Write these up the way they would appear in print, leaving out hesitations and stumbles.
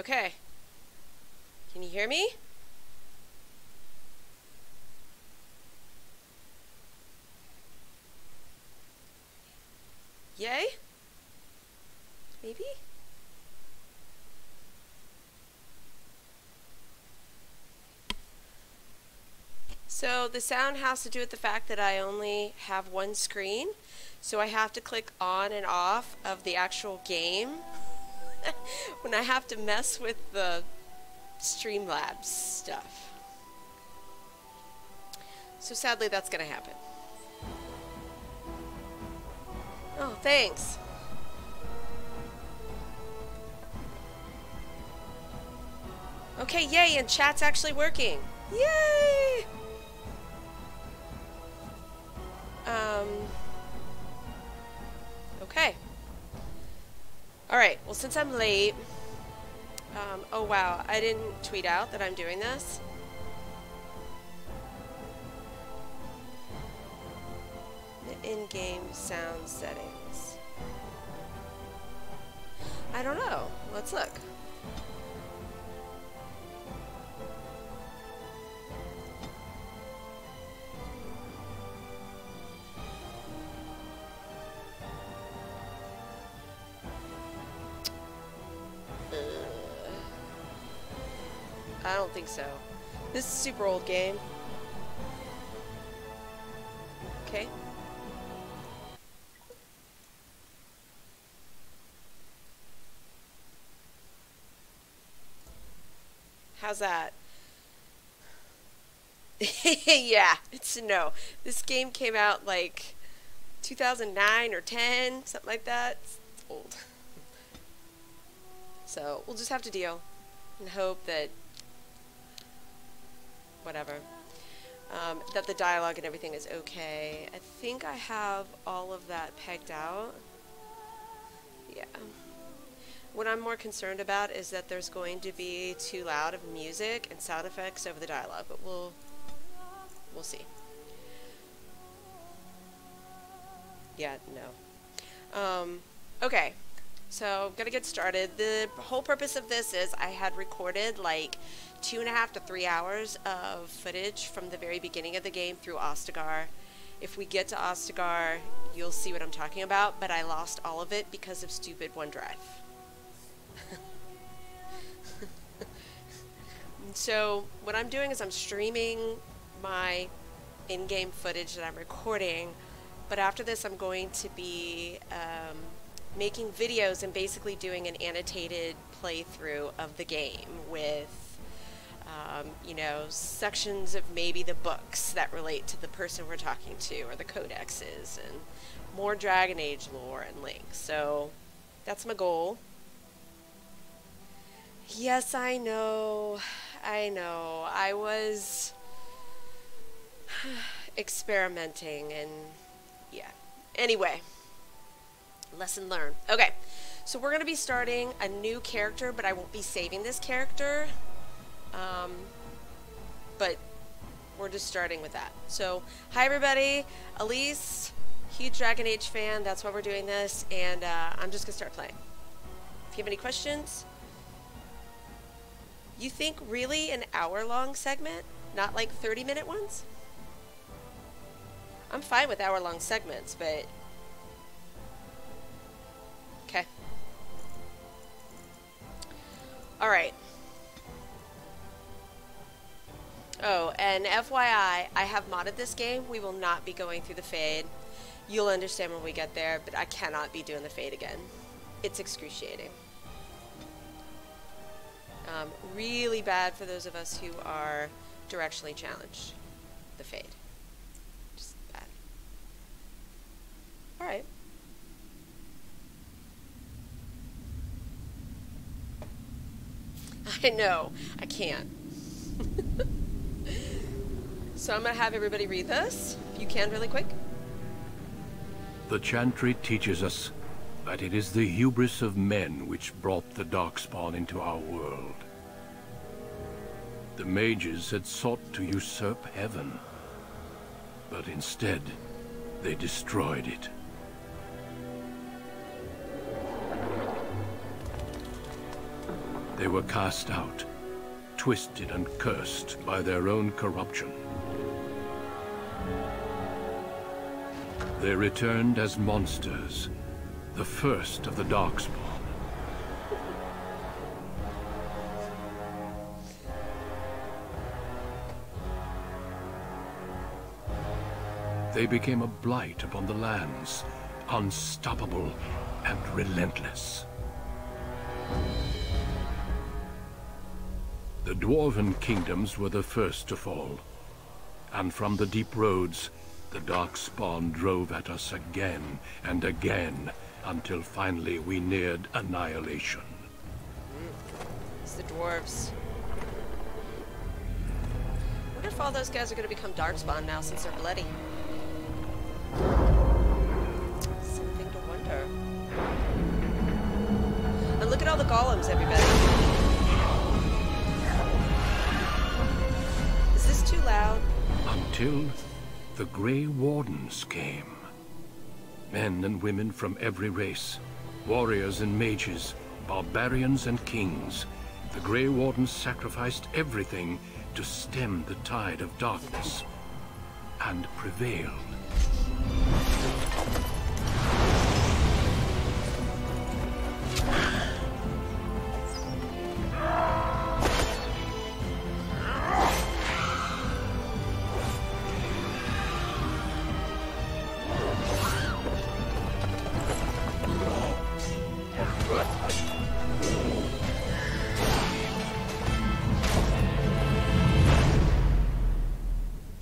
Okay. Can you hear me? Yay? Maybe? So the sound has to do with the fact that I only have one screen, so I have to click on and off of the actual game when I have to mess with the Streamlabs stuff. So sadly that's gonna happen. Oh, thanks. Okay, yay, and chat's actually working. Yay! Okay. Alright, well since I'm late, oh wow, I didn't tweet out that I'm doing this. The in-game sound settings. I don't know. Let's look. I don't think so. This is a super old game. Okay. How's that? Yeah, it's a no. This game came out like 2009 or 10, something like that. It's old. So we'll just have to deal and hope that whatever. That the dialogue and everything is okay. I think I have all of that pegged out. Yeah. What I'm more concerned about is that there's going to be too loud of music and sound effects over the dialogue, but we'll see. Yeah, no. Okay. So, I'm gonna get started. The whole purpose of this is I had recorded like 2.5 to 3 hours of footage from the very beginning of the game through Ostagar. If we get to Ostagar, you'll see what I'm talking about, but I lost all of it because of stupid OneDrive. So, what I'm doing is I'm streaming my in-game footage that I'm recording, but after this I'm going to be making videos and basically doing an annotated playthrough of the game with, you know, sections of maybe the books that relate to the person we're talking to, or the codexes, and more Dragon Age lore and links. So that's my goal. Yes, I know. I was experimenting and yeah. Anyway. Lesson learned. Okay, so we're going to be starting a new character, but I won't be saving this character. But we're just starting with that. So, hi everybody, Elise, huge Dragon Age fan, that's why we're doing this, and I'm just going to start playing. If you have any questions, you think really an hour-long segment, not like 30-minute ones? I'm fine with hour-long segments, but okay. Alright. Oh, and FYI, I have modded this game. We will not be going through the Fade. You'll understand when we get there, but I cannot be doing the Fade again. It's excruciating. Really bad for those of us who are directionally challenged. The Fade. Just bad. Alright. I know. I can't. So I'm going to have everybody read this, if you can, really quick. The Chantry teaches us that it is the hubris of men which brought the Darkspawn into our world. The mages had sought to usurp heaven, but instead, they destroyed it. They were cast out, twisted and cursed by their own corruption. They returned as monsters, the first of the Darkspawn. They became a blight upon the lands, unstoppable and relentless. The Dwarven kingdoms were the first to fall, and from the deep roads, the Darkspawn drove at us again and again, until finally we neared annihilation. It's the dwarves. I wonder if all those guys are going to become Darkspawn now since they're bloody. Something to wonder. And look at all the golems, everybody. Is this too loud? Until the Grey Wardens came. Men and women from every race, warriors and mages, barbarians and kings. The Grey Wardens sacrificed everything to stem the tide of darkness, and prevailed.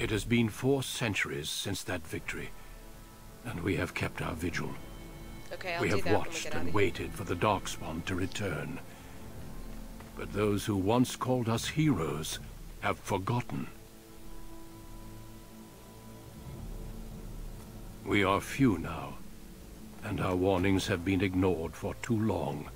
It has been 4 centuries since that victory, and we have kept our vigil. Okay, I'll We do have that when we watched get out and of here. waited for the Darkspawn to return. But those who once called us heroes have forgotten. We are few now, and our warnings have been ignored for too long.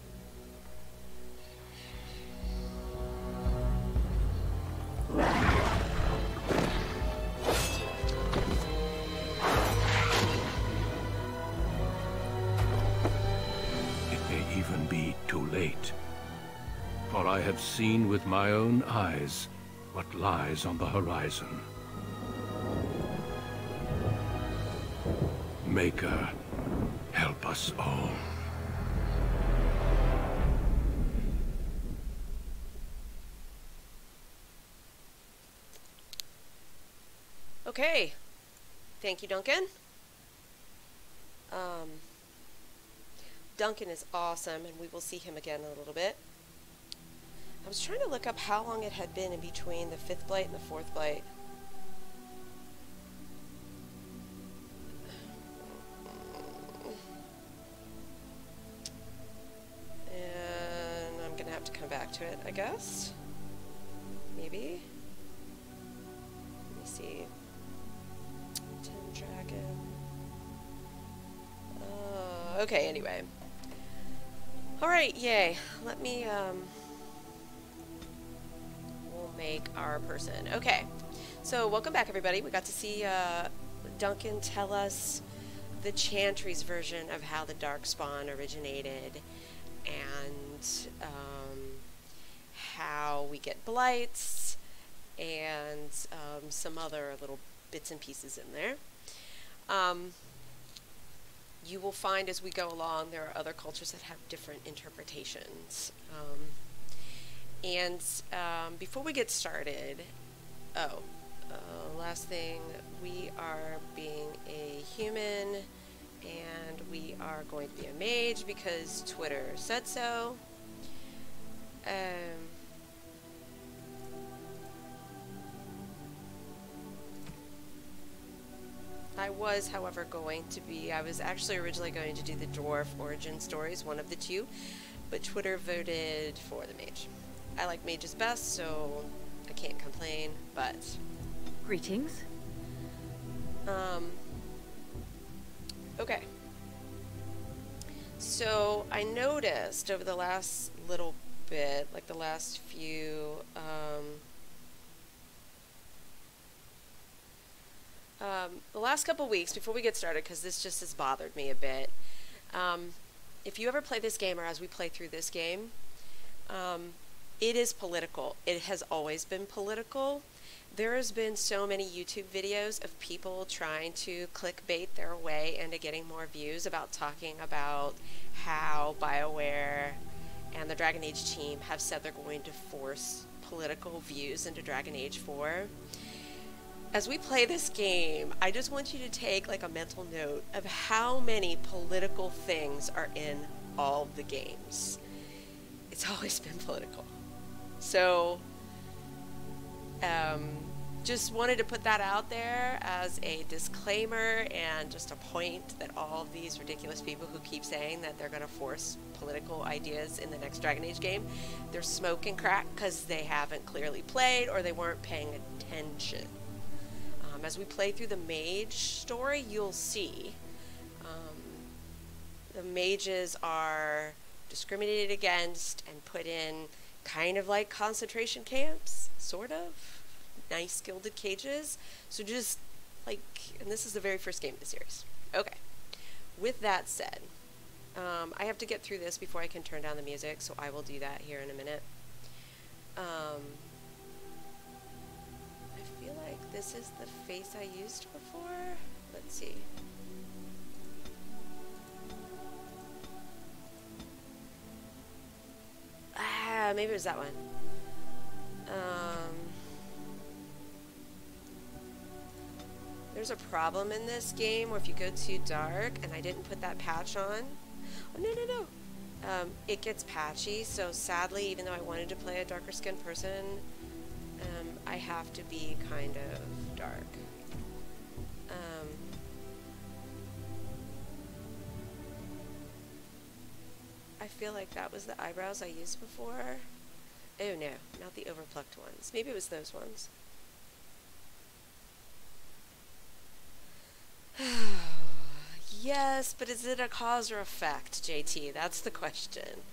It may even be too late. For I have seen with my own eyes what lies on the horizon. Maker, help us all. Okay. Thank you, Duncan. Duncan is awesome, and we will see him again in a little bit. I was trying to look up how long it had been in between the 5th Blight and the 4th Blight. And I'm gonna have to come back to it, I guess. Maybe. Let me see. Tin Dragon. Okay, anyway. Alright, yay. Let me, we'll make our person. Okay. So, welcome back, everybody. We got to see, Duncan tell us the Chantry's version of how the Darkspawn originated, and, how we get blights, and, some other little bits and pieces in there. You will find as we go along there are other cultures that have different interpretations. Before we get started, last thing, we are being a human, and we are going to be a mage because Twitter said so. I was, however, I was actually originally going to do the dwarf origin stories, one of the two, but Twitter voted for the mage. I like mages best, so I can't complain, but... Greetings. Okay. So, I noticed over the last little bit, like the last few, the last couple weeks, before we get started, because this just has bothered me a bit, if you ever play this game, or as we play through this game, it is political. It has always been political. There has been so many YouTube videos of people trying to clickbait their way into getting more views about talking about how BioWare and the Dragon Age team have said they're going to force political views into Dragon Age 4. As we play this game, I just want you to take like a mental note of how many political things are in all the games. It's always been political. So, just wanted to put that out there as a disclaimer and just a point that all of these ridiculous people who keep saying that they're going to force political ideas in the next Dragon Age game, they're smoking crack because they haven't clearly played or they weren't paying attention. As we play through the mage story, you'll see the mages are discriminated against and put in kind of like concentration camps, sort of. Nice gilded cages. So just like, and this is the very first game of the series. Okay. With that said, I have to get through this before I can turn down the music, so I will do that here in a minute. I feel like this is the face I used before. Let's see. Maybe it was that one. There's a problem in this game where if you go too dark, and I didn't put that patch on. Oh, no. It gets patchy, so sadly, even though I wanted to play a darker skinned person, I have to be kind of dark. I feel like that was the eyebrows I used before. Oh no, not the overplucked ones. Maybe it was those ones. Yes, but is it a cause or effect, JT? That's the question.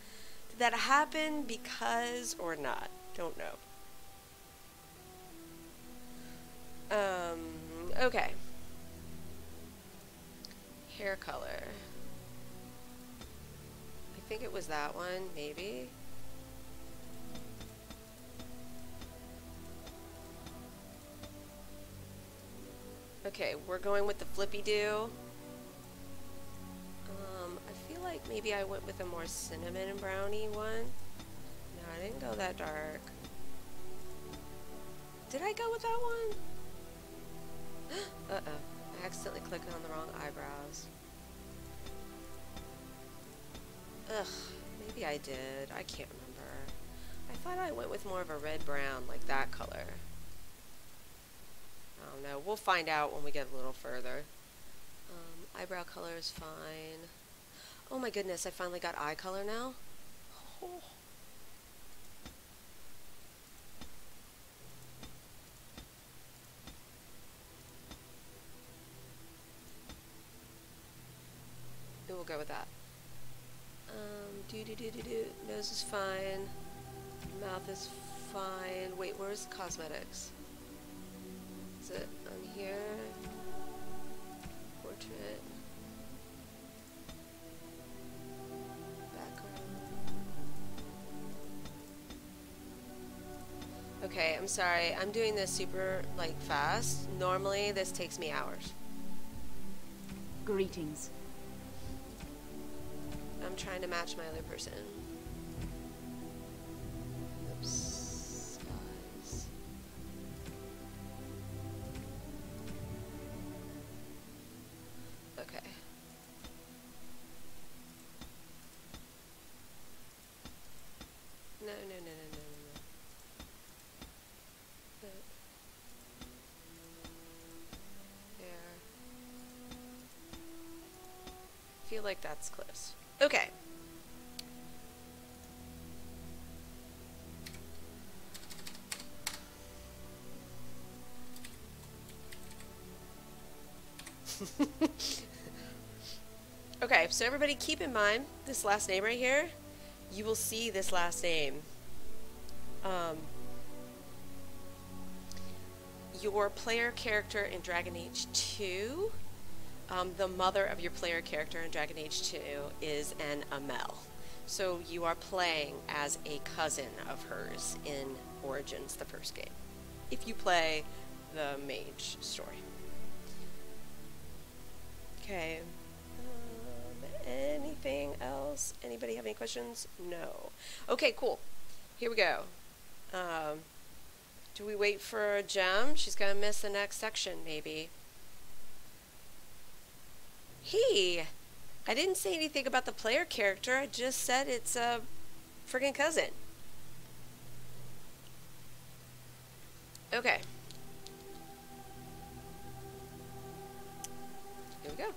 Did that happen because or not? Don't know. Okay. Hair color. I think it was that one, maybe. Okay, we're going with the flippy-do. I feel like maybe I went with a more cinnamon and brownie one. No, I didn't go that dark. Did I go with that one? Uh-oh. I accidentally clicked on the wrong eyebrows. Ugh, maybe I did. I can't remember. I thought I went with more of a red-brown, like that color. I don't know. We'll find out when we get a little further. Eyebrow color is fine. Oh my goodness, I finally got eye color now. Oh. We'll go with that. Nose is fine. Mouth is fine. Wait, where's cosmetics? Is it on here? Portrait. Background. Okay, I'm sorry. I'm doing this super, like, fast. Normally, this takes me hours. Greetings. I'm trying to match my other person. Oops. Eyes. Okay. No. There. Feel like that's close. Okay. Okay, so everybody keep in mind this last name right here. You will see this last name. Your player character in Dragon Age 2, the mother of your player character in Dragon Age 2 is an Amel. So you are playing as a cousin of hers in Origins, the first game, if you play the mage story. Okay. Anything else? Anybody have any questions? No. Okay, cool. Here we go. Do we wait for a gem? She's gonna miss the next section, maybe. Hey! I didn't say anything about the player character. I just said it's a friggin' cousin. Okay. Here we go.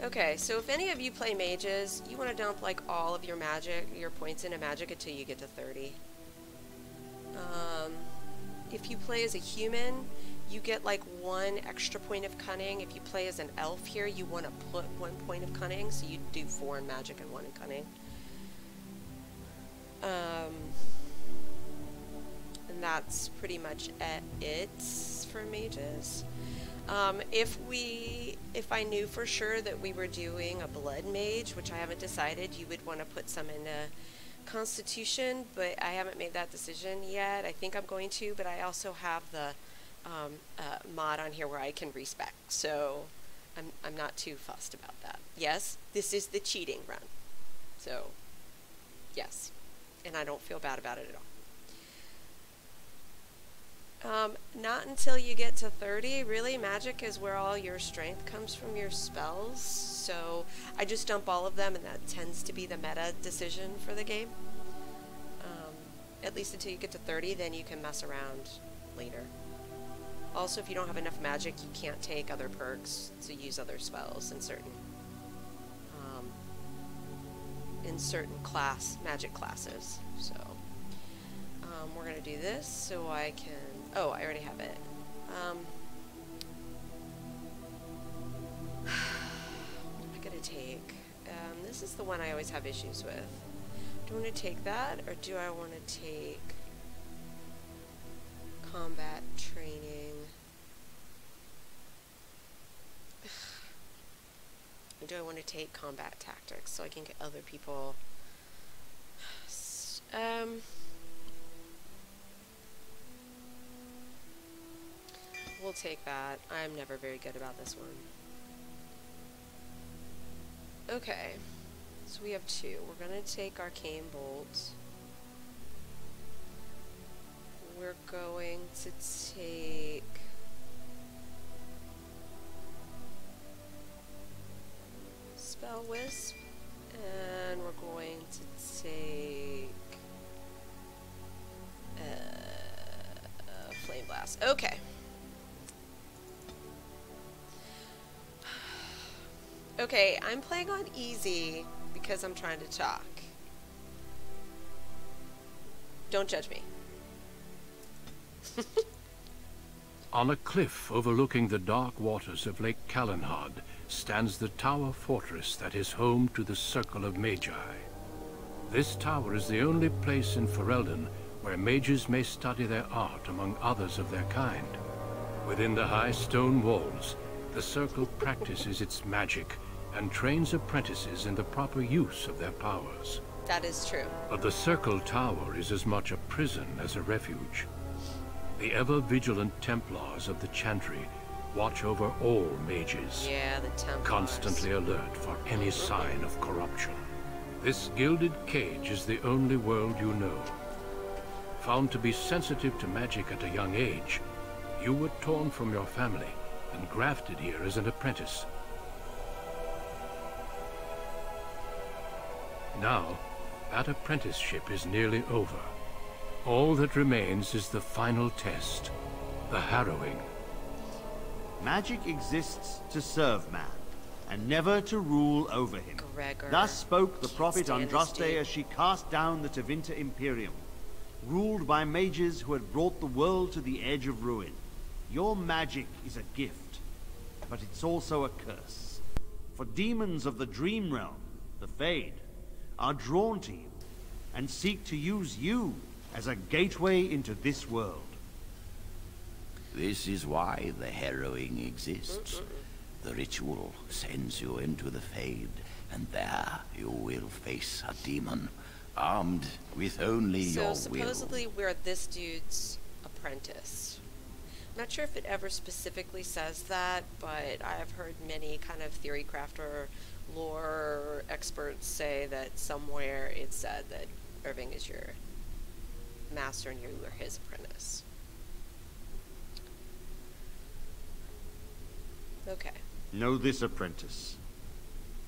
Okay, so if any of you play mages, you want to dump like all of your magic, your points into magic until you get to 30. If you play as a human, you get like 1 extra point of cunning. If you play as an elf here, you want to put 1 point of cunning, so you do 4 in magic and 1 in cunning. And that's pretty much it for mages. If I knew for sure that we were doing a blood mage, which I haven't decided, you would want to put some into Constitution, but I haven't made that decision yet. I think I'm going to, but I also have the mod on here where I can respec, so I'm not too fussed about that. Yes, this is the cheating run, so yes, and I don't feel bad about it at all. Not until you get to 30. Really, magic is where all your strength comes from, your spells. So I just dump all of them, and that tends to be the meta decision for the game. At least until you get to 30, then you can mess around later. Also, if you don't have enough magic, you can't take other perks to use other spells in certain magic classes. So we're gonna do this so I can. Oh, I already have it. What am I gonna take? This is the one I always have issues with. Do I want to take that, or do I want to take combat training? Or do I want to take combat tactics so I can get other people? We'll take that. I'm never very good about this one. Okay. So we have 2. We're going to take Arcane Bolt. We're going to take Spell Wisp. And we're going to take Flame Blast. Okay. Okay, I'm playing on easy because I'm trying to talk. Don't judge me. On a cliff overlooking the dark waters of Lake Calenhad stands the Tower Fortress that is home to the Circle of Magi. This tower is the only place in Ferelden where mages may study their art among others of their kind. Within the high stone walls, the Circle practices its magic and trains apprentices in the proper use of their powers. That is true. But the Circle Tower is as much a prison as a refuge. The ever-vigilant Templars of the Chantry watch over all mages, yeah, the Templars, constantly alert for any sign of corruption. This gilded cage is the only world you know. Found to be sensitive to magic at a young age, you were torn from your family and grafted here as an apprentice. Now, that apprenticeship is nearly over. All that remains is the final test, the harrowing. Magic exists to serve man, and never to rule over him. Gregor. Thus spoke the prophet Stand this Andraste dude. as she cast down the Tevinter Imperium, ruled by mages who had brought the world to the edge of ruin. Your magic is a gift, but it's also a curse. For demons of the Dream Realm, the Fade, are drawn to you and seek to use you as a gateway into this world. This is why the harrowing exists. The ritual sends you into the Fade, And there you will face a demon, armed with only your will. So supposedly we're this dude's apprentice. I'm not sure if it ever specifically says that, but I have heard many kind of theory crafter lore experts say that somewhere it said that Irving is your master and you are his apprentice. Okay. Know this, apprentice.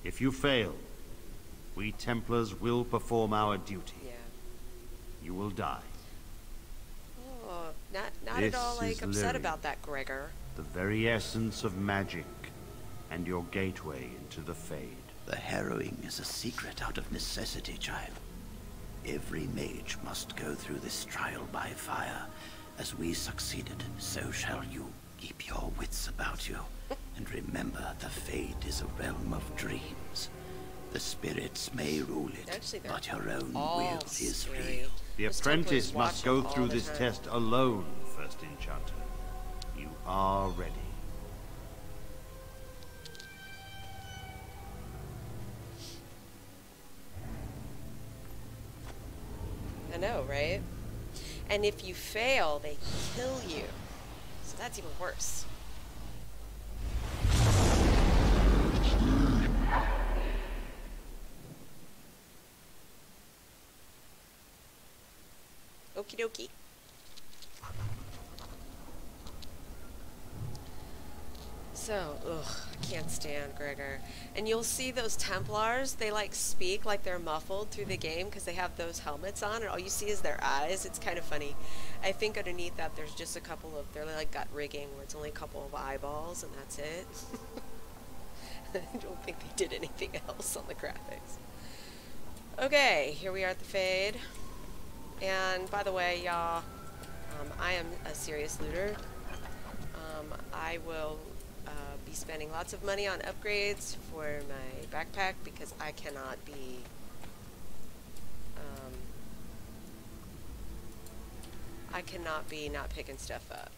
If you fail, we Templars will perform our duty. Yeah. You will die. Oh, not This at all like is upset Lyria, about that, Gregor. the very essence of magic, and your gateway into the Fade. The harrowing is a secret out of necessity, child. Every mage must go through this trial by fire. As we succeeded, so shall you. Keep your wits about you. And remember, the Fade is a realm of dreams. The spirits may rule it, Actually, they're but your own all will is scary. real. The Those apprentice Templars must watch go them all through the this time. test alone, First Enchanter. You are ready. I know, right? And if you fail, they kill you. So that's even worse. Okie dokie. So, I can't stand Gregor. And you'll see those Templars, they like speak like they're muffled through the game because they have those helmets on and all you see is their eyes. It's kind of funny. I think underneath that there's just a couple of, they're like got rigging where it's only a couple of eyeballs and that's it. I don't think they did anything else on the graphics. Okay, here we are at the Fade. And by the way, y'all, I am a serious looter. I will be spending lots of money on upgrades for my backpack because I cannot be not picking stuff up.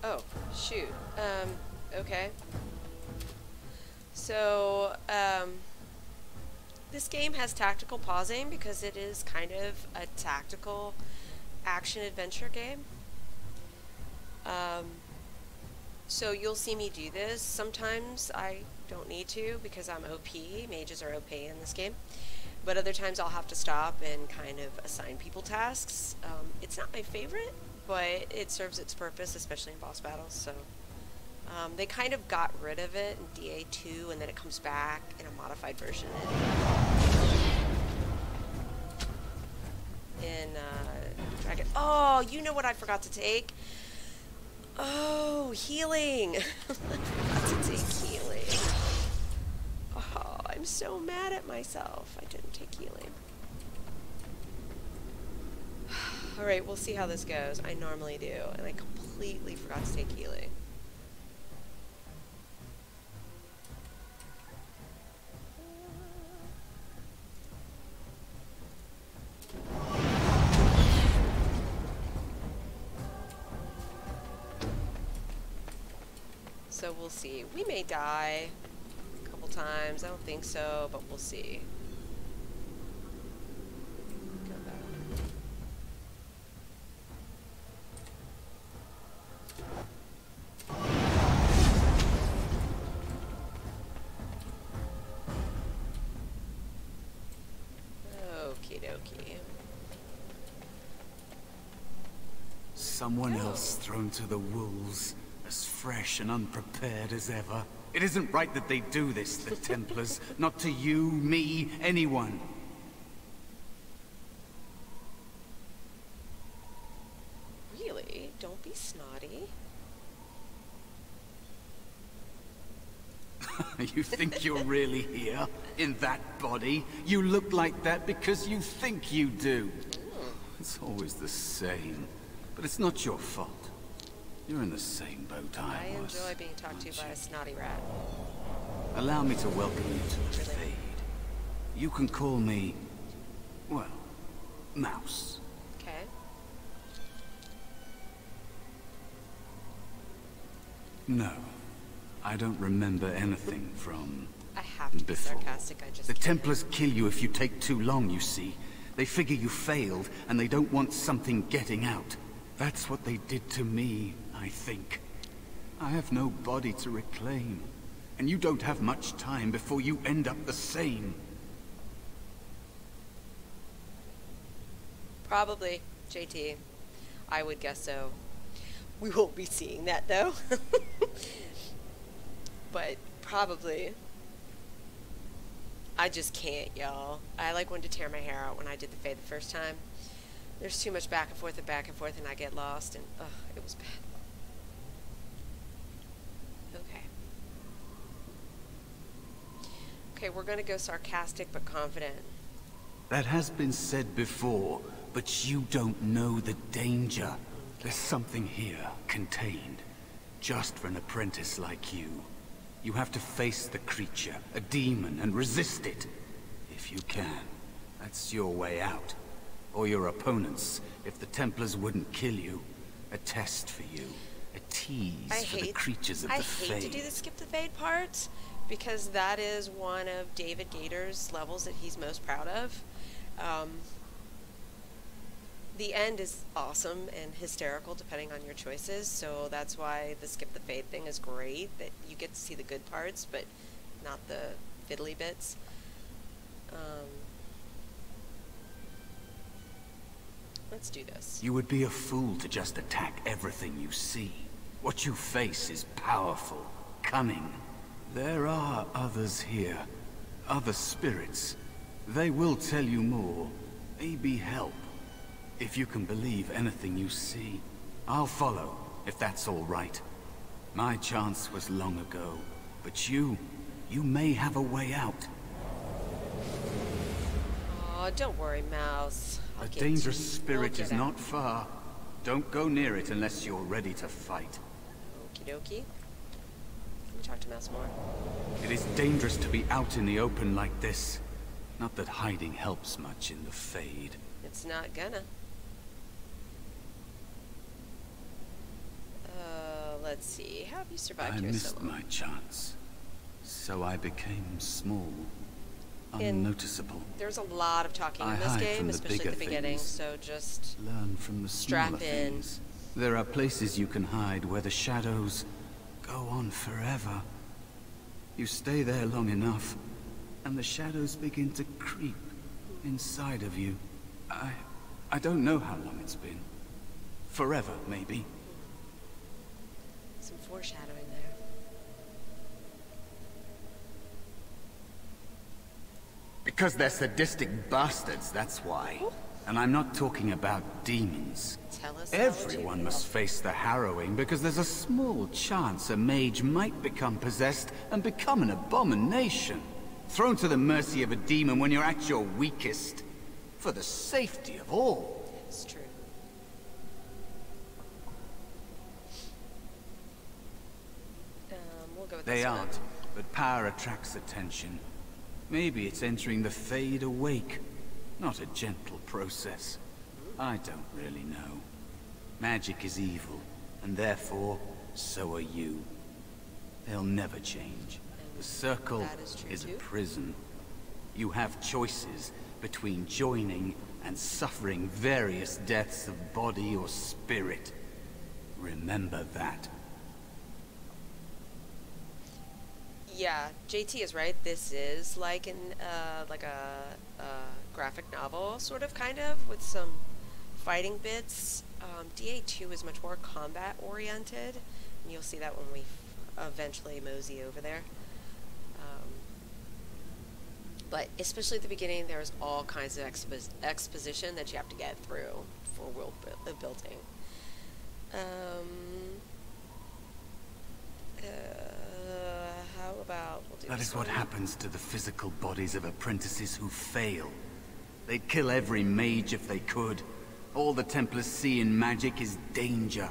Oh, shoot. Okay. So, this game has tactical pausing because it is kind of a tactical action-adventure game. So you'll see me do this. Sometimes I don't need to because I'm OP. Mages are OP in this game. But other times I'll have to stop and kind of assign people tasks. It's not my favorite, but it serves its purpose, especially in boss battles. So they kind of got rid of it in DA2 and then it comes back in a modified version in Dragon. Oh, you know what I forgot to take? Oh, healing! I forgot to take healing. Oh, I'm so mad at myself. I didn't take healing. Alright, we'll see how this goes. I normally do, and I completely forgot to take healing. So we'll see. We may die a couple times. I don't think so, but we'll see. Go back. Okie dokie. Someone else thrown to the wolves, as fresh and unprepared as ever. It isn't right that they do this, the Templars. Not to you, me, anyone. Really? Don't be snotty. You think you're really here? In that body? You look like that because you think you do. It's always the same. But it's not your fault. You're in the same boat I was. I enjoy being talked to by a snotty rat. Allow me to welcome you to the Fade. You can call me, well, Mouse. Okay. No, I don't remember anything from I have to be Before. sarcastic. I just The can't. Templars kill you if you take too long, you see. They figure you failed, and they don't want something getting out. That's what they did to me, I think. I have no body to reclaim, and you don't have much time before you end up the same. Probably, JT. I would guess so. We won't be seeing that though. But probably. I just can't, y'all. I like wanted to tear my hair out when I did the Fade the first time. There's too much back and forth, and I get lost, and ugh, it was bad. Okay. Okay, we're gonna go sarcastic but confident. That has been said before, but you don't know the danger. There's something here, contained, just for an apprentice like you. You have to face the creature, a demon, and resist it. If you can. That's your way out. Or your opponents, if the Templars wouldn't kill you. A test for you. A tease for the creatures of the Fade. I hate to do the skip the Fade part, because that is one of David Gator's levels that he's most proud of. The end is awesome and hysterical depending on your choices, so that's why the skip the Fade thing is great, that you get to see the good parts, but not the fiddly bits. Let's do this. You would be a fool to just attack everything you see. What you face is powerful, cunning. There are others here, other spirits. They will tell you more, maybe help. If you can believe anything you see, I'll follow, if that's all right. My chance was long ago, but you may have a way out. Oh, don't worry, Mouse. A dangerous spirit is not far. Don't go near it unless you're ready to fight. Okie dokie. Can we talk to Mouse more? It is dangerous to be out in the open like this. Not that hiding helps much in the Fade. It's not gonna. Let's see. How have you survived I here so missed long? my chance. So I became small. Unnoticeable. There's a lot of talking I in this hide game, from the especially at bigger the beginning, things. so just Learn from the strap smaller in. things. There are places you can hide where the shadows go on forever. You stay there long enough, and the shadows begin to creep inside of you. I don't know how long it's been. Forever, maybe. some foreshadowing there. Because they're sadistic bastards, that's why. And I'm not talking about demons. Tell us how would you Everyone feel? must face the harrowing because there's a small chance a mage might become possessed and become an abomination. Thrown to the mercy of a demon when you're at your weakest. For the safety of all. It's true. We'll go with They this one. aren't, but power attracts attention. Maybe it's entering the Fade awake. Not a gentle process. I don't really know. Magic is evil, and therefore, so are you. They'll never change. The Circle That is true is a too. prison. You have choices between joining and suffering various deaths of body or spirit. Remember that. Yeah, JT is right. This is like a graphic novel, sort of, kind of, with some fighting bits. DA2 is much more combat oriented, and you'll see that when we eventually mosey over there. But especially at the beginning, there's all kinds of exposition that you have to get through for world building. How about we'll do That this is what one. happens to the physical bodies of apprentices who fail. They'd kill every mage if they could. All the Templars see in magic is danger.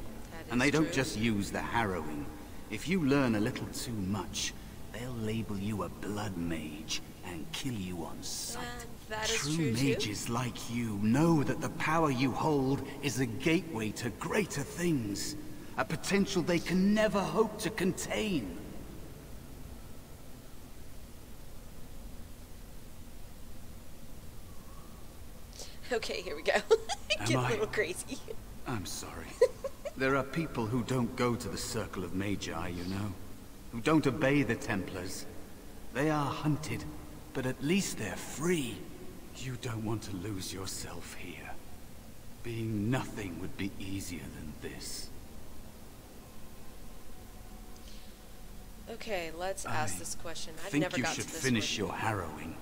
And they don't true. just use the harrowing. If you learn a little too much, they'll label you a blood mage and kill you on sight. That is True true too. mages like you know that the power you hold is a gateway to greater things. A potential they can never hope to contain. Okay, here we go. Get a little crazy. I'm sorry. There are people who don't go to the Circle of Magi, you know. Who don't obey the Templars. They are hunted, but at least they're free. You don't want to lose yourself here. Being nothing would be easier than this. Okay, let's ask this question. I've think never you got should to this finish one. your harrowing.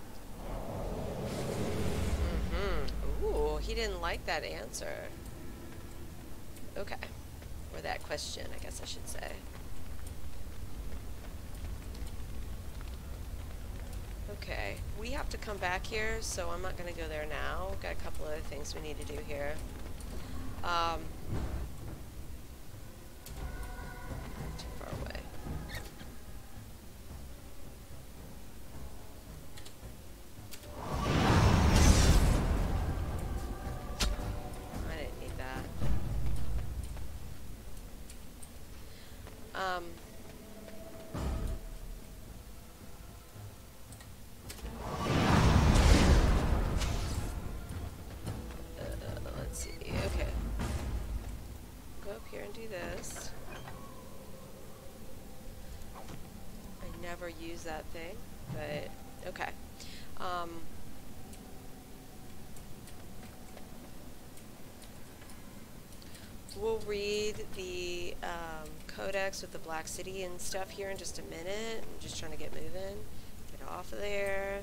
Ooh, he didn't like that answer. Okay. Or that question, I guess I should say. Okay, we have to come back here, so I'm not going to go there now. Got a couple other things we need to do here. Too far away. I didn't need that. Let's see. Okay. Go up here and do this. I never use that thing, but okay. We'll read the codex with the Black City and stuff here in just a minute. I'm just trying to get moving. Get off of there.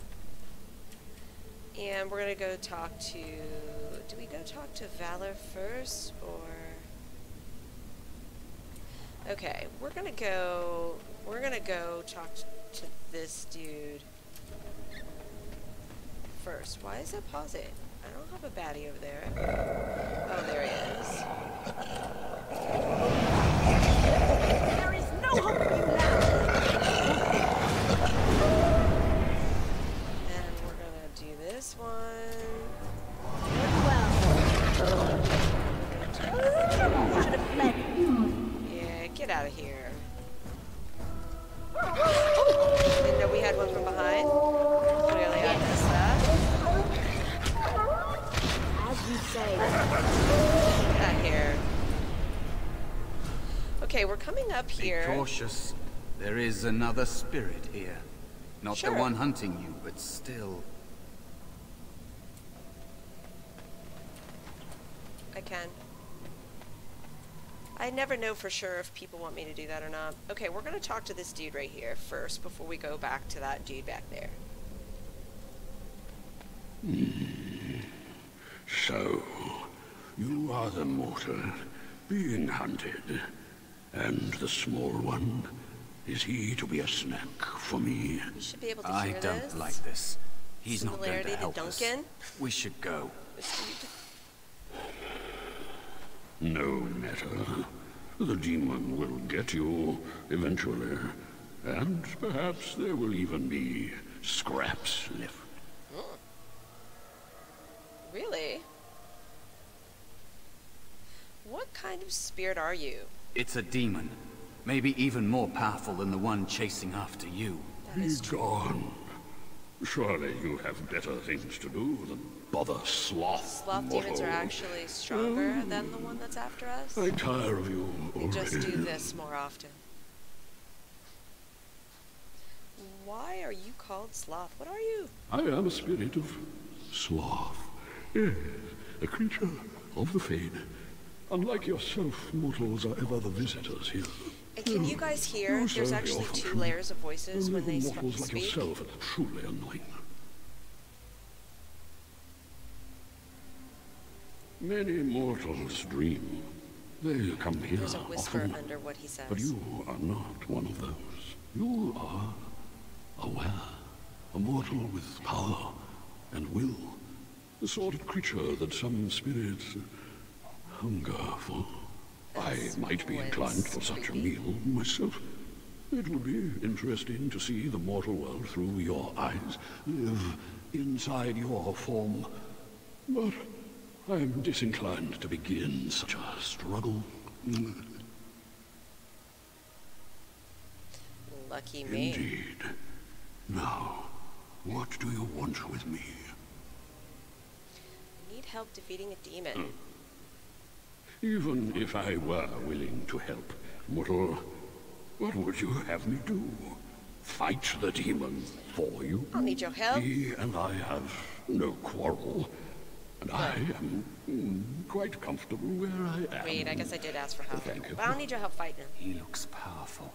And we're going to go talk to... Do we go talk to Valor first, or... Okay, we're going to go talk to this dude first. Why is it pausing? I don't have a baddie over there. Oh, there he is. There is no hope for you now! And we're gonna do this one. Well, should have fled. Yeah, get out of here. Oh, didn't know we had one from behind. Clearly I missed that. As you say. Get out here. Okay, we're coming up here. Be cautious. There is another spirit here. Not Sure. the one hunting you, but still. I can. I never know for sure if people want me to do that or not. Okay, we're gonna talk to this dude right here first before we go back to that dude back there. So, you are the mortal being hunted. And the small one, is he to be a snack for me? You should be able to I hear don't this. like this. He's not going Similarity to to help us. Duncan? We should go. No matter. The demon will get you eventually. And perhaps there will even be scraps left. Really? What kind of spirit are you? It's a demon. Maybe even more powerful than the one chasing after you. That Be is true. gone. Surely you have better things to do than bother Sloth. Sloth demons are mortal. actually stronger than the one that's after us. I tire of you They already. just do this more often. Why are you called Sloth? What are you? I am a spirit of sloth. Yes, a creature of the Fade. Unlike yourself, mortals are ever the visitors here. And can you guys hear? You There's serve actually your 2 function. layers of voices when Only they mortals like speak. yourself are truly annoying. Many mortals dream. They come here There's a whisper often, under what he says. but you are not one of those. You are aware, a mortal with power and will, the sort of creature that some spirits hunger for. That's I might be always inclined for such a creepy. meal myself. It would be interesting to see the mortal world through your eyes, live inside your form. But I am disinclined to begin such a struggle. Lucky me. Indeed. Now, what do you want with me? I need need help defeating a demon. Even if I were willing to help, mortal, what would you have me do? Fight the demon for you? I'll need your help. He and I have no quarrel, and I am quite comfortable where I am. Wait, I guess I did ask for help. Thank you. But I don't need your help fighting him. He looks powerful.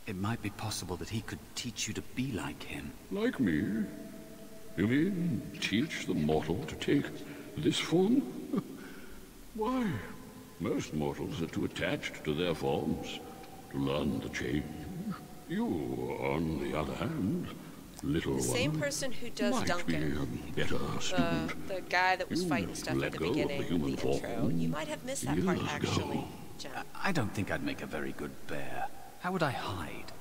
It might be possible that he could teach you to be like him. Like me? You mean teach the mortal to take this form? Why? Most mortals are too attached to their forms to learn the change. You, on the other hand, little one, Same person who does might Duncan. be a better student. The guy that was You fighting stuff let at the go of the beginning of human the intro. form You might have missed that part, years ago. actually, John. I don't think I'd make a very good bear. How would I hide?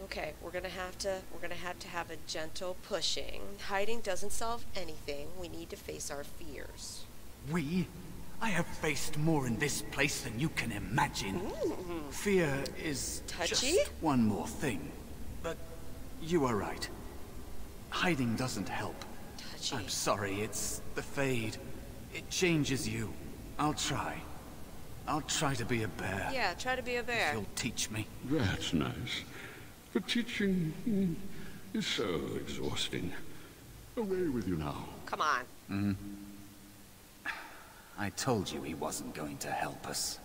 Okay, we're gonna have to have a gentle pushing. Hiding doesn't solve anything. We need to face our fears. We? I have faced more in this place than you can imagine. Fear is Touchy? just one more thing. But you are right. Hiding doesn't help. Touchy. I'm sorry, it's the Fade. It changes you. I'll try. I'll try to be a bear. Yeah, try to be a If bear. you'll teach me. That's nice. But teaching is so exhausting. Away with you now. Come on. I told you he wasn't going to help us.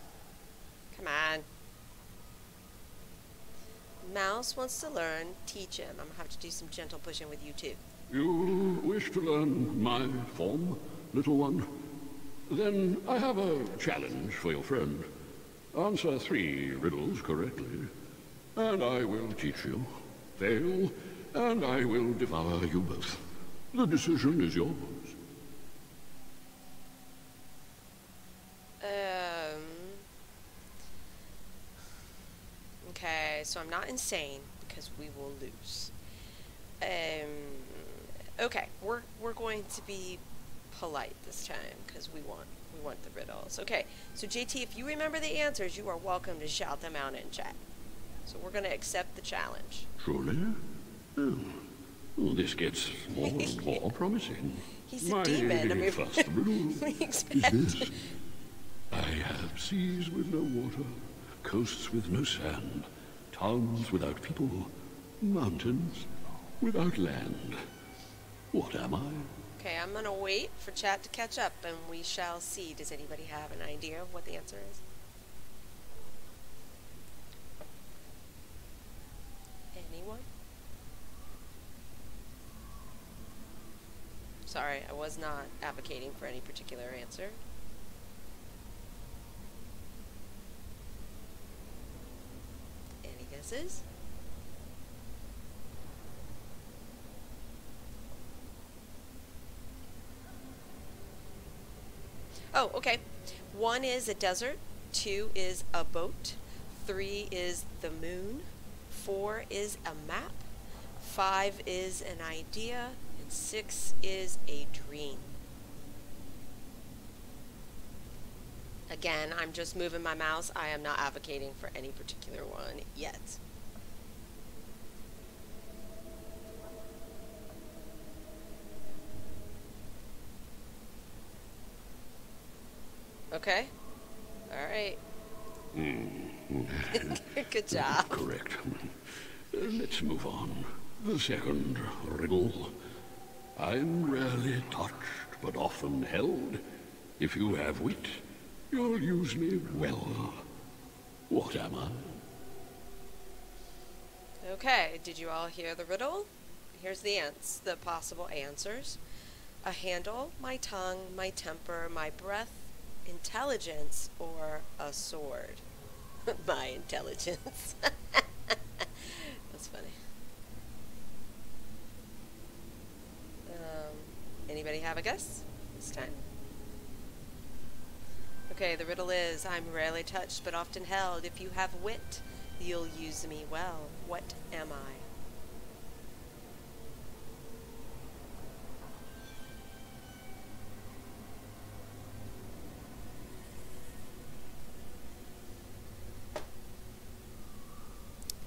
Come on. Mouse wants to learn. Teach him. I'm gonna have to do some gentle pushing with you too. You wish to learn my form, little one? Then I have a challenge for your friend. Answer 3 riddles correctly, and I will teach you. Fail, and I will devour you both. The decision is yours. Okay, so I'm not insane because we will lose. Okay, we're going to be polite this time because we want the riddles. Okay, so JT, if you remember the answers, you are welcome to shout them out in chat. So we're going to accept the challenge. Truly? Oh. Well, this gets more and more promising. He's a My demon. I mean, first riddle we is expect. this. I have seas with no water, coasts with no sand, towns without people, mountains without land. What am I? Okay, I'm going to wait for chat to catch up and we shall see. Does anybody have an idea of what the answer is? Anyone? Sorry, I was not advocating for any particular answer. Any guesses? Oh, okay. 1 is a desert, 2 is a boat, 3 is the moon, 4 is a map, 5 is an idea, and 6 is a dream. Again, I'm just moving my mouse. I am not advocating for any particular one yet. Okay. All right. Good job. Correct. Let's move on. The second riddle. I'm rarely touched, but often held. If you have wit, you'll use me well. What am I? Okay, did you all hear the riddle? Here's the possible answers. A handle, my tongue, my temper, my breath, intelligence, or a sword. My intelligence. That's funny. Anybody have a guess this time? Okay, the riddle is, I'm rarely touched but often held. If you have wit, you'll use me well. What am I?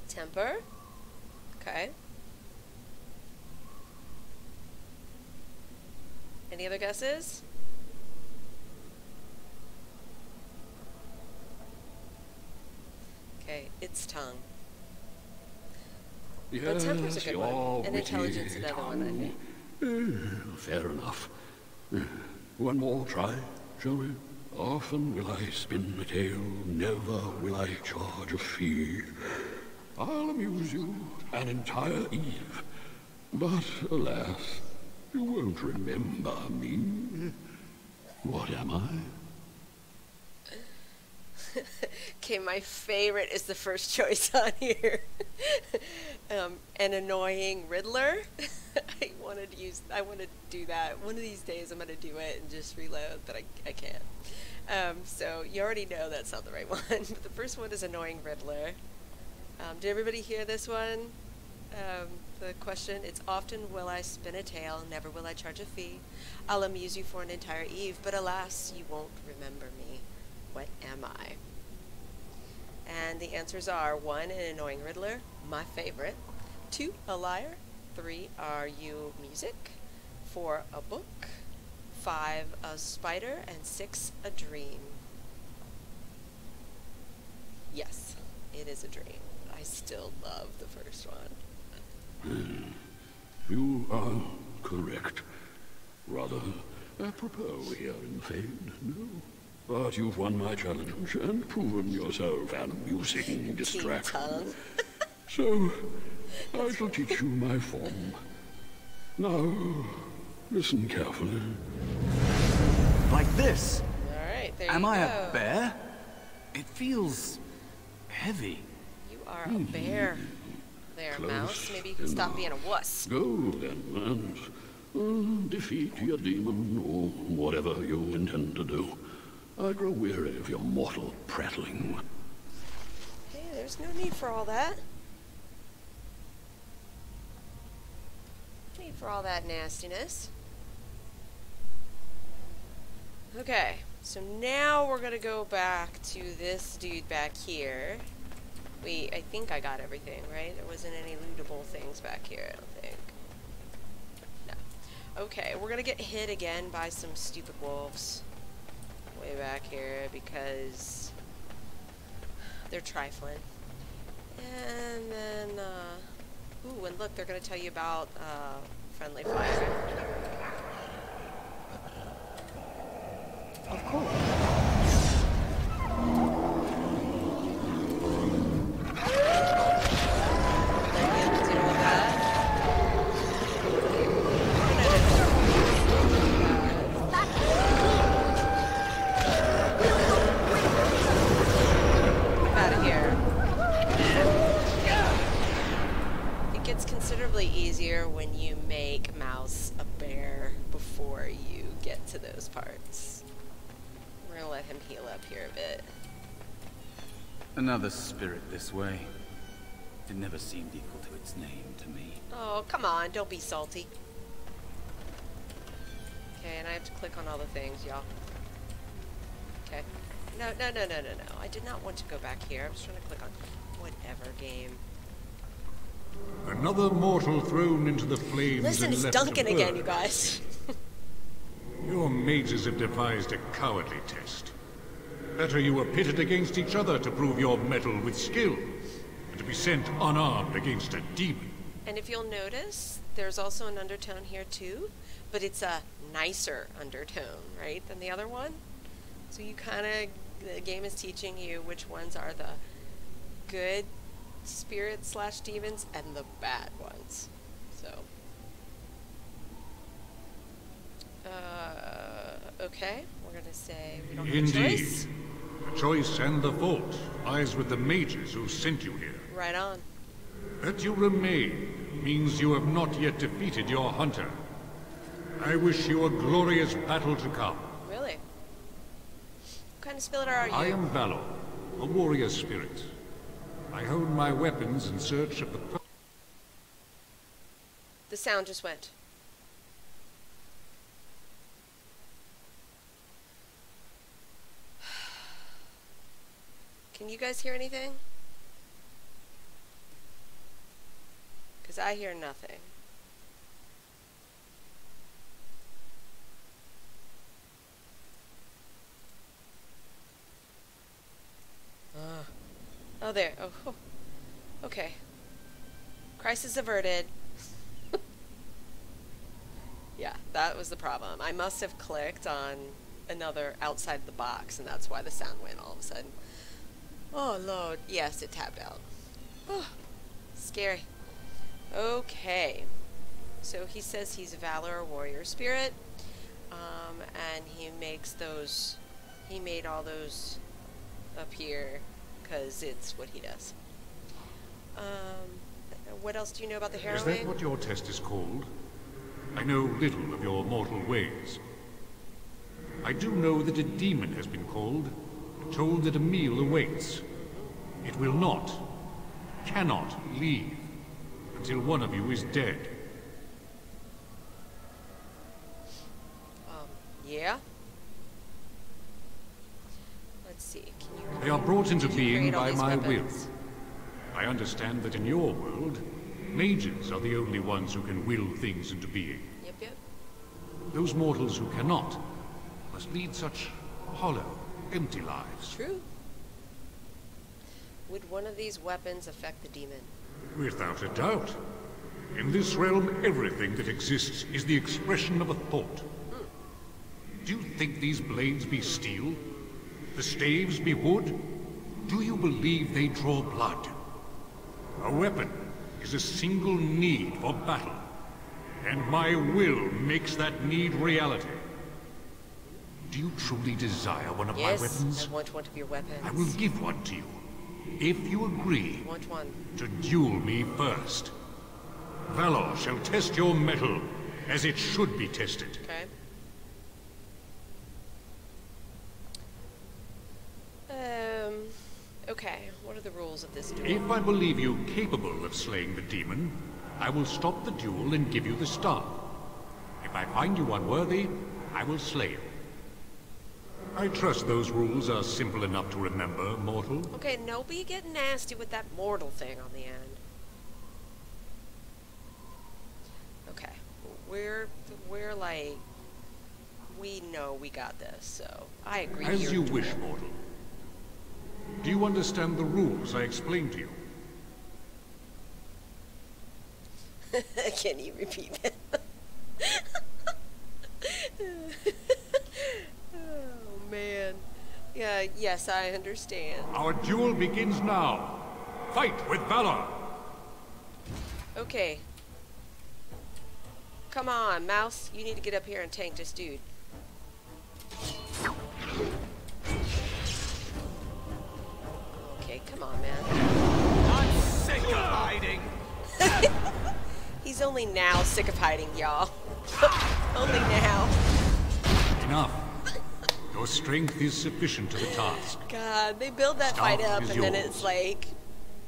Temper. Okay. Any other guesses? Okay, its tongue. Yes, But temper's a good your one. And witty intelligence another one, I tongue. think. Fair enough. One more try, shall we? Often will I spin a tale, never will I charge a fee. I'll amuse you an entire eve, but alas, you won't remember me. What am I? Okay, my favorite is the first choice on here. An annoying Riddler. I want to do that. One of these days I'm going to do it and just reload, but I can't. So you already know that's not the right one. But the first one is annoying Riddler. Did everybody hear this one? The question, it's often will I spin a tale, never will I charge a fee. I'll amuse you for an entire eve, but alas, you won't remember me. What am I? And the answers are 1, an annoying Riddler, my favorite. 2, a liar. 3, are you music? 4, a book. 5, a spider. And 6, a dream. Yes, it is a dream. I still love the first one. You are correct. Rather apropos here in Fade, no? But you've won my challenge and proven yourself an amusing distraction. So, I shall teach you my form. Now, listen carefully. Like this? Alright, there you go. Am I a bear? It feels heavy. You are a bear. There, Close Mouse. Maybe you can stop enough. being a wuss. Go then, and defeat your demon, or whatever you intend to do. I grow weary of your mortal prattling. Hey, there's no need for all that. No need for all that nastiness. Okay, so now we're gonna go back to this dude back here. I think I got everything, right? There wasn't any lootable things back here, I don't think. No. Okay, we're gonna get hit again by some stupid wolves. Way back here because they're trifling. And then, ooh, and look, they're gonna tell you about, friendly fire. Of course. Easier when you make Mouse a bear before you get to those parts. We're gonna let him heal up here a bit. Another spirit this way. It never seemed equal to its name to me. Oh, come on, don't be salty. Okay, and I have to click on all the things, y'all. Okay. No. I did not want to go back here. I was trying to click on whatever game. Another mortal thrown into the flames. Listen, and it's left Duncan to again, burn. you guys. Your mages have devised a cowardly test. Better you were pitted against each other to prove your mettle with skill, and to be sent unarmed against a demon. And if you'll notice, there's also an undertone here too, but it's a nicer undertone, right, than the other one. So you the game is teaching you which ones are the good spirits / demons and the bad ones. So okay, we're gonna say we don't have a Indeed. choice. The choice and the fault lies with the mages who sent you here. Right on. That you remain means you have not yet defeated your hunter. I wish you a glorious battle to come. Really? What kind of spirit are you? I am Valor, a warrior spirit. I hone my weapons in search of the... The sound just went. Can you guys hear anything? Because I hear nothing. there. Oh, okay. Crisis averted. Yeah, that was the problem. I must have clicked on another outside the box, and that's why the sound went all of a sudden. Oh, Lord. Yes, it tapped out. Oh, scary. Okay. So he says he's Valor, a warrior spirit. And he makes those... He made all those up here because it's what he does. What else do you know about the Is Harrowing? that what your test is called? I know little of your mortal ways. I do know that a demon has been called, told that a meal awaits. It will not, cannot leave until one of you is dead. Yeah? Let's see, can you... They are brought into did you being create all by these my weapons? will. I understand that in your world, mages are the only ones who can will things into being. Yep, yep. Those mortals who cannot must lead such hollow, empty lives. True. Would one of these weapons affect the demon? Without a doubt. In this realm, everything that exists is the expression of a thought. Do you think these blades be steel? The staves be wood? Do you believe they draw blood? A weapon is a single need for battle, and my will makes that need reality. Do you truly desire one of my weapons? Yes, I want one of your weapons. I will give one to you, if you agree I want one. to duel me first. Valor shall test your mettle as it should be tested. Okay. Okay, what are the rules of this duel? If I believe you capable of slaying the demon, I will stop the duel and give you the staff. If I find you unworthy, I will slay you. I trust those rules are simple enough to remember, mortal. Okay, nobody get nasty with that mortal thing on the end. Okay, we're like, we know we got this, so I agree. As you wish, mortal. Do you understand the rules I explained to you? Can you repeat that? Oh man. Yeah, yes, I understand. Our duel begins now. Fight with valor. Okay. Come on, Mouse. You need to get up here and tank this dude. Okay, come on, man. I'm sick of hiding. He's only now sick of hiding, y'all. Only now. Enough. Your strength is sufficient to the task. God, they build that fight Staff up is and then yours.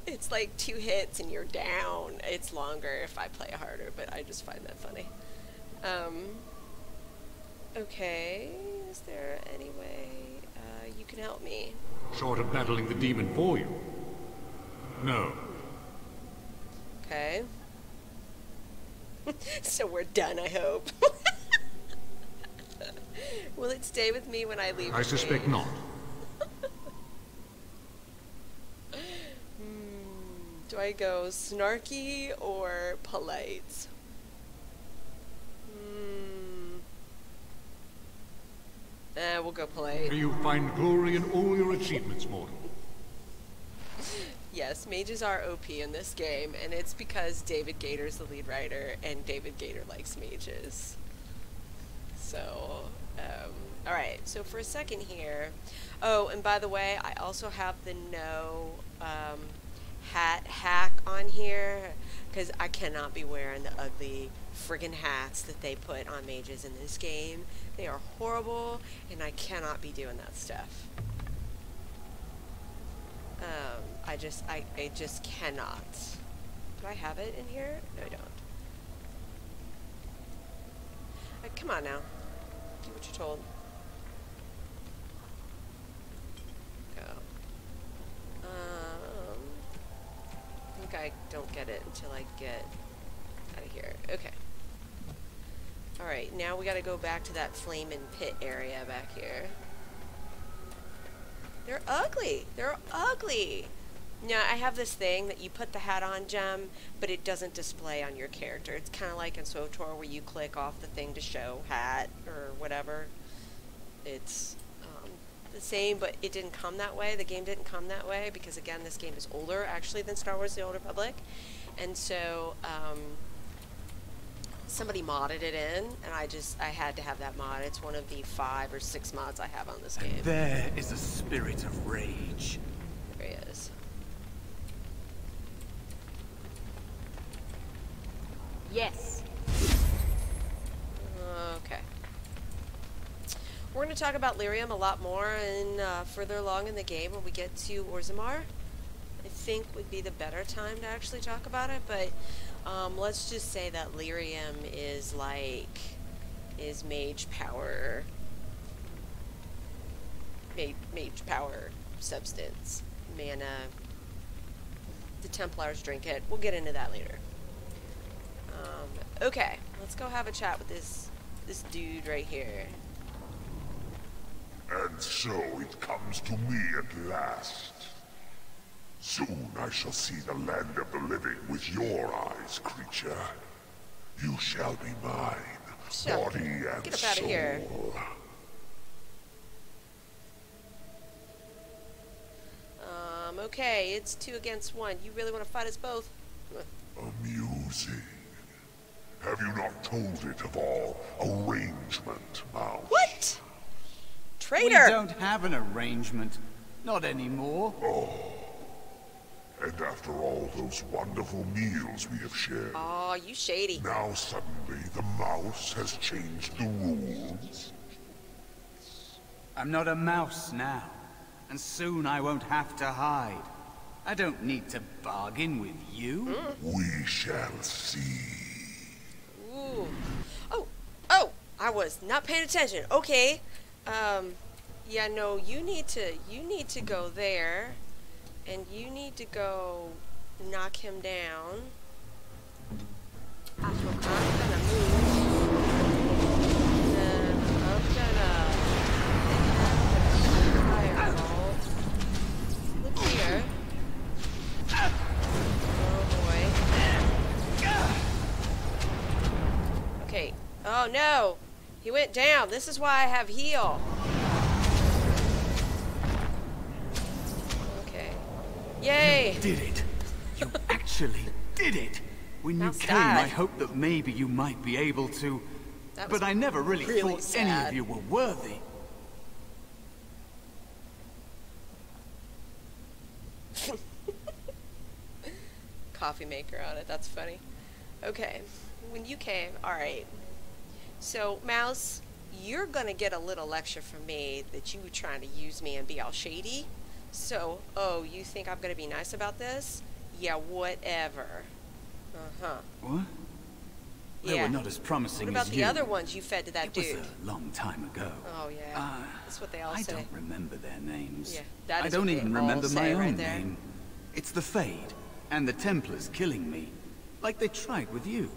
it's like 2 hits and you're down. It's longer if I play harder, but I just find that funny. Okay, is there any way you can help me? Short of battling the demon for you. No. Okay. So we're done, I hope. Will it stay with me when I leave? I the suspect game? not. Do I go snarky or polite? We'll go polite. May you find glory in all your achievements, mortal. Yes, mages are OP in this game, and it's because David Gator's the lead writer, and David Gator likes mages. So, alright, so for a second here... Oh, and by the way, I also have the no hat hack on here, because I cannot be wearing the ugly friggin' hats that they put on mages in this game. They are horrible, and I cannot be doing that stuff. I just cannot. Do I have it in here? No, I don't. Come on now. Do what you're told. Go. I think I don't get it until I get out of here. Okay. Alright, now we gotta go back to that flamin' pit area back here. They're ugly! They're ugly! Yeah, I have this thing that you put the hat on, Gem, but it doesn't display on your character. It's kind of like in SWTOR where you click off the thing to show hat or whatever. It's the same, but it didn't come that way. The game didn't come that way because, again, this game is older, actually, than Star Wars The Old Republic. And so somebody modded it in, and I had to have that mod. It's one of the 5 or 6 mods I have on this game. There is a spirit of rage. There he is. Yes. Okay. We're going to talk about Lyrium a lot more and further along in the game when we get to Orzammar. I think would be the better time to actually talk about it, but let's just say that Lyrium is mage power. Mage power substance. Mana. The Templars drink it. We'll get into that later. Okay, let's go have a chat with this dude right here. And so it comes to me at last. Soon I shall see the land of the living with your eyes, creature. You shall be mine, body and Get up out of here. soul. Okay, it's 2 against 1. You really want to fight us both? Amusing. Have you not told it of our arrangement, Mouse? What? We Traitor! don't have an arrangement. Not anymore. And after all those wonderful meals we have shared, Aw, you shady. now suddenly the mouse has changed the rules? I'm not a mouse now. And soon I won't have to hide. I don't need to bargain with you. We shall see. Ooh. Oh! I was not paying attention. Okay. Yeah, no, you need to go there. And you need to go knock him down. I'm gonna move. And I'm gonna fireball. Look here. Oh boy. Okay. Oh no! He went down. This is why I have heal. Yay! You did it. You actually did it. When you Mouse came, died. I hoped that maybe you might be able to. That was But I never really thought any sad. of you were worthy. Coffee maker on it. That's funny. Okay. When you came, alright. So, Mouse, you're gonna get a little lecture from me that you were trying to use me and be all shady. So, oh, you think I'm gonna be nice about this? Yeah, whatever. Uh-huh. What? They Yeah. were not as promising What about as the you. other ones you fed to that It was dude? a long time ago. Oh, yeah. That's what they all I say. don't remember their names. Yeah, that I is don't what they even all remember say my own right there. name. It's the Fade, and the Templars killing me. Like they tried with you.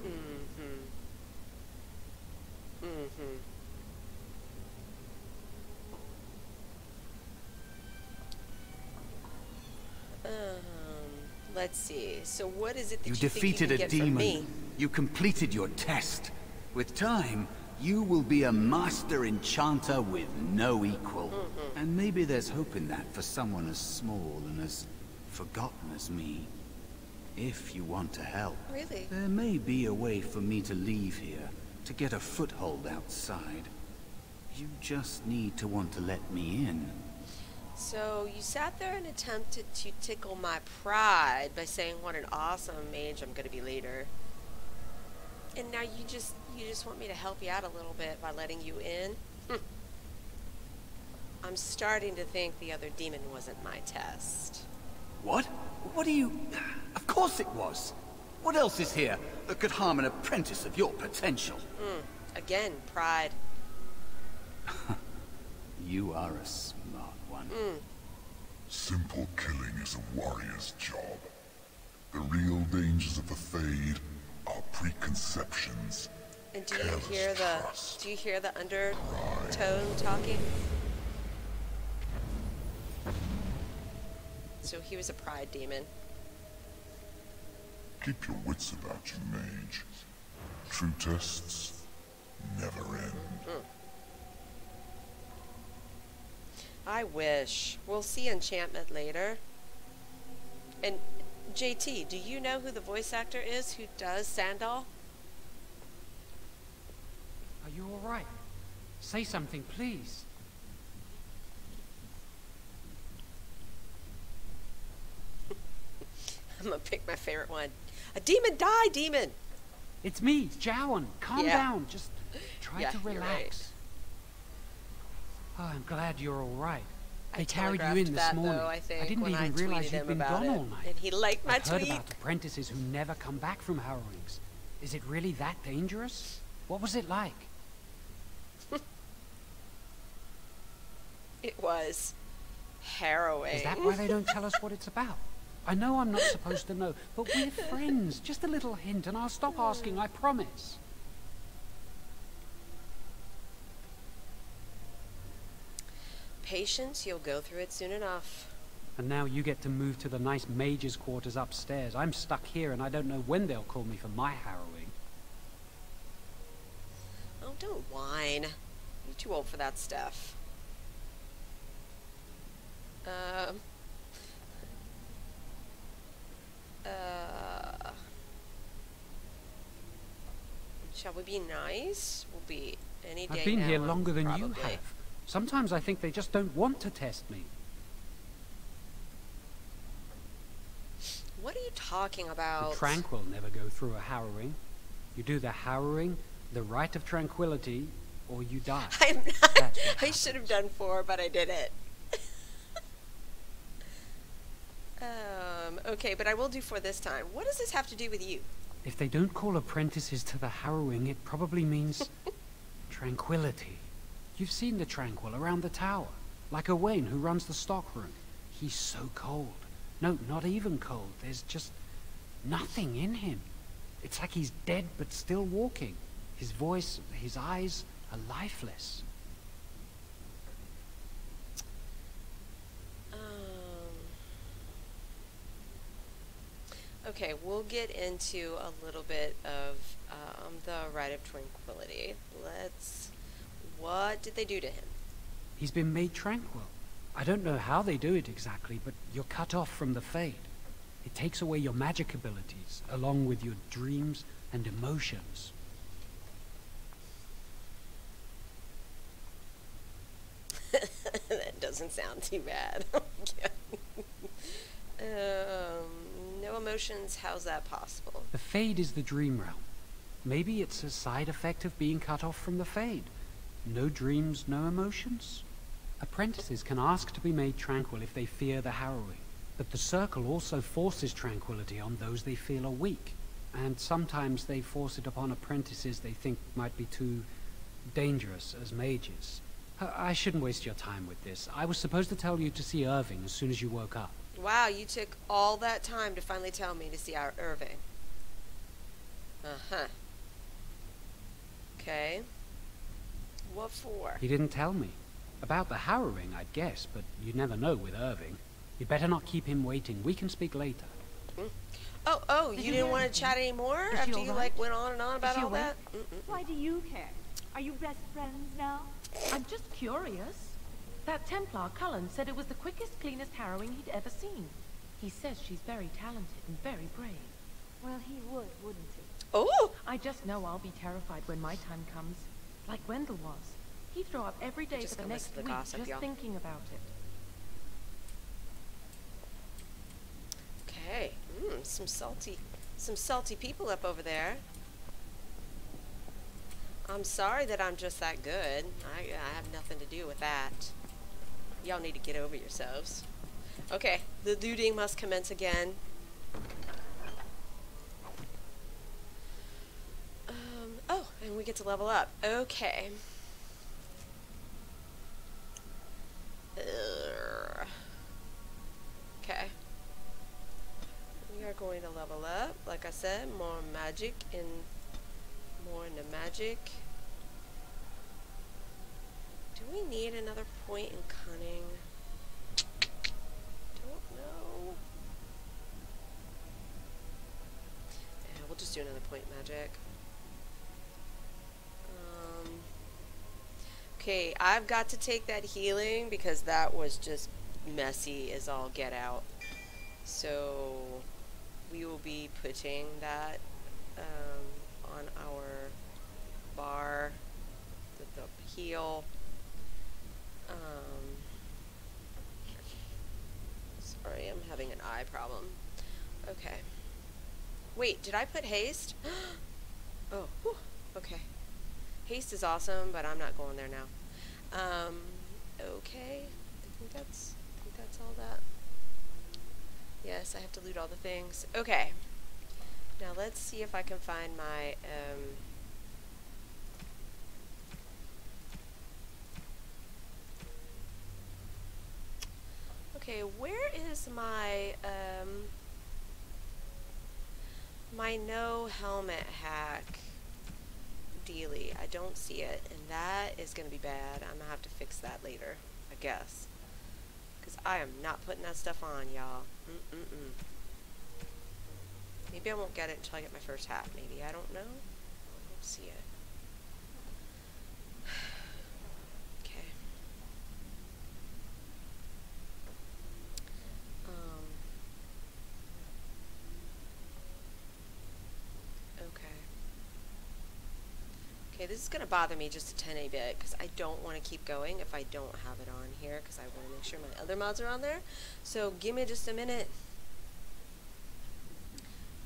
Let's see. So what is it that You you think defeated you a can get from me? demon. You completed your test. With time, you will be a master enchanter with no equal. And maybe there's hope in that for someone as small and as forgotten as me. If you want to help. Really? There may be a way for me to leave here, to get a foothold outside. You just need to want to let me in. So you sat there and attempted to tickle my pride by saying what an awesome mage I'm going to be later. And now you just want me to help you out a little bit by letting you in? I'm starting to think the other demon wasn't my test. What? What do you... Of course it was. What else is here that could harm an apprentice of your potential? Again, pride. You are a smart one. Simple killing is a warrior's job. The real dangers of the Fade are preconceptions. And Careless trust. do you hear the undertone talking? So he was a pride demon. Keep your wits about you, mage. True tests never end. I wish. We'll see enchantment later. And JT, do you know who the voice actor is who does Sandal? Are you all right? Say something, please. I'm gonna pick my favorite one. A demon die, demon! It's me, Jowan. Calm down. Just try to you're relax. right. Oh, I'm glad you're all right. I They carried you telegraphed in this that, morning. though, I think, didn't when even I realize tweeted you'd him been about gone it, all night. and he liked my I've heard tweet. about apprentices who never come back from harrowings. Is it really that dangerous? What was it like? It was harrowing. Is that why they don't tell us what it's about? I know I'm not supposed to know, but we're friends. Just a little hint and I'll stop asking, I promise. Patience, you'll go through it soon enough. And now you get to move to the nice mage's quarters upstairs. I'm stuck here and I don't know when they'll call me for my harrowing. Oh, don't whine. You're too old for that stuff. Shall we be nice? We'll be any day I've been now, here longer than you probably. have. Sometimes I think they just don't want to test me. What are you talking about? The tranquil never go through a harrowing. You do the harrowing, the rite of tranquility, or you die. I'm not, That's what I happens. should have done 4, but I did it. Okay, but I will do 4 this time. What does this have to do with you? If they don't call apprentices to the harrowing, it probably means tranquility. You've seen the tranquil around the tower, like Owain who runs the stockroom. He's so cold. No, not even cold. There's just nothing in him. It's like he's dead but still walking. His voice, his eyes are lifeless. Okay, we'll get into a little bit of the Rite of Tranquility. What did they do to him? He's been made tranquil. I don't know how they do it exactly, but you're cut off from the Fade. It takes away your magic abilities, along with your dreams and emotions. That doesn't sound too bad. No emotions, how's that possible? The Fade is the dream realm. Maybe it's a side effect of being cut off from the Fade. No dreams, no emotions? Apprentices can ask to be made tranquil if they fear the harrowing, but the Circle also forces tranquility on those they feel are weak, and sometimes they force it upon apprentices they think might be too dangerous as mages. I shouldn't waste your time with this. I was supposed to tell you to see Irving as soon as you woke up. Wow, you took all that time to finally tell me to see our Irving. Uh-huh. Okay. What for? He didn't tell me. About the harrowing, I'd guess, but you'd never know with Irving. You'd better not keep him waiting. We can speak later. Oh, you didn't want to chat anymore Is she after all you, right? like, went on and on about she all awake? that? Why do you care? Are you best friends now? I'm just curious. That Templar, Cullen, said it was the quickest, cleanest harrowing he'd ever seen. He says she's very talented and very brave. Well, he would, wouldn't he? Oh! I just know I'll be terrified when my time comes. Like Wendell was. He'd throw up every day Just for the gonna next listen to week gossip, just y'all. thinking about it. Okay. Some salty people up over there. I'm sorry that I'm just that good. I have nothing to do with that. Y'all need to get over yourselves. Okay, the looting must commence again. Oh, and we get to level up. Okay. Okay. We are going to level up. Like I said, more magic and more into magic. Do we need another point in cunning? Don't know. just do another point magic. Okay, I've got to take that healing because that was just messy as all get out. So we will be putting that on our bar, the heal. Sorry, I'm having an eye problem. Okay. Wait, did I put haste? Oh, whew, okay. Haste is awesome, but I'm not going there now. Okay. I think that's all that. Yes, I have to loot all the things. Okay. Now let's see if I can find my okay, where is my my no helmet hack dealie? I don't see it, and that is gonna be bad. I'm gonna have to fix that later, I guess. Because I am not putting that stuff on, y'all. Maybe I won't get it until I get my first hat. Maybe. I don't know. I don't see it. Okay. Okay. Okay, this is going to bother me just a tiny bit because I don't want to keep going if I don't have it on here because I want to make sure my other mods are on there. So give me just a minute.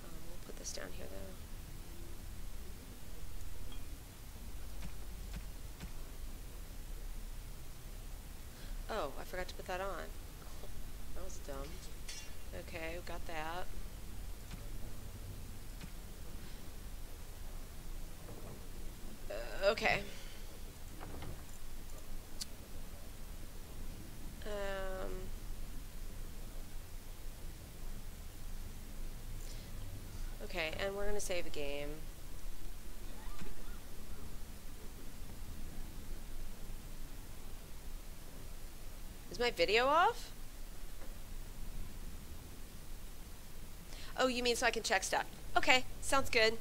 We'll put this down here though. Oh, I forgot to put that on. That was dumb. Okay, we got that. Okay. Okay, and we're gonna save the game. Is my video off? Oh, you mean so I can check stuff? Okay, sounds good.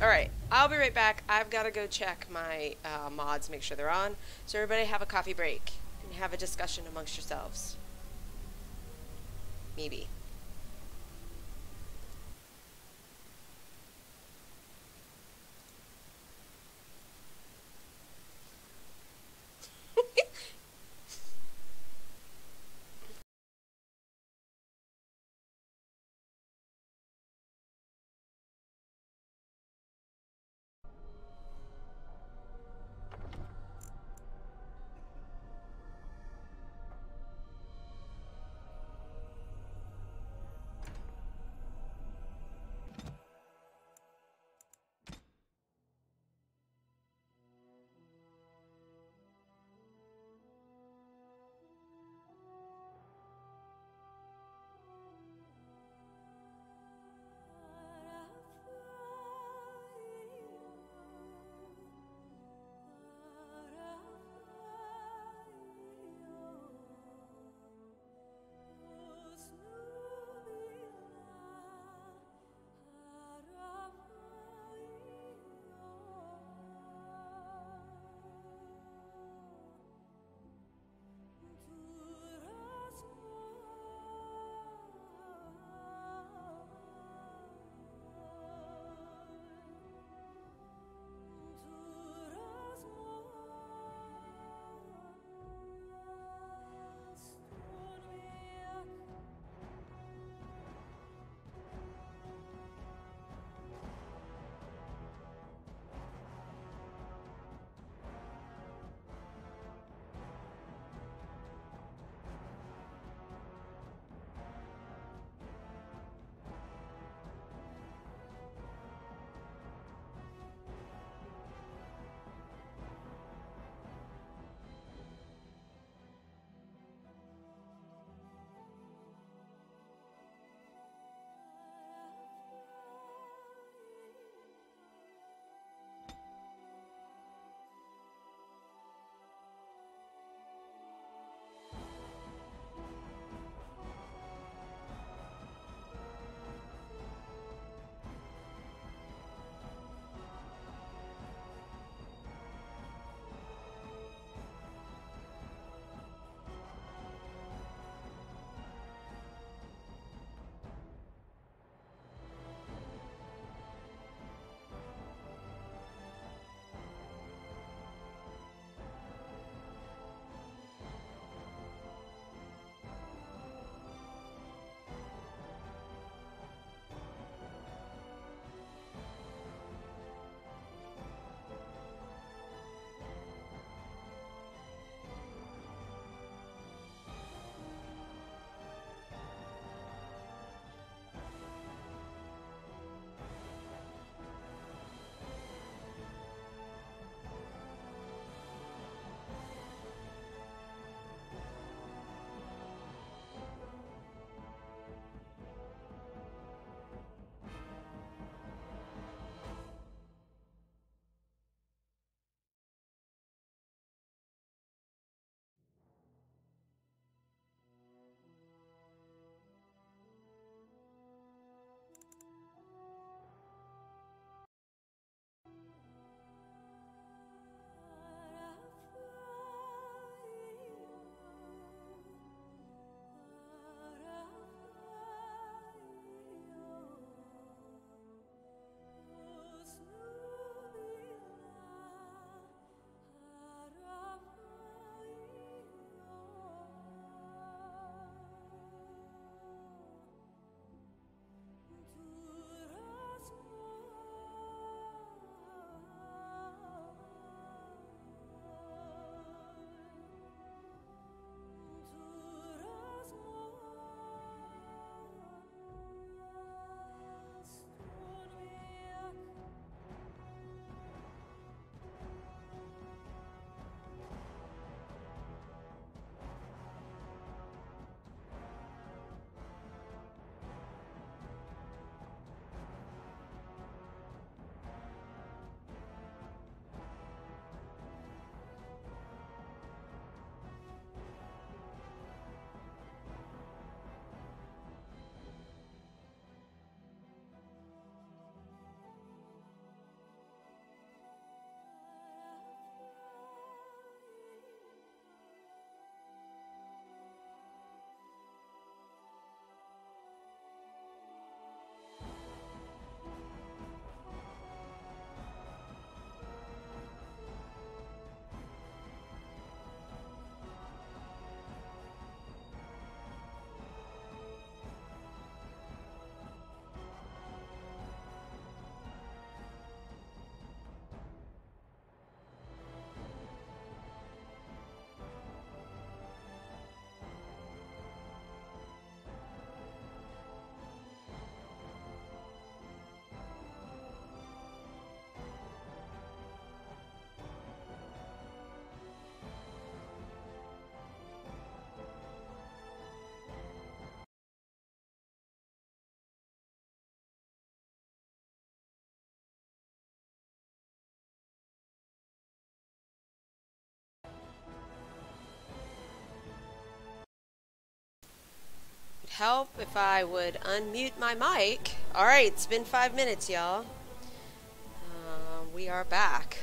Alright, I'll be right back. I've got to go check my mods, make sure they're on. So everybody have a coffee break and have a discussion amongst yourselves. Maybe. help if I would unmute my mic. Alright, it's been 5 minutes, y'all. We are back.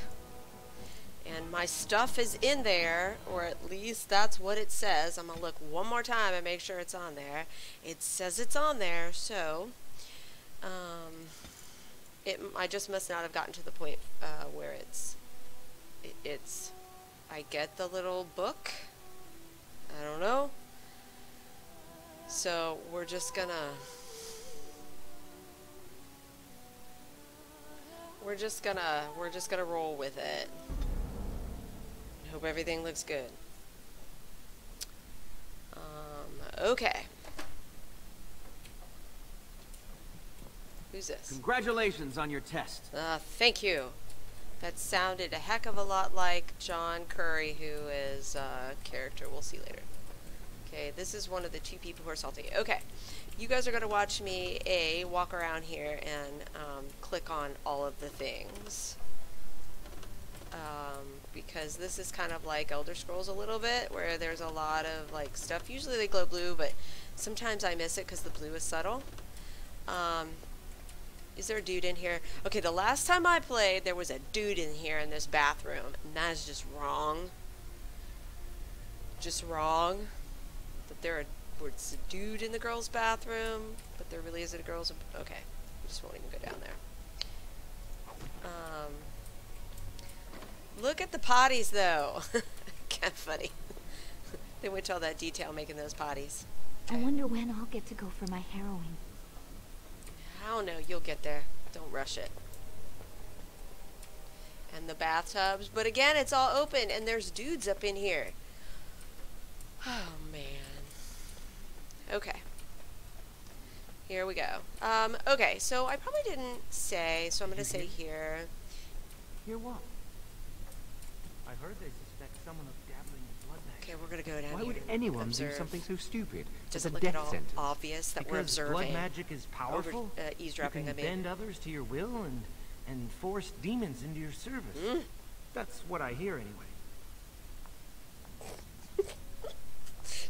And my stuff is in there, or at least that's what it says. I'm going to look one more time and make sure it's on there. It says it's on there, so I just must not have gotten to the point where I get the little book. I don't know. So we're just gonna roll with it. Hope everything looks good. Okay. Who's this? Congratulations on your test. Thank you. That sounded a heck of a lot like John Curry, who is a character we'll see later. Okay, this is one of the 2 people who are salty. Okay, you guys are going to watch me, walk around here and click on all of the things. Because this is kind of like Elder Scrolls a little bit, where there's a lot of like stuff. Usually they glow blue, but sometimes I miss it because the blue is subtle. Is there a dude in here? Okay, the last time I played, there was a dude in here in this bathroom, and that is just wrong. Just wrong. That it's a dude in the girls' bathroom, but there really isn't a girls'. Okay, we just won't even go down there. Look at the potties, though. Kind of funny. They went to all that detail making those potties. I wonder when I'll get to go for my harrowing. I don't know, you'll get there. Don't rush it. And the bathtubs, but again, it's all open, and there's dudes up in here. Oh, man. Okay. Here we go. Okay, so I probably didn't say, so I'm going to say here. Hear what? I heard they suspect someone of dabbling in blood magic. Okay, we're going to go down Why here. would anyone observe. do something so stupid? Does It's it a look at death all sentence. obvious that we're Because observing? blood magic is powerful. Eavesdropping, you I can mean. bend others to your will and force demons into your service. That's what I hear anyway.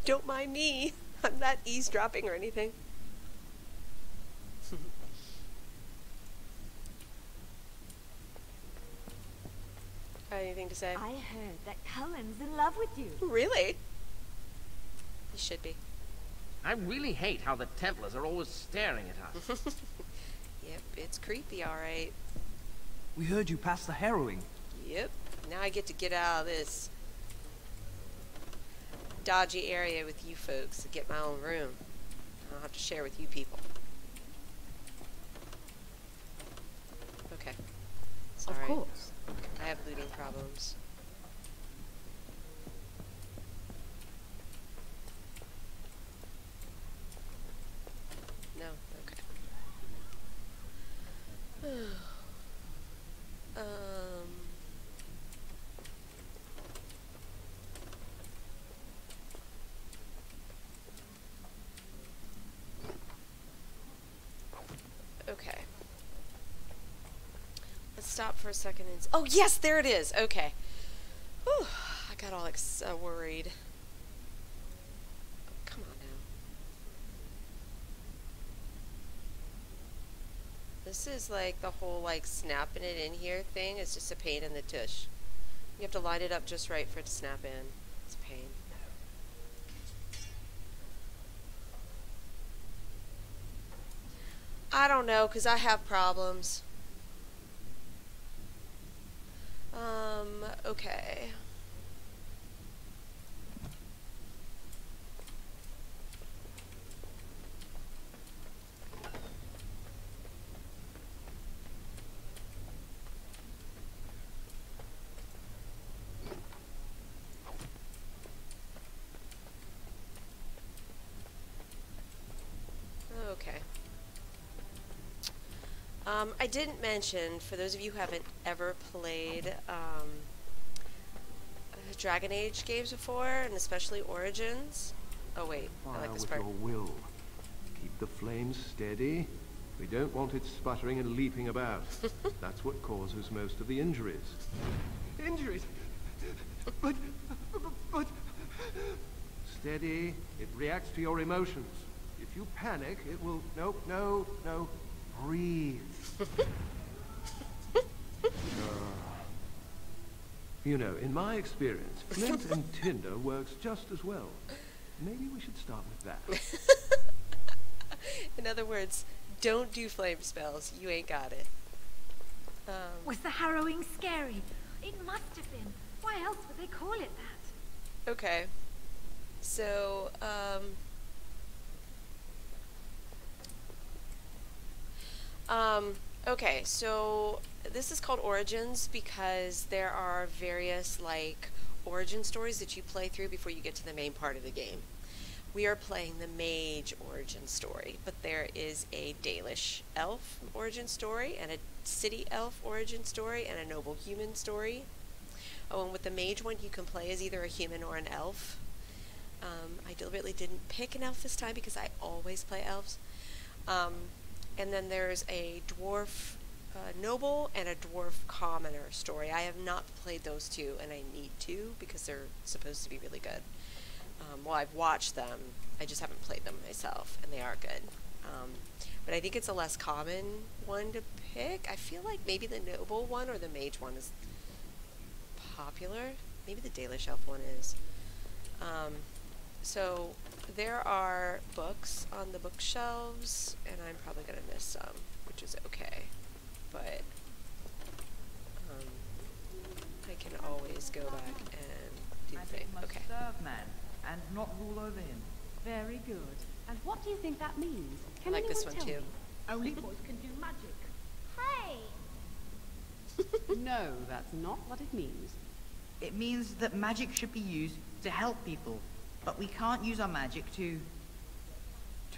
Don't mind me. I'm not eavesdropping or anything. Anything to say? I heard that Cullen's in love with you. Really? He should be. I really hate how the Templars are always staring at us. Yep, it's creepy, alright. We heard you passed the harrowing. Yep. Now I get to get out of this dodgy area with you folks and get my own room. I don't have to share with you people. Okay. Sorry. Of course. I have looting problems. No? Okay. Okay. Let's stop for a second and... Oh, yes! There it is! Okay. Whew, I got all worried. Come on now. This is like the whole, like, snapping it in here thing is just a pain in the tush. You have to line it up just right for it to snap in. It's a pain. I don't know, because I have problems. Okay. Okay. I didn't mention, for those of you who haven't ever played Dragon Age games before, and especially Origins. Oh wait, I like this part. With your will. Keep the flames steady. We don't want it sputtering and leaping about. That's what causes most of the injuries. Injuries? But... Steady. It reacts to your emotions. If you panic, it will... No. Breathe. You know, in my experience, flint and tinder works just as well. Maybe we should start with that. In other words, don't do flame spells. You ain't got it. Was the harrowing scary? It must have been. Why else would they call it that? Okay. So, okay, so this is called Origins because there are various, like, origin stories that you play through before you get to the main part of the game. We are playing the mage origin story, but there is a Dalish elf origin story, and a city elf origin story, and a noble human story. Oh, and with the mage one, you can play as either a human or an elf. I deliberately didn't pick an elf this time because I always play elves. And then there's a dwarf noble and a dwarf commoner story. I have not played those two, and I need to because they're supposed to be really good. Well, I've watched them. I just haven't played them myself, and they are good. But I think it's a less common one to pick. I feel like maybe the noble one or the mage one is popular. Maybe the Dalish elf one is. So there are books on the bookshelves, and I'm probably going to miss some, which is okay. But I can always go back and do the thing. Okay. Serve man and not rule over him. Very good. And what do you think that means? I like this one too. Me? Only boys can do magic. Hey! No, that's not what it means. It means that magic should be used to help people, but we can't use our magic to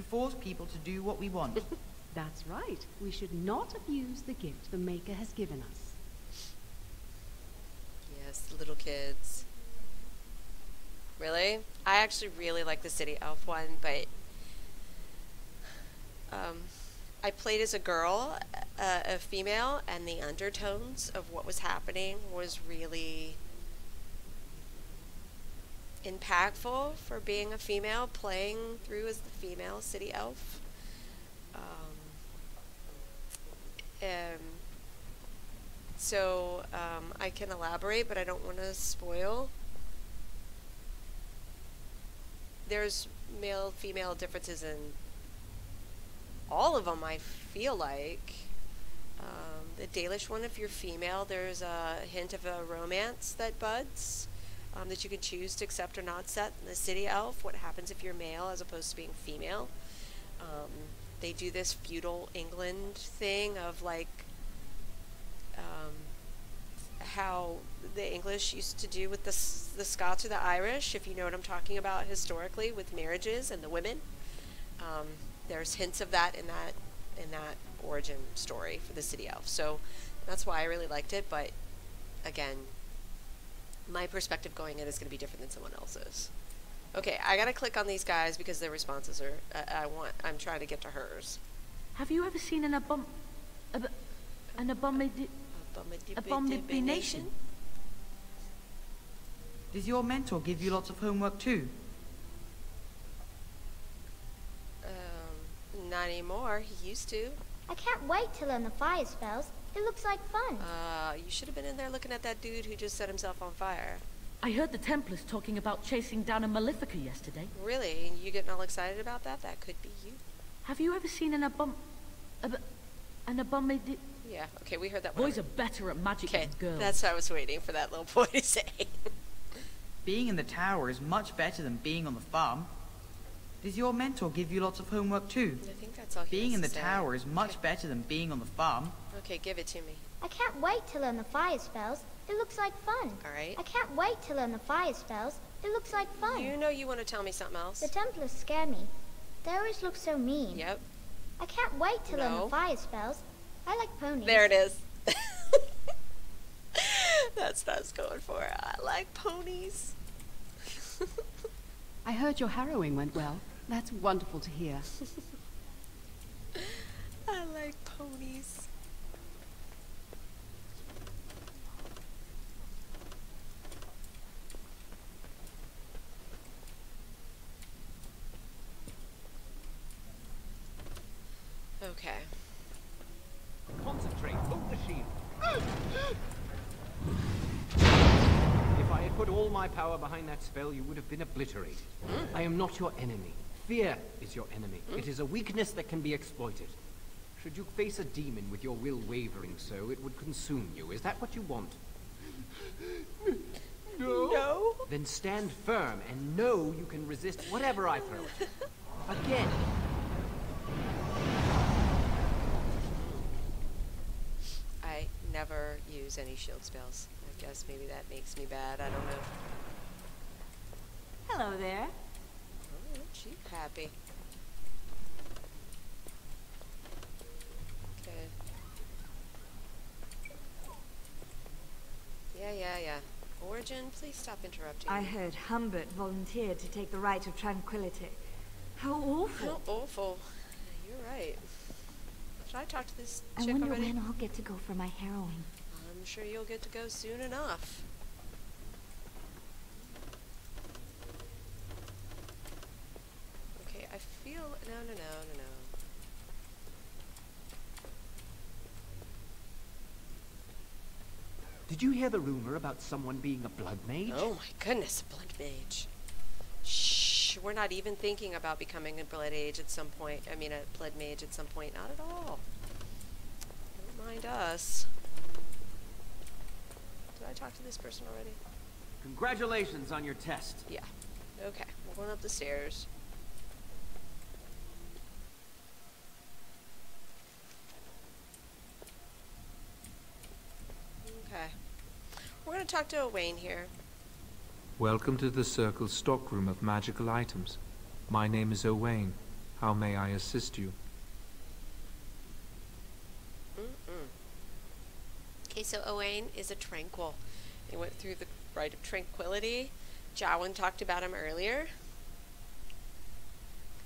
force people to do what we want. That's right. We should not abuse the gift the Maker has given us. Yes, little kids. Really? I actually really like the city elf one, but I played as a girl, a female, and the undertones of what was happening was really impactful for being a female, playing through as the female city elf. So I can elaborate, but I don't want to spoil. There's male-female differences in all of them, I feel like. The Dalish one, if you're female, there's a hint of a romance that buds that you can choose to accept or not accept. In the city elf, what happens if you're male as opposed to being female? They do this feudal England thing of like how the English used to do with the Scots or the Irish, if you know what I'm talking about historically, with marriages and the women. There's hints of that in that origin story for the city elf. So that's why I really liked it, but again, my perspective going in is going to be different than someone else's. Okay, I gotta click on these guys because their responses are. I'm trying to get to hers. Have you ever seen an abomination? Does your mentor give you lots of homework too? Not anymore. He used to. I can't wait to learn the fire spells. It looks like fun. You should have been in there looking at that dude who just set himself on fire. I heard the Templars talking about chasing down a Malefica yesterday. Really? You getting all excited about that? That could be you. Have you ever seen an abomination? Yeah, okay, we heard that one. Boys are better at magic than girls. That's what I was waiting for that little boy to say. Being in the tower is much better than being on the farm. Does your mentor give you lots of homework too? I think that's all he Being in the has to say. tower is much better than being on the farm. Okay, give it to me. I can't wait to learn the fire spells. It looks like fun. Alright. I can't wait to learn the fire spells. It looks like fun. You know you want to tell me something else. The Templars scare me. They always look so mean. Yep. I can't wait to learn the fire spells. I like ponies. There it is. That's what I was going for. I like ponies. I heard your harrowing went well. That's wonderful to hear. I like ponies. Okay. Concentrate. Hold the shield. If I had put all my power behind that spell, you would have been obliterated. I am not your enemy. Fear is your enemy. It is a weakness that can be exploited. Should you face a demon with your will wavering so, it would consume you. Is that what you want? No. Then stand firm and know you can resist whatever I throw at you. Again. I never use any shield spells. I guess maybe that makes me bad. I don't know. Hello there. Oh, she's happy. Okay. Yeah. Origin, please stop interrupting I me. heard Humbert volunteered to take the Rite of Tranquility. How awful. How awful. You're right. Should I talk to this I chick wonder already? when I'll get to go for my harrowing. I'm sure you'll get to go soon enough. Okay, I feel... No. Did you hear the rumor about someone being a blood mage? Oh my goodness, a blood mage. Shh, we're not even thinking about becoming a blood mage at some point. I mean, a blood mage at some point. Not at all. Don't mind us. Did I talk to this person already? Congratulations on your test. Yeah. Okay, we're going up the stairs. Okay. We're going to talk to Owain here. Welcome to the Circle's stockroom of magical items. My name is Owain. How may I assist you? Okay, so Owain is a tranquil. He went through the Rite of Tranquility. Jowen talked about him earlier.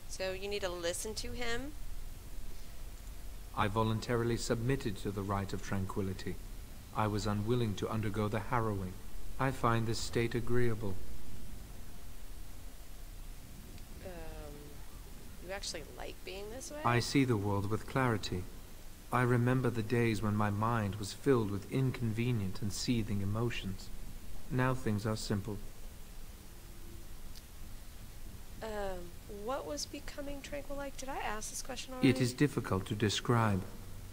So you need to listen to him. I voluntarily submitted to the Rite of Tranquility. I was unwilling to undergo the harrowing. I find this state agreeable. You actually like being this way? I see the world with clarity. I remember the days when my mind was filled with inconvenient and seething emotions. Now things are simple. What was becoming tranquil like? Did I ask this question already? It is difficult to describe.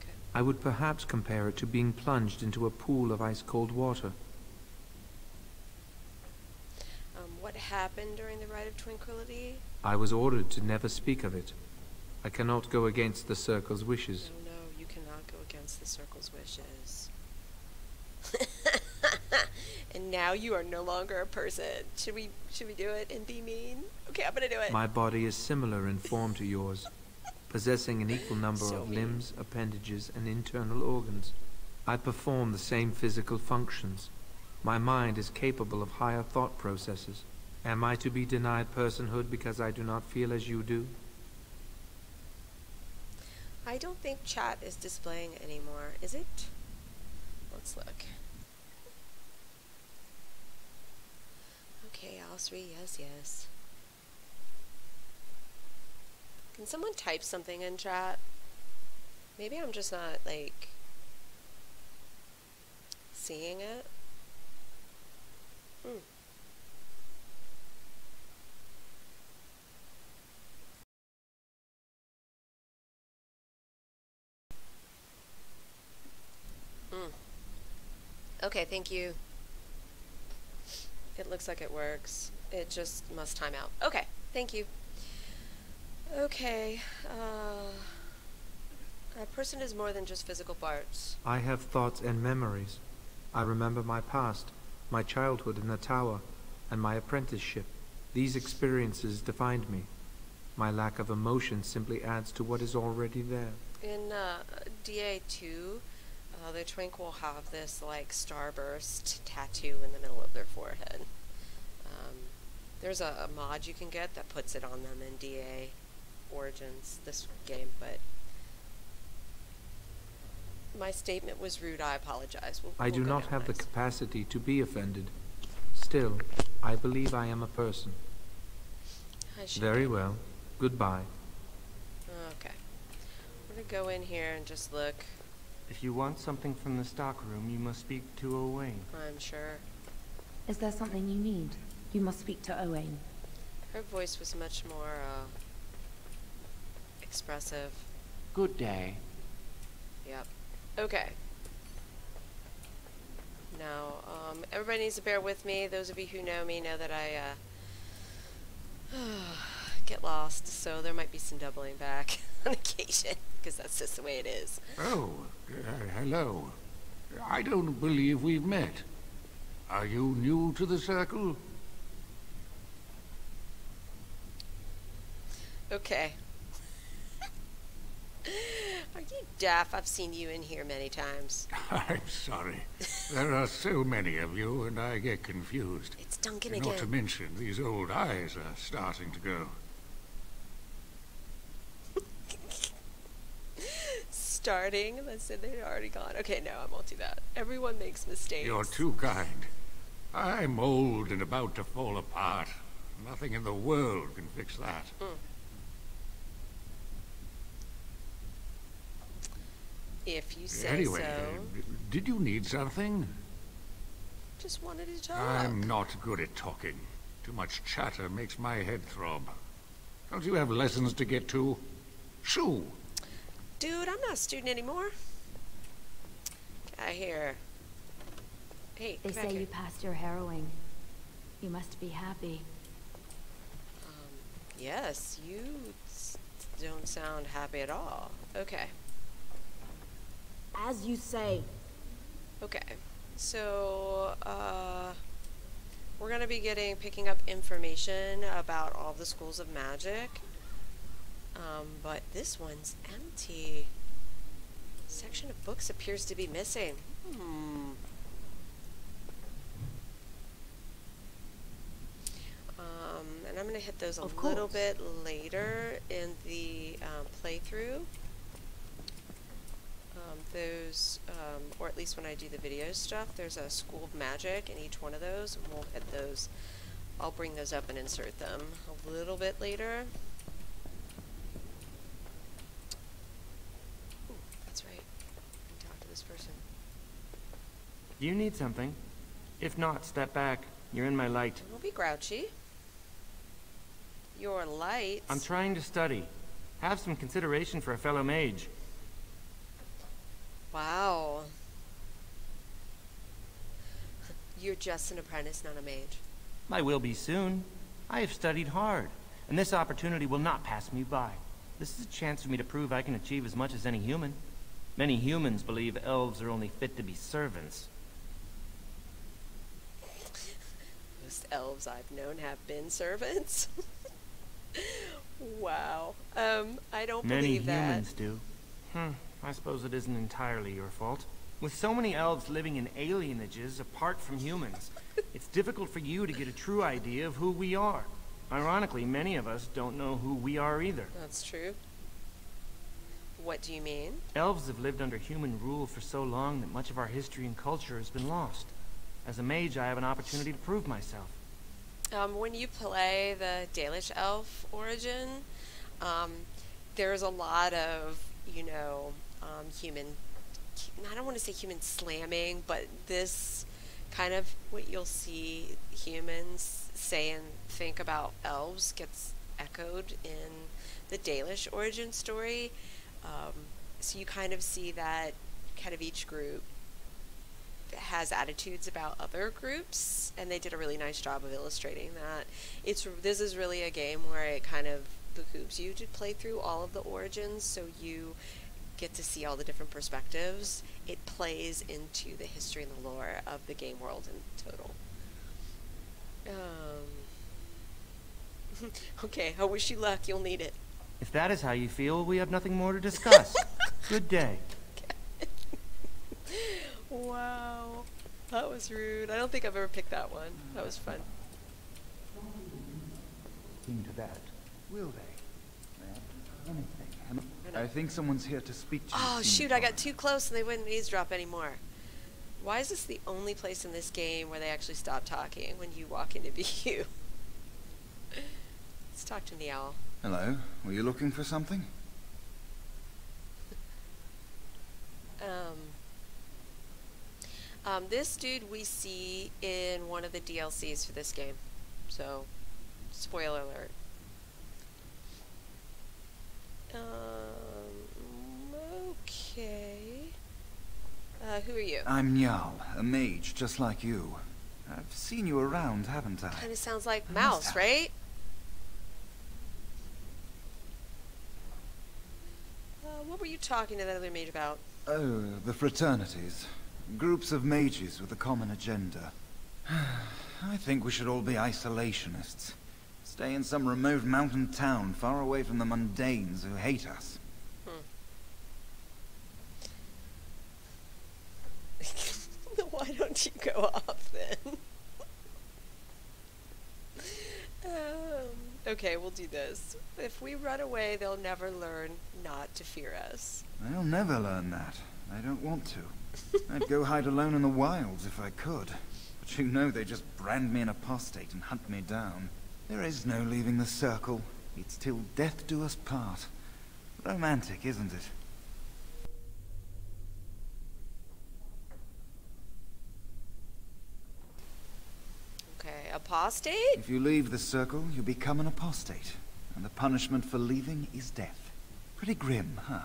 Okay. I would perhaps compare it to being plunged into a pool of ice-cold water. What happened during the Rite of Tranquility? I was ordered to never speak of it. I cannot go against the Circle's wishes. No, you cannot go against the Circle's wishes. And now you are no longer a person. Should we do it and be mean? Okay, I'm gonna do it. My body is similar in form to yours, possessing an equal number So of mean. limbs, appendages, and internal organs. I perform the same physical functions. My mind is capable of higher thought processes. Am I to be denied personhood because I do not feel as you do? I don't think chat is displaying anymore, is it? Let's look. Okay, Osri, yes. Can someone type something in chat? Maybe I'm just not, like, seeing it. Okay, thank you. It looks like it works. It just must time out. Okay, thank you. Okay, a person is more than just physical parts. I have thoughts and memories. I remember my past, my childhood in the tower, and my apprenticeship. These experiences defined me. My lack of emotion simply adds to what is already there. In DA2, the Tranquil have this like starburst tattoo in the middle of their forehead. There's a mod you can get that puts it on them in DA Origins, this game, but my statement was rude. I apologize. I do we'll go not down have the nice. capacity to be offended. Still, I believe I am a person. I should Very be. well. Goodbye. Okay. We're gonna go in here and just look. If you want something from the stockroom, you must speak to Owain. I'm sure. Is there something you need? You must speak to Owain. Her voice was much more, expressive. Good day. Yep. Okay. Now, everybody needs to bear with me. Those of you who know me know that I, get lost, so there might be some doubling back on occasion, because that's just the way it is. Oh, hello. I don't believe we've met. Are you new to the circle? Okay. Are you deaf? I've seen you in here many times. I'm sorry. There are so many of you, and I get confused. It's Duncan Not again. to mention, these old eyes are starting to go. Starting? Let's say they're already gone. Okay, no, I won't do that. Everyone makes mistakes. You're too kind. I'm old and about to fall apart. Nothing in the world can fix that. If you say Anyway, so. did you need something? Just wanted to talk. I'm not good at talking. Too much chatter makes my head throb. Don't you have lessons to get to? Shoo! Dude, I'm not a student anymore. Get out of here. Hey, They come back say here. you passed your harrowing. You must be happy. Yes, you don't sound happy at all. Okay. As you say. Okay. So, we're gonna be picking up information about all the schools of magic. But this one's empty. Section of books appears to be missing. And I'm gonna hit those a little bit later in the playthrough. Or at least when I do the video stuff, there's a school of magic in each one of those, and we'll hit those. I'll bring those up and insert them a little bit later. Ooh, that's right. I can talk to this person. You need something. If not, step back. You're in my light. Don't be grouchy. Your light. I'm trying to study. Have some consideration for a fellow mage. Wow. You're just an apprentice, not a mage. I will be soon. I have studied hard, and this opportunity will not pass me by. This is a chance for me to prove I can achieve as much as any human. Many humans believe elves are only fit to be servants. Most elves I've known have been servants. Wow. I don't believe that. Many humans do. I suppose it isn't entirely your fault. With so many elves living in alienages apart from humans, it's difficult for you to get a true idea of who we are. Ironically, many of us don't know who we are either. That's true. What do you mean? Elves have lived under human rule for so long that much of our history and culture has been lost. As a mage, I have an opportunity to prove myself. When you play the Dalish Elf origin, there's a lot of, you know, human, I don't want to say human slamming, but this kind of what you'll see humans say and think about elves gets echoed in the Dalish origin story. So you kind of see that kind of each group has attitudes about other groups, and they did a really nice job of illustrating that. This is really a game where it kind of behooves you to play through all of the origins so you get to see all the different perspectives. It plays into the history and the lore of the game world in total. Okay, I wish you luck. You'll need it. If that is how you feel, we have nothing more to discuss. Good day. Wow. That was rude. I don't think I've ever picked that one. That was fun. Into that, will they? Anything. I think someone's here to speak to you. Oh, shoot, I got too close and they wouldn't eavesdrop anymore. Why is this the only place in this game where they actually stop talking when you walk into view? Let's talk to the owl. Hello. Were you looking for something? this dude we see in one of the DLCs for this game. So, spoiler alert. Okay. Who are you? I'm Njal, a mage just like you. I've seen you around, haven't I? Kind of sounds like Mouse, right? What were you talking to that other mage about? Oh, the fraternities. Groups of mages with a common agenda. I think we should all be isolationists. Stay in some remote mountain town, far away from the mundanes who hate us. Why don't you go off then? Okay, we'll do this. If we run away, they'll never learn not to fear us. They'll never learn that. I don't want to. I'd go hide alone in the wilds if I could. But you know they just brand me an apostate and hunt me down. There is no leaving the circle. It's till death do us part. Romantic, isn't it? Okay, apostate? If you leave the circle, you become an apostate. And the punishment for leaving is death. Pretty grim, huh?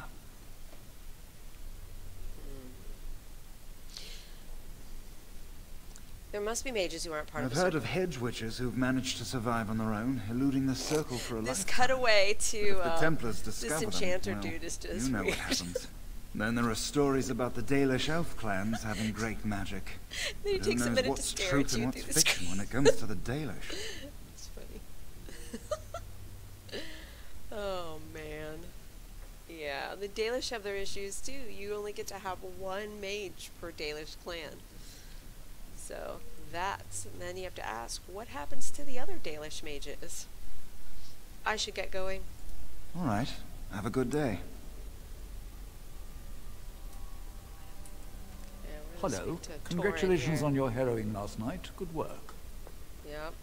There must be mages who aren't part of I've the heard circle. of hedge witches who've managed to survive on their own, eluding the circle for a This lifetime. cutaway to But if the Templars discover this them, enchanter well, dude is just you know weird. what happens. Then there are stories about the Dalish elf clans having great magic. Then he But who takes a knows minute to what's stare truth at and you what's through the fiction screen. when it comes to the Dalish. It's funny. Oh man. Yeah, the Dalish have their issues too. You only get to have one mage per Dalish clan. So that's, and then you have to ask, what happens to the other Dalish mages? I should get going. All right. Have a good day. Hello. Congratulations on your harrowing last night. Good work. Yep.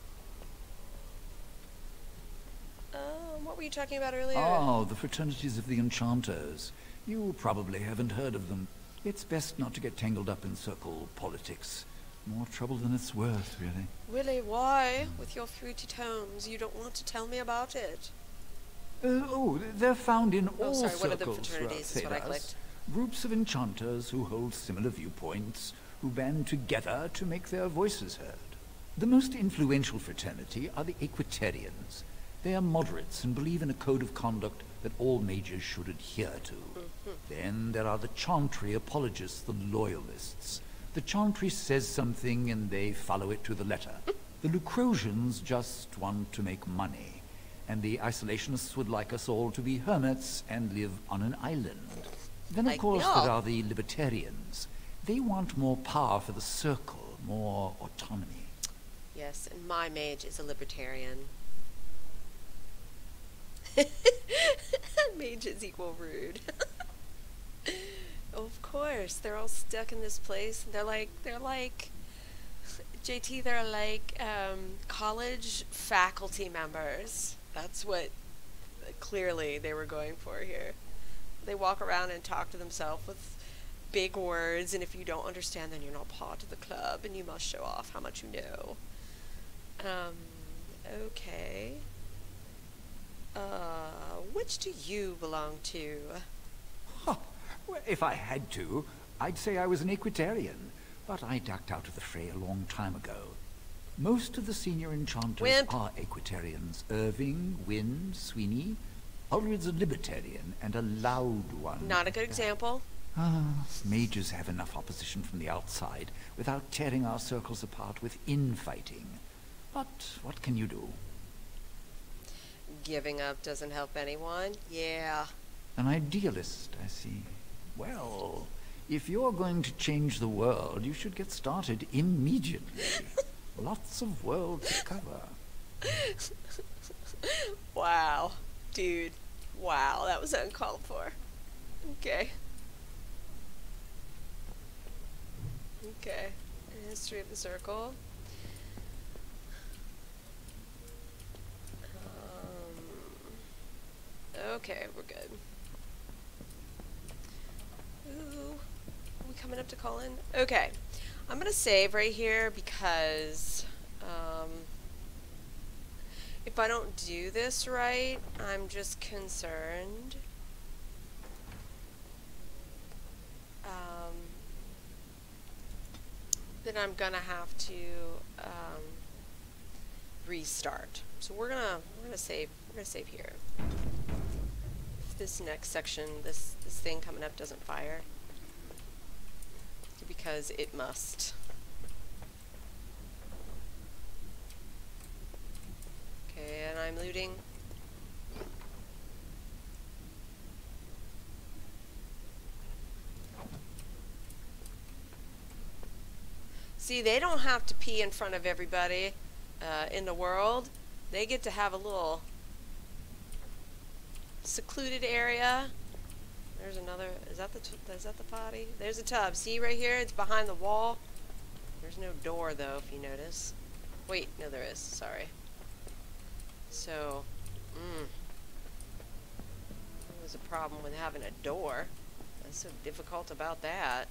What were you talking about earlier? Oh, the fraternities of the enchanters. You probably haven't heard of them. It's best not to get tangled up in circle politics. More trouble than it's worth, really. Really, why? With your fruity tomes, you don't want to tell me about it. They're found in Oh, all sorry, one of the circles fraternities throughout is what I Thedas. clicked. Groups of enchanters who hold similar viewpoints, who band together to make their voices heard. The most influential fraternity are the Equitarians. They are moderates and believe in a code of conduct that all mages should adhere to. Then there are the Chantry apologists, the loyalists. The Chantry says something and they follow it to the letter. The Lucrosians just want to make money. And the isolationists would like us all to be hermits and live on an island. Then, of Like course, y'all. there are the Libertarians. They want more power for the circle, more autonomy. Yes, and my mage is a libertarian. Mages equal rude. Of course, they're all stuck in this place. They're like JT, they're like college faculty members. That's what clearly they were going for here. They walk around and talk to themselves with big words, and if you don't understand, then you're not part of the club, and you must show off how much you know. Okay. Which do you belong to? Well, if I had to, I'd say I was an Equitarian, but I ducked out of the fray a long time ago. Most of the senior enchanters Wimp. are Equitarians. Irving, Wynne, Sweeney. Ulrid's a Libertarian and a loud one. Not a good example. Mages have enough opposition from the outside without tearing our circles apart with infighting. But what can you do? Giving up doesn't help anyone. Yeah. An idealist, I see. Well, if you're going to change the world, you should get started immediately. Lots of world to cover. Wow. Dude. Wow, that was uncalled for. Okay. Okay. History of the circle. Okay, we're good. Ooh. Are we coming up to Colin? Okay. I'm gonna save right here because if I don't do this right, I'm just concerned. Then I'm gonna have to restart. So we're gonna save here. If this next section, this thing coming up doesn't fire, because it must. Okay, and I'm looting. See, they don't have to pee in front of everybody in the world. They get to have a little secluded area. There's another. Is that the potty? There's a tub. See right here? It's behind the wall. There's no door though, if you notice. Wait, no, there is. Sorry. So, there's a problem with having a door. What's so difficult about that?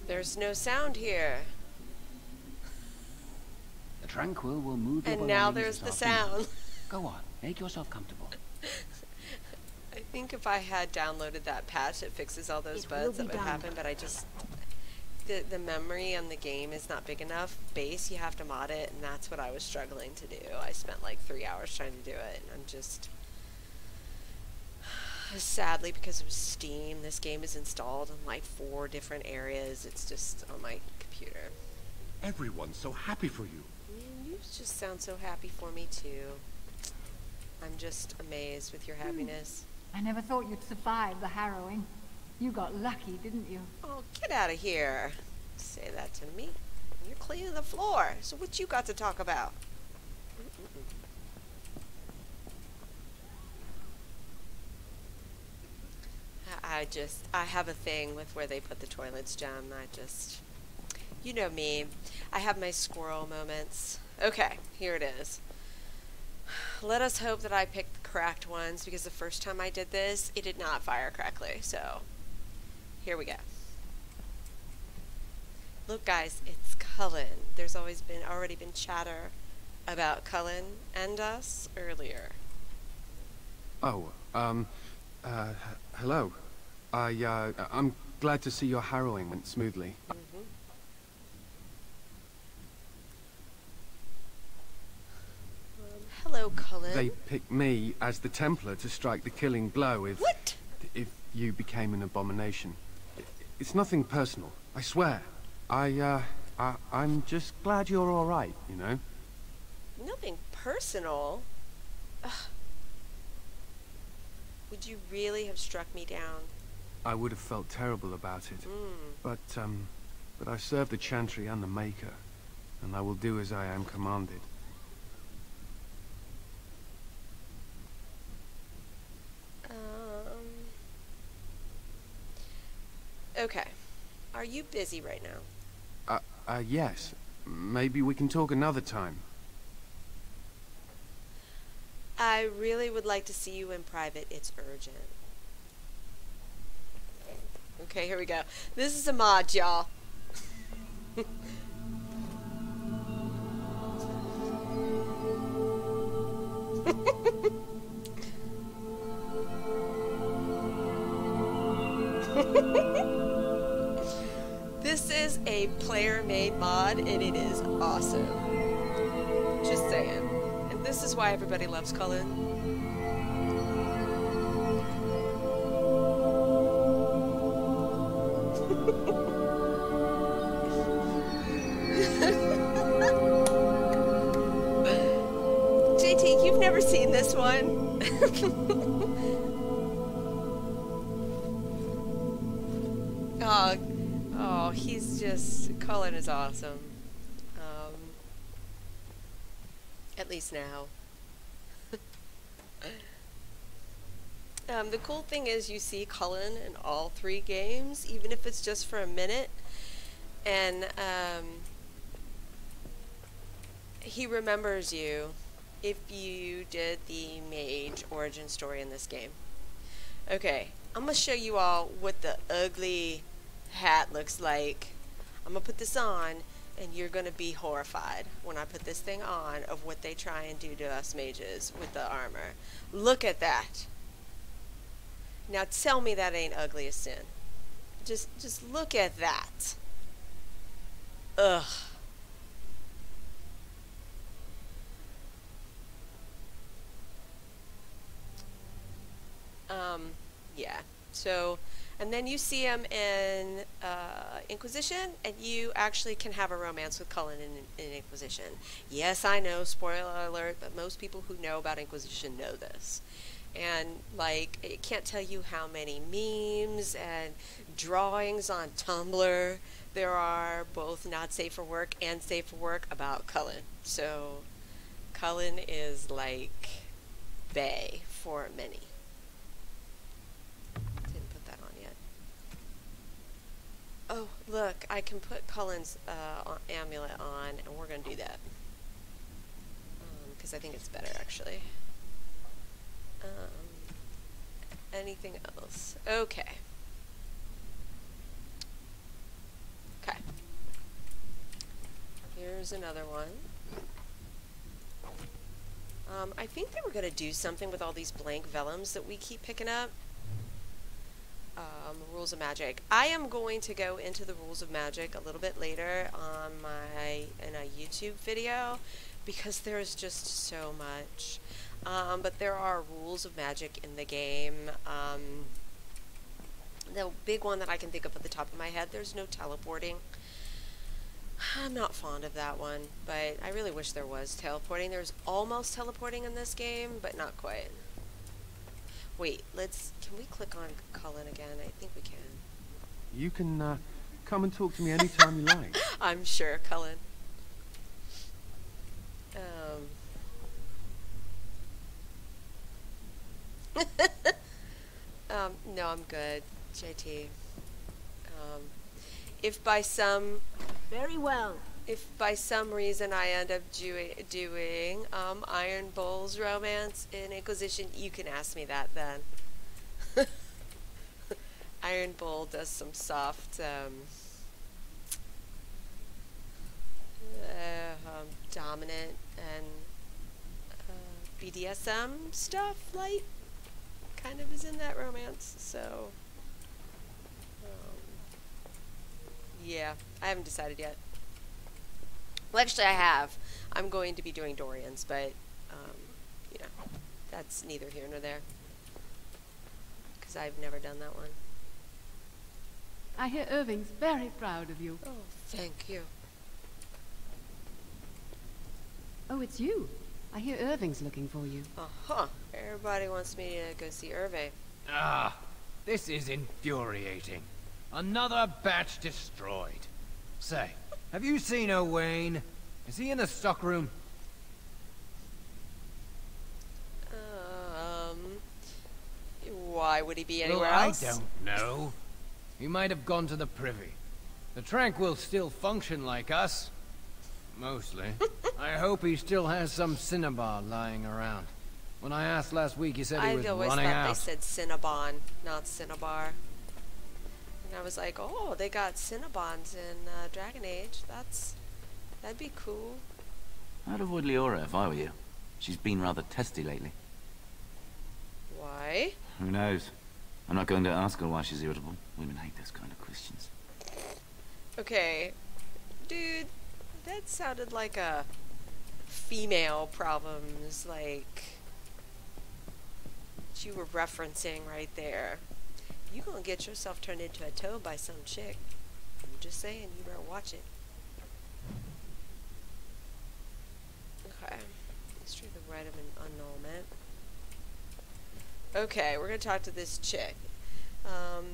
There's no sound here. The Tranquil will move your and now there's the sound. Go on, make yourself comfortable. I think if I had downloaded that patch that fixes all those bugs, that would happen, but I just... The memory on the game is not big enough. Base, you have to mod it, and that's what I was struggling to do. I spent like 3 hours trying to do it, and I'm just... Sadly, because of Steam, this game is installed in like 4 different areas. It's just on my computer. Everyone's so happy for you. Man, you just sound so happy for me too. I'm just amazed with your happiness. I never thought you'd survive the harrowing. You got lucky, didn't you? Oh, get out of here. Say that to me. You're cleaning the floor. So what you got to talk about? I have a thing with where they put the toilets, Jem. You know me. I have my squirrel moments. Okay, here it is. Let us hope that I picked the correct ones, because the first time I did this, it did not fire correctly. So, here we go. Look, guys, it's Cullen. There's already been chatter about Cullen and us earlier. Oh, hello. I'm glad to see your harrowing went smoothly. Hello, Cullen. They picked me as the Templar to strike the killing blow if you became an abomination. It's nothing personal, I swear. I'm just glad you're all right, you know? Nothing personal? Ugh. Would you really have struck me down? I would have felt terrible about it. But I serve the Chantry and the Maker, and I will do as I am commanded. Okay. Are you busy right now? Yes. Maybe we can talk another time. I really would like to see you in private. It's urgent. Okay, here we go. This is a mod, y'all. This is a player-made mod, and it is awesome. Just saying. And this is why everybody loves Cullen. JT, you've never seen this one? Oh, he's just... Cullen is awesome. At least now. The cool thing is you see Cullen in all 3 games, even if it's just for a minute. And he remembers you if you did the mage origin story in this game. Okay, I'm gonna show you all what the ugly hat looks like. I'm gonna put this on, and you're gonna be horrified when I put this thing on of what they try and do to us mages with the armor. Look at that. Now tell me that ain't ugly as sin. Just look at that. Ugh. Yeah. So, and then you see him in Inquisition, and you actually can have a romance with Cullen in Inquisition. Yes, I know, spoiler alert, but most people who know about Inquisition know this. And, like, I can't tell you how many memes and drawings on Tumblr there are, both not safe for work and safe for work, about Cullen. So, Cullen is, like, bae for many. Oh, look, I can put Cullen's amulet on, and we're going to do that. Because I think it's better, actually. Anything else? Okay. Okay. Here's another one. I think they were going to do something with all these blank vellums that we keep picking up. Rules of Magic. I am going to go into the Rules of Magic a little bit later on in a YouTube video, because there's just so much. But there are rules of magic in the game. The big one that I can think of at the top of my head, there's no teleporting. I'm not fond of that one, but I really wish there was teleporting. There's almost teleporting in this game, but not quite. Wait, can we click on Cullen again? I think we can. You can come and talk to me anytime you like. I'm sure, Cullen. No, I'm good, JT. If by some... Very well. If by some reason I end up doing Iron Bull's romance in Inquisition, you can ask me that then. Iron Bull does some soft dominant and BDSM stuff, like, kind of is in that romance, so yeah, I haven't decided yet. Well, actually, I have. I'm going to be doing Dorian's, but, you know, that's neither here nor there. Because I've never done that one. I hear Irving's very proud of you. Oh, thank you. Oh, it's you. I hear Irving's looking for you. Uh-huh. Everybody wants me to go see Irving. Ah, this is infuriating. Another batch destroyed. Say, have you seen Owain? Is he in the stockroom? Why would he be anywhere else? I don't know. He might have gone to the privy. The Tranquil still function like us. Mostly. I hope he still has some Cinnabar lying around. When I asked last week, he said he was running out. I always thought they said Cinnabon, not Cinnabar. And I was like, oh, they got Cinnabons in Dragon Age. That'd be cool. I'd avoid Leora if I were you. She's been rather testy lately. Why? Who knows? I'm not going to ask her why she's irritable. Women hate those kind of questions. Okay. Dude, that sounded like a female problems, like, that you were referencing right there. You gonna get yourself turned into a toad by some chick. I'm just saying, you better watch it. Okay. History of the right of an annulment. Okay, we're gonna talk to this chick.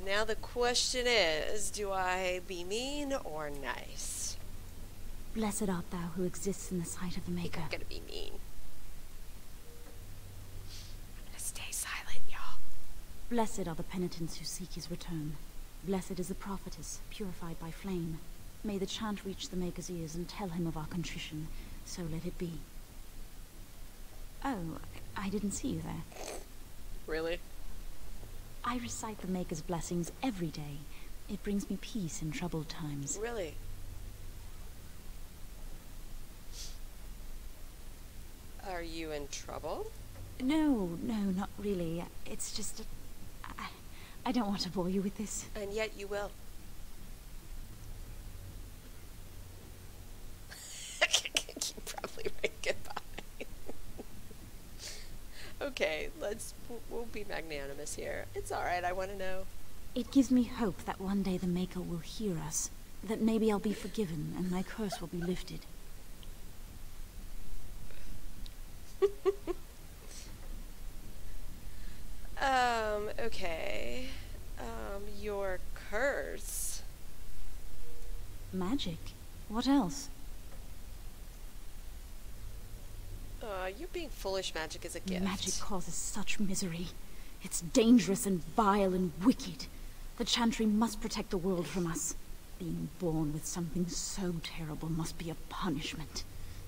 Now the question is, do I be mean or nice? Blessed art thou who exists in the sight of the Maker. I'm gonna be mean. I'm gonna stay silent, y'all. Blessed are the penitents who seek his return. Blessed is the prophetess, purified by flame. May the chant reach the Maker's ears and tell him of our contrition, so let it be. Oh, I didn't see you there. Really? I recite the Maker's blessings every day. It brings me peace in troubled times. Really? Are you in trouble? No, not really. It's just... I don't want to bore you with this. And yet you will. You probably right. Goodbye. Okay, we'll be magnanimous here. It's alright, I want to know. It gives me hope that one day the Maker will hear us. That maybe I'll be forgiven and my curse will be lifted. Okay. Your curse. Magic? What else? You're being foolish. Magic is a gift. Magic causes such misery. It's dangerous and vile and wicked. The Chantry must protect the world from us. Being born with something so terrible must be a punishment.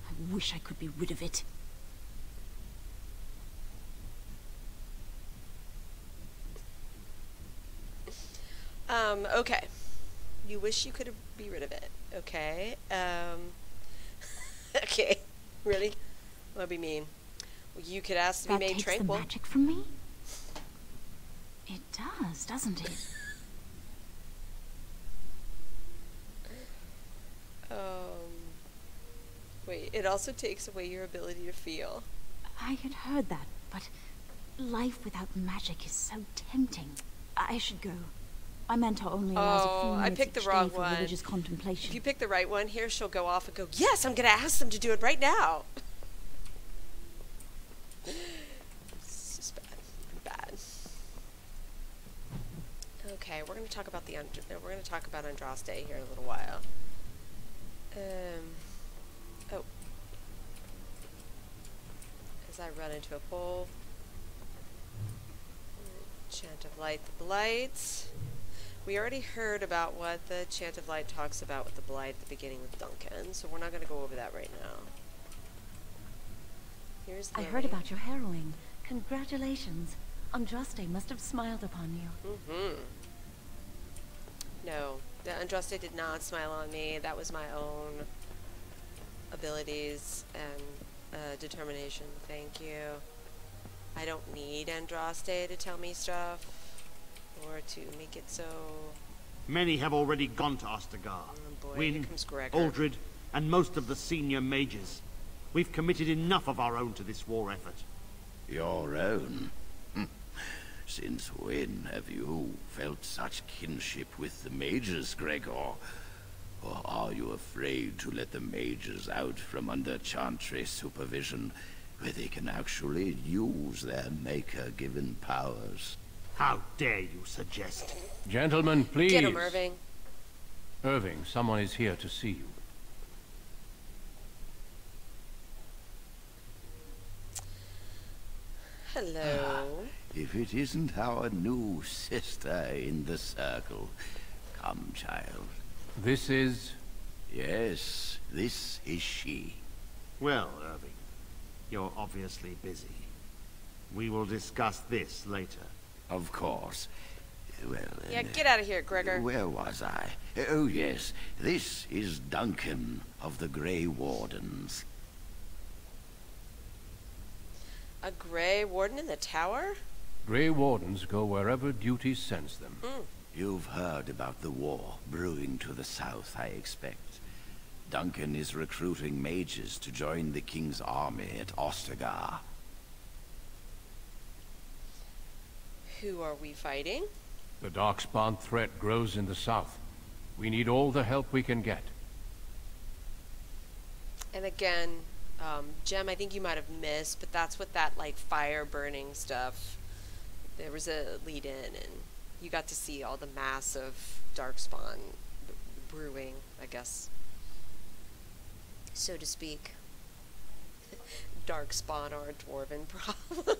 I wish I could be rid of it. Okay. You wish you could be rid of it. Okay. Okay. Really? That'd be mean. Well, you could ask to be made tranquil. That takes the magic from me? It does, doesn't it? Wait, it also takes away your ability to feel. I had heard that, but life without magic is so tempting. I should go. My mentor only allows a few minutes I picked the each wrong day for one. religious contemplation. If you pick the right one here, she'll go off and go, yes, I'm going to ask them to do it right now. This is bad. Bad. Okay, we're going to talk about Andraste here in a little while. Oh. As I run into a pole. Chant of Light, the Blight. We already heard about what the Chant of Light talks about with the Blight at the beginning with Duncan, so we're not going to go over that right now. Here's I heard about your harrowing. Congratulations. Andraste must have smiled upon you. Mm-hmm. No, the Andraste did not smile on me. That was my own abilities and determination. Thank you. I don't need Andraste to tell me stuff or to make it so. Many have already gone to Ostagar. Oh boy, Wynne, here comes Gregor. Aldred, and most of the senior mages. We've committed enough of our own to this war effort. Your own? Since when have you felt such kinship with the mages, Gregor? Or are you afraid to let the mages out from under Chantry supervision, where they can actually use their Maker-given powers? How dare you suggest? Gentlemen, please. Get him, Irving. Irving, someone is here to see you. Hello. If it isn't our new sister in the circle. Come, child. This is... Yes, this is she. Well, Irving, you're obviously busy. We will discuss this later. Of course. Well, yeah, get out of here, Gregor. Where was I? Oh, yes. This is Duncan of the Grey Wardens. A Grey Warden in the tower? Grey Wardens go wherever duty sends them. You've heard about the war brewing to the south, I expect. Duncan is recruiting mages to join the King's army at Ostagar. Who are we fighting? The Darkspawn threat grows in the south. We need all the help we can get. And again, Jem, I think you might have missed, but that's what that, like, fire burning stuff, there was a lead in, and you got to see all the massive Darkspawn brewing, I guess, so to speak. Darkspawn are a dwarven problem.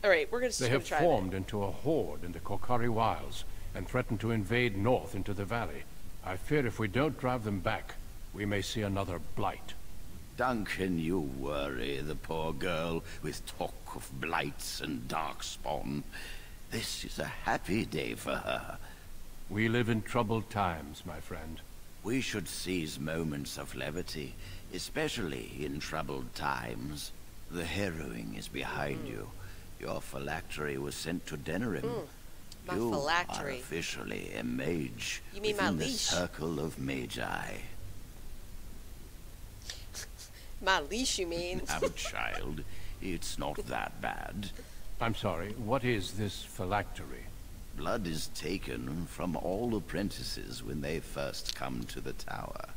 Alright, we're gonna try They have formed into a horde in the Korcari Wilds and threaten to invade north into the valley. I fear if we don't drive them back, we may see another blight. Duncan, you worry the poor girl with talk of blights and darkspawn. This is a happy day for her. We live in troubled times, my friend. We should seize moments of levity, especially in troubled times. The harrowing is behind you. Your phylactery was sent to Denerim. My you phylactery. are officially a mage. You mean within my the leash? circle of magi. My leash, you mean? Now, child, it's not that bad. I'm sorry, what is this phylactery? Blood is taken from all apprentices when they first come to the tower,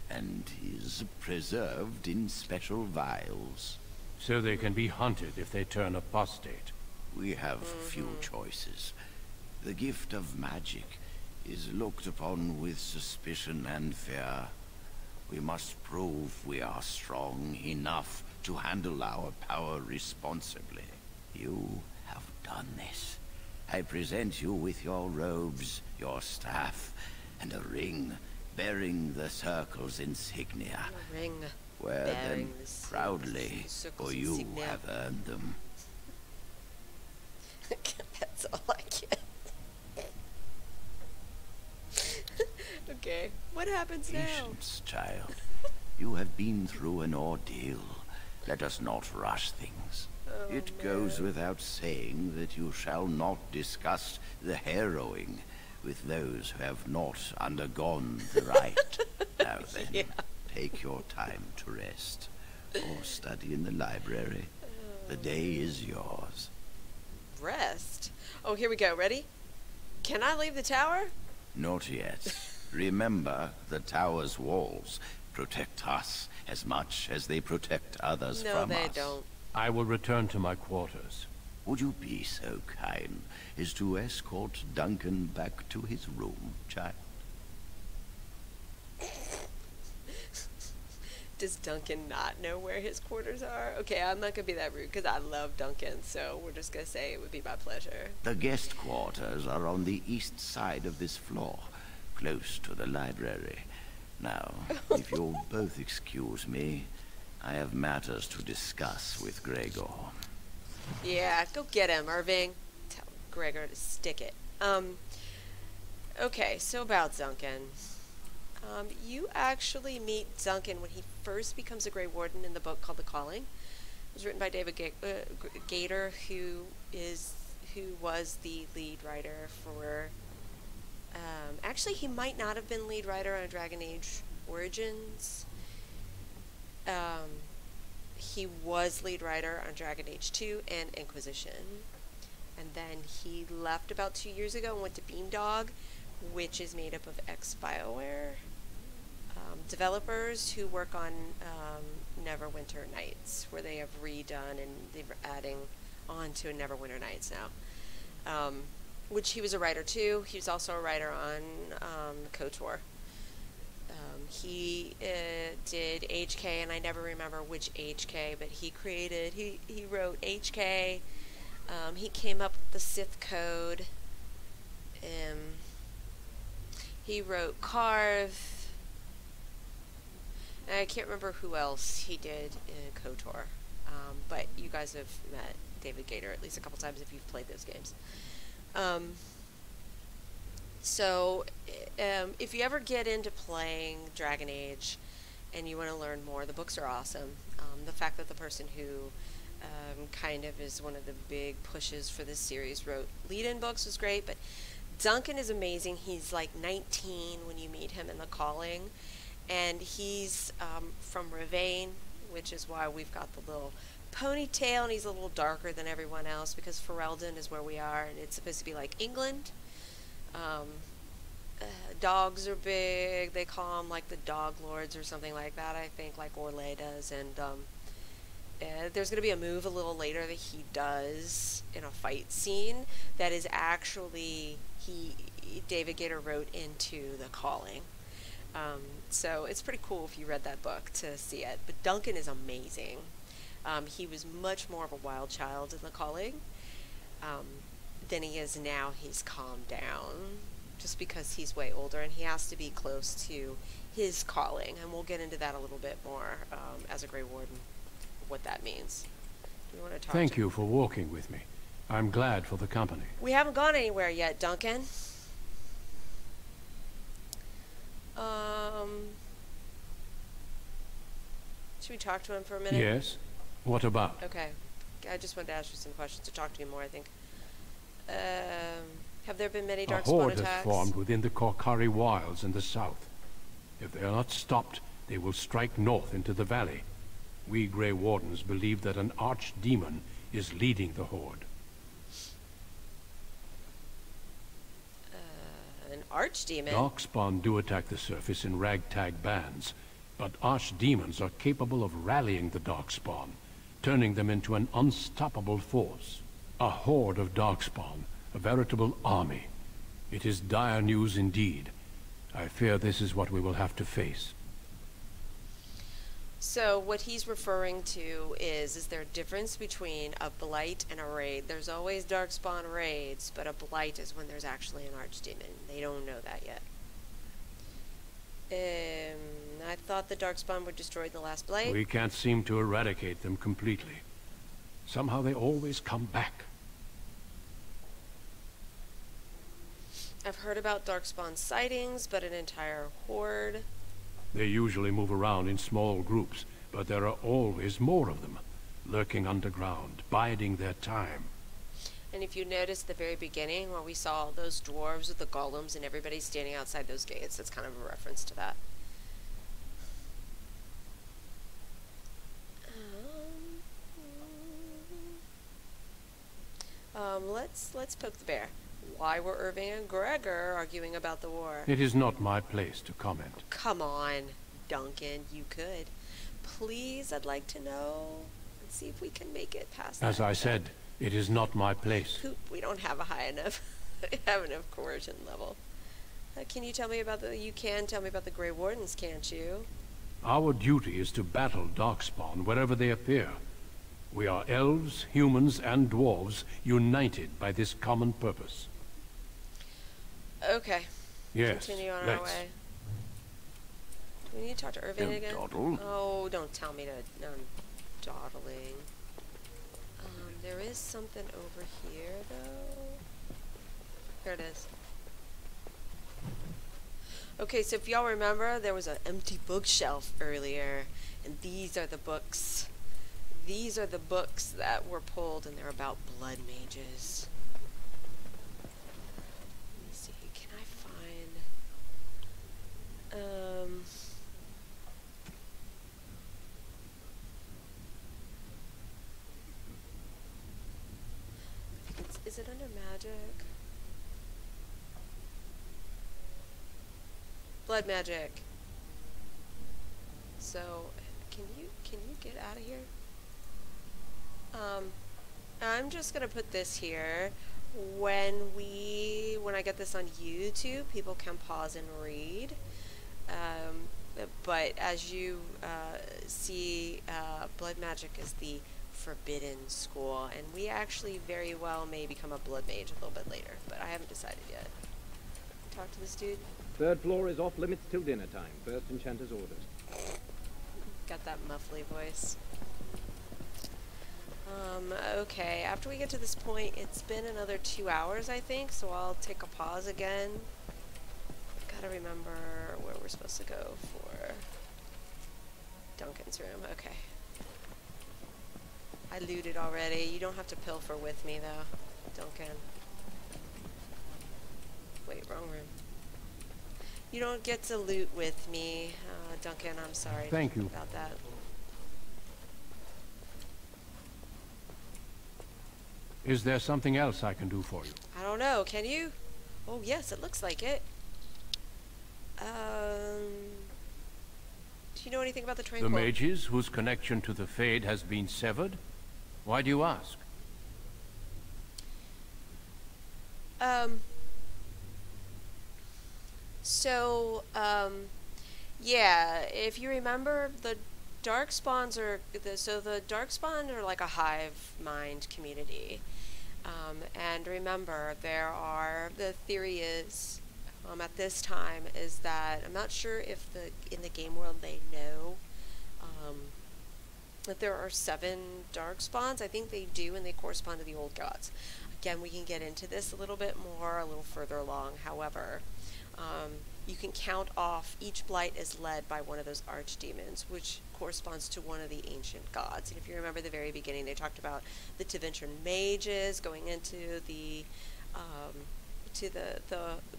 and is preserved in special vials. So they can be hunted if they turn apostate. We have few choices. The gift of magic is looked upon with suspicion and fear. We must prove we are strong enough to handle our power responsibly. You have done this. I present you with your robes, your staff, and a ring bearing the Circle's insignia. A ring Wear bearing them the proudly, Circle's for you insignia. have earned them. That's all I get. Okay, what happens now? Patience, child. You have been through an ordeal. Let us not rush things. It goes without saying that you shall not discuss the harrowing with those who have not undergone the rite. Now then, take your time to rest, or study in the library. The day is yours. Rest? Oh, here we go. Ready? Can I leave the tower? Not yet. Remember, the tower's walls protect us as much as they protect others No, from they us. don't. I will return to my quarters. Would you be so kind as to escort Duncan back to his room, child? Does Duncan not know where his quarters are? Okay, I'm not gonna be that rude because I love Duncan, so we're just gonna say it would be my pleasure. The guest quarters are on the east side of this floor, close to the library. Now, if you'll both excuse me, I have matters to discuss with Gregor. Yeah, go get him, Irving. Tell Gregor to stick it. Okay, so about Duncan. You actually meet Duncan when he first becomes a Grey Warden in the book called The Calling. It was written by David Gator, who was the lead writer for... actually, he might not have been lead writer on Dragon Age Origins. He was lead writer on Dragon Age 2 and Inquisition. And then he left about 2 years ago and went to Beamdog, which is made up of ex-BioWare developers who work on Neverwinter Nights, where they have redone and they're adding on to Neverwinter Nights now. Which he was a writer too. He was also a writer on KOTOR. He did HK, and I never remember which HK, but he wrote HK. He came up with the Sith Code. He wrote Carve. I can't remember who else he did in KOTOR. But you guys have met David Gator at least a couple times if you've played those games. So, if you ever get into playing Dragon Age and you want to learn more, the books are awesome. The fact that the person who kind of is one of the big pushes for this series wrote lead-in books was great, but Duncan is amazing. He's like 19 when you meet him in The Calling, and he's from Rivain, which is why we've got the little ponytail, and he's a little darker than everyone else because Ferelden is where we are, and it's supposed to be like England. Dogs are big. They call them like the Dog Lords or something like that, I think, like Orlais does. And there's going to be a move a little later that he does in a fight scene that is actually David Gator wrote into The Calling. So it's pretty cool if you read that book to see it. But Duncan is amazing. He was much more of a wild child in The Calling than he is now. He's calmed down just because he's way older and he has to be close to his calling, and we'll get into that a little bit more as a Grey Warden, what that means. Do you want to talk? Thank you for walking with me. I'm glad for the company. We haven't gone anywhere yet, Duncan. Should we talk to him for a minute? Yes. What about? Okay. I just wanted to ask you some questions, to talk to you more, I think. Have there been many A Darkspawn horde attacks? has formed within the Korkari Wilds in the south. If they are not stopped, they will strike north into the valley. We Grey Wardens believe that an archdemon is leading the horde. An archdemon? Darkspawn do attack the surface in ragtag bands, but archdemons are capable of rallying the Darkspawn, turning them into an unstoppable force. A horde of Darkspawn, a veritable army. It is dire news indeed. I fear this is what we will have to face. So what he's referring to is there a difference between a blight and a raid? There's always Darkspawn raids, but a blight is when there's actually an archdemon. They don't know that yet. I thought the Darkspawn would destroy the last blight. We can't seem to eradicate them completely. Somehow they always come back. I've heard about Darkspawn sightings, but an entire horde. They usually move around in small groups, but there are always more of them, lurking underground, biding their time. And if you notice the very beginning, where we saw those dwarves with the golems and everybody standing outside those gates, that's kind of a reference to that. Let's poke the bear. Why were Irving and Gregor arguing about the war? It is not my place to comment. Come on, Duncan, you could. Please, I'd like to know. Let's see if we can make it past that. As I said, it is not my place. Poop, we don't have a high enough, coercion level. Can you tell me about the? You can tell me about the Grey Wardens, can't you? Our duty is to battle Darkspawn wherever they appear. We are elves, humans, and dwarves united by this common purpose. Okay. Yes, Continue on our let's. way. Do we need to talk to Irving again? Dawdle. Oh, don't tell me to. No, I'm dawdling. There is something over here, though. Here it is. Okay, so if y'all remember, there was an empty bookshelf earlier, and these are the books. These are the books that were pulled, and they're about blood mages. Let me see, can I find... is it under magic? Blood magic. So, can you get out of here? I'm just gonna put this here. When I get this on YouTube, people can pause and read. But as you see, blood magic is the forbidden school, and we actually very well may become a blood mage a little bit later, but I haven't decided yet. Talk to this dude. Third floor is off limits till dinner time. First enchanter's orders. Got that muffly voice. Okay, after we get to this point, it's been another 2 hours, I think, so I'll take a pause again. Gotta remember where we're supposed to go for Duncan's room. Okay. I looted already. You don't have to pilfer with me, though, Duncan. Wait, wrong room. You don't get to loot with me, Duncan. I'm sorry. Thank you about that. Is there something else I can do for you? I don't know. Can you? Oh, yes, it looks like it. Do you know anything about the Tranquil? The mages whose connection to the Fade has been severed? Why do you ask? Yeah, if you remember, the Darkspawns are the Darkspawn are like a hive mind community. And remember, the theory is at this time is that I'm not sure if in the game world they know that there are 7 dark spawns. I think they do, and they correspond to the old gods. Again, we can get into this a little bit more a little further along. However, you can count off each blight is led by one of those archdemons, which corresponds to one of the ancient gods. And if you remember the very beginning, they talked about the Tevintran mages going into the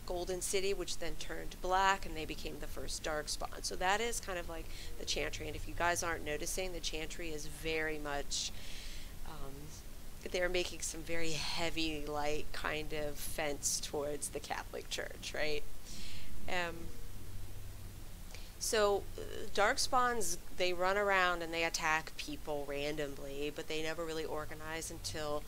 Golden City, which then turned black, and they became the first darkspawn. So that is kind of like the Chantry. And if you guys aren't noticing, the Chantry is very much they're making some very heavy, like, kind of fence towards the Catholic Church, right? So darkspawns, they run around and they attack people randomly, but they never really organize until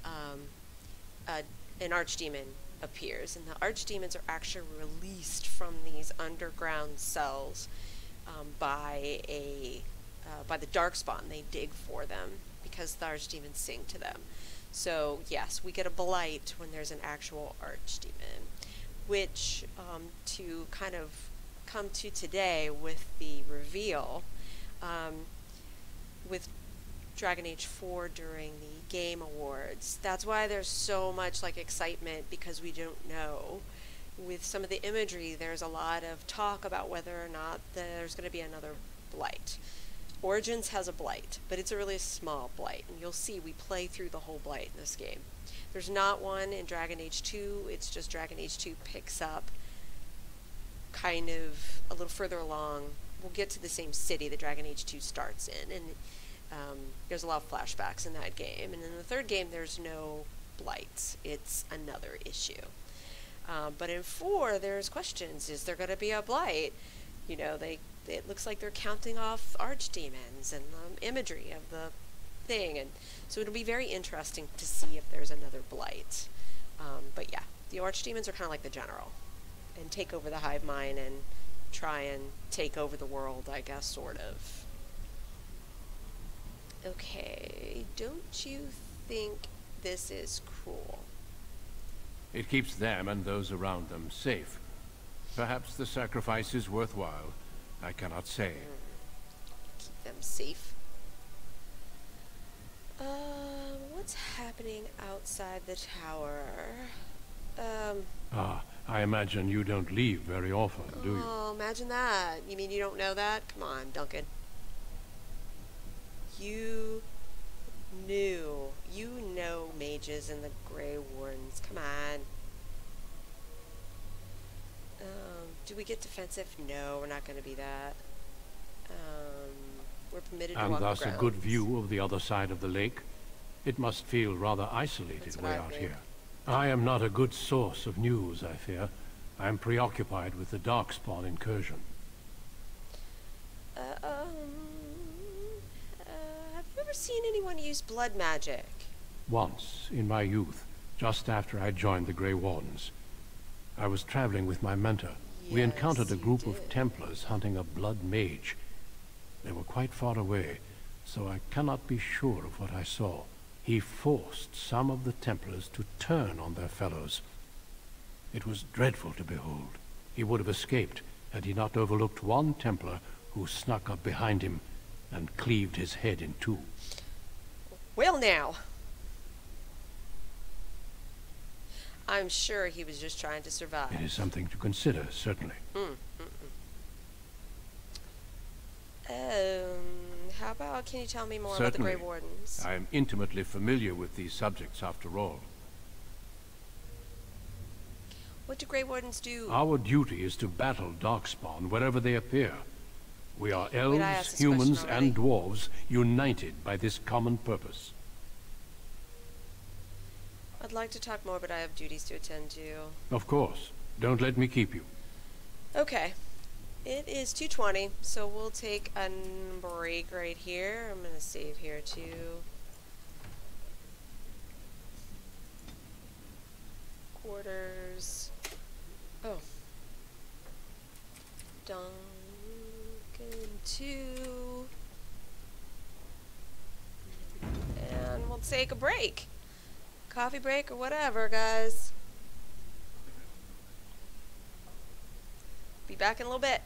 an archdemon appears, and the archdemons are actually released from these underground cells by the darkspawn. They dig for them because the archdemons sing to them. So yes, we get a blight when there's an actual archdemon, which to kind of come to today with the reveal with Dragon Age 4 during the Game Awards. That's why there's so much like excitement, because we don't know. With some of the imagery, there's a lot of talk about whether or not there's going to be another blight. Origins has a blight, but it's a really small blight, and you'll see we play through the whole blight in this game. There's not one in Dragon Age 2, it's just Dragon Age 2 picks up kind of a little further along. We'll get to the same city that Dragon Age 2 starts in, and there's a lot of flashbacks in that game. And in the third game, there's no blights. It's another issue. But in 4, there's questions. Is there going to be a blight? You know, it looks like they're counting off archdemons and imagery of the thing. And so it'll be very interesting to see if there's another blight. But yeah, the archdemons are kind of like the general and take over the hive mind and try and take over the world, I guess, sort of. Okay, don't you think this is cruel? It keeps them and those around them safe. Perhaps the sacrifice is worthwhile. I cannot say. Keep them safe. What's happening outside the tower? I imagine you don't leave very often, do you? Oh, imagine that. You mean you don't know that? Come on, Duncan. You know mages and the Grey Wardens. Come on. Do we get defensive? No, we're not going to be that. We're permitted to walk and thus the a good view of the other side of the lake. It must feel rather isolated way out here. I am not a good source of news, I fear. I am preoccupied with the Darkspawn incursion. Have you ever seen anyone use blood magic? Once, in my youth, just after I joined the Grey Wardens. I was traveling with my mentor. We encountered a group of Templars hunting a blood mage. They were quite far away, so I cannot be sure of what I saw. He forced some of the Templars to turn on their fellows. It was dreadful to behold. He would have escaped had he not overlooked one Templar who snuck up behind him and cleaved his head in two. Well now. I'm sure he was just trying to survive. It is something to consider, certainly. How about, can you tell me more Certainly. about the Grey Wardens? I am intimately familiar with these subjects, after all. What do Grey Wardens do? Our duty is to battle Darkspawn wherever they appear. We are elves, humans, and dwarves united by this common purpose. I'd like to talk more, but I have duties to attend to. Of course. Don't let me keep you. Okay. It is 2:20, so we'll take a break right here. I'm going to save here too. Quarters. Oh. Duncan 2. And we'll take a break. Coffee break or whatever, guys. Be back in a little bit.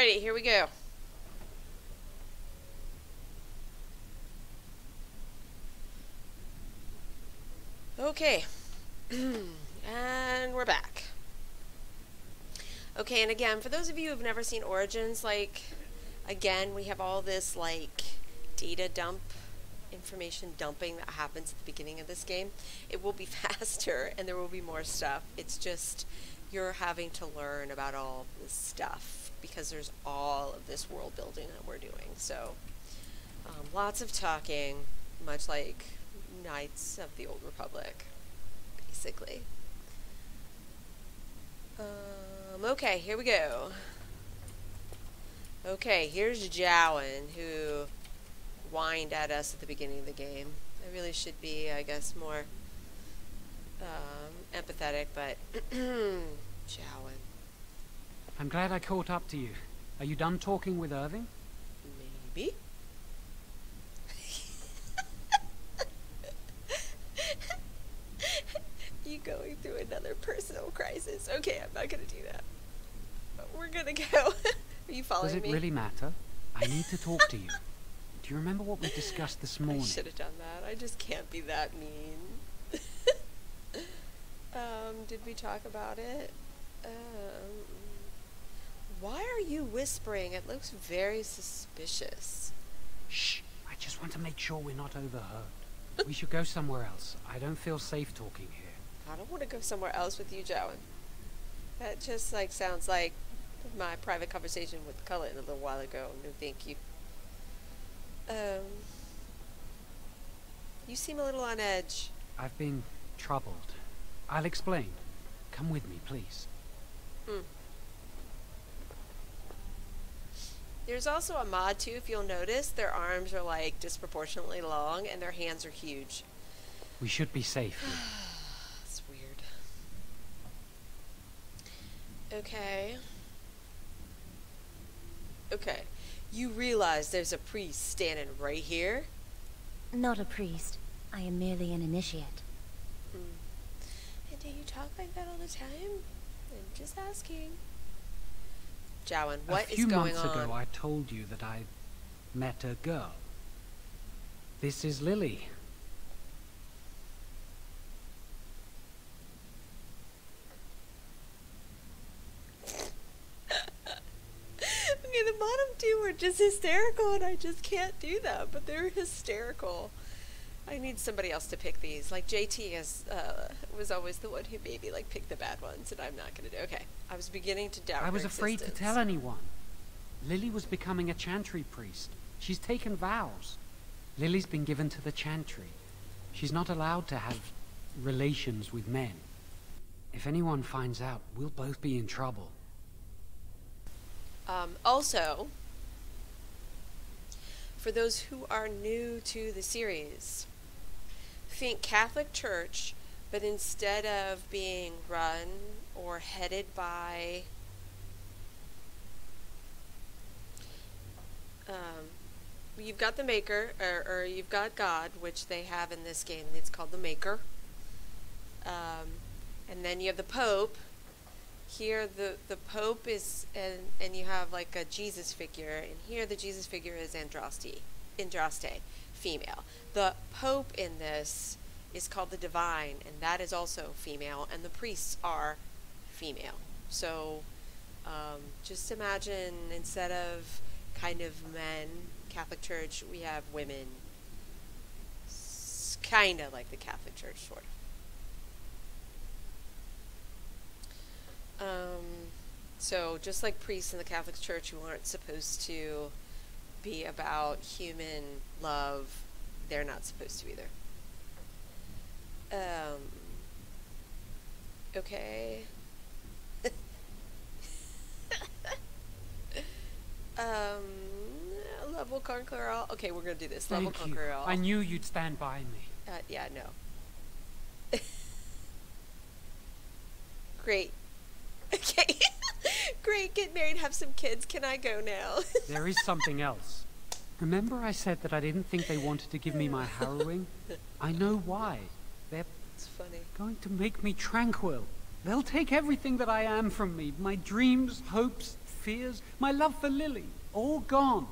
Alrighty, here we go. Okay. And we're back. Okay, and again, for those of you who've never seen Origins, like, again, we have all this, like, data dump, information dumping that happens at the beginning of this game. It will be faster, and there will be more stuff. It's just, you're having to learn about all this stuff, because there's all of this world building that we're doing. So, lots of talking, much like Knights of the Old Republic, basically. Okay, here we go. Okay, here's Jowan, who whined at us at the beginning of the game. I really should be, I guess, more empathetic, but Jowan. I'm glad I caught up to you. Are you done talking with Irving? Maybe. You going through another personal crisis. Okay, I'm not gonna do that. But we're gonna go. Are you following me? Does it really matter? I need to talk to you. Do you remember what we discussed this morning? I should have done that. I just can't be that mean. Did we talk about it? Why are you whispering? It looks very suspicious. Shh! I just want to make sure we're not overheard. We should go somewhere else. I don't feel safe talking here. I don't want to go somewhere else with you, Jowan. That just, like, sounds like my private conversation with Cullen a little while ago. No, thank you. You seem a little on edge. I've been troubled. I'll explain. Come with me, please. There's also a mod, too, if you'll notice. Their arms are, like, disproportionately long, and their hands are huge. We should be safe here. That's weird. Okay. Okay. You realize there's a priest standing right here? Not a priest. I am merely an initiate. And do you talk like that all the time? I'm just asking. Jowan, what is going on? A few months ago, I told you that I met a girl. This is Lily. Okay, the bottom two are just hysterical, and I just can't do that, but they're hysterical. I need somebody else to pick these. Like, JT was always the one who made me, like, pick the bad ones, and I'm not going to do. Okay, I was beginning to doubt I was her afraid to existence. tell anyone. Lily was becoming a chantry priest. She's taken vows. Lily's been given to the chantry. She's not allowed to have relations with men. If anyone finds out, we'll both be in trouble. Also, for those who are new to the series, think Catholic Church, but instead of being run or headed by you've got the Maker, or you've got God, which they have in this game. It's called the Maker. And then you have the Pope. Here the Pope is, and you have like a Jesus figure, and here the Jesus figure is Andraste, female. The Pope in this is called the Divine, and that is also female, and the priests are female. So just imagine, instead of kind of men, Catholic Church, we have women. It's kind of like the Catholic Church, sort of. So just like priests in the Catholic Church who aren't supposed to be about human love, they're not supposed to either. Okay. Level conquer all. Okay, we're gonna do this. Level Thank you. conquer all. I knew you'd stand by me. Yeah, no. Great. Okay. Great, get married, have some kids. Can I go now? There is something else. Remember I said that I didn't think they wanted to give me my harrowing? I know why. They're going to make me tranquil. They'll take everything that I am from me. My dreams, hopes, fears, my love for Lily, all gone.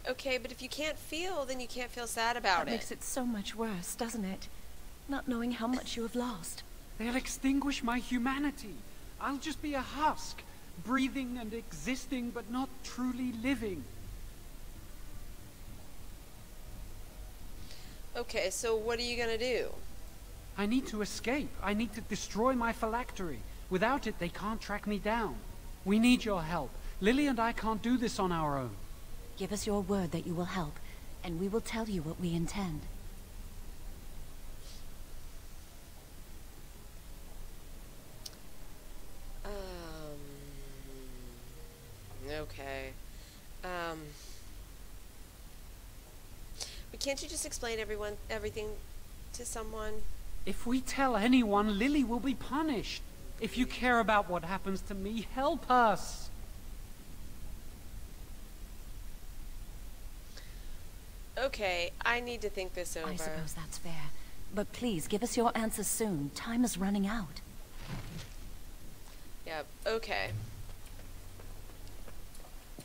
Okay, but if you can't feel, then you can't feel sad about it. That makes it so much worse, doesn't it? Not knowing how much you have lost. They'll extinguish my humanity. I'll just be a husk, breathing and existing, but not truly living. Okay, so what are you gonna do? I need to escape. I need to destroy my phylactery. Without it, they can't track me down. We need your help. Lily and I can't do this on our own. Give us your word that you will help, and we will tell you what we intend. Okay. But can't you just explain everything to someone? If we tell anyone, Lily will be punished. If you care about what happens to me, help us. Okay, I need to think this over. I suppose that's fair. But please, give us your answers soon. Time is running out. Yep, okay.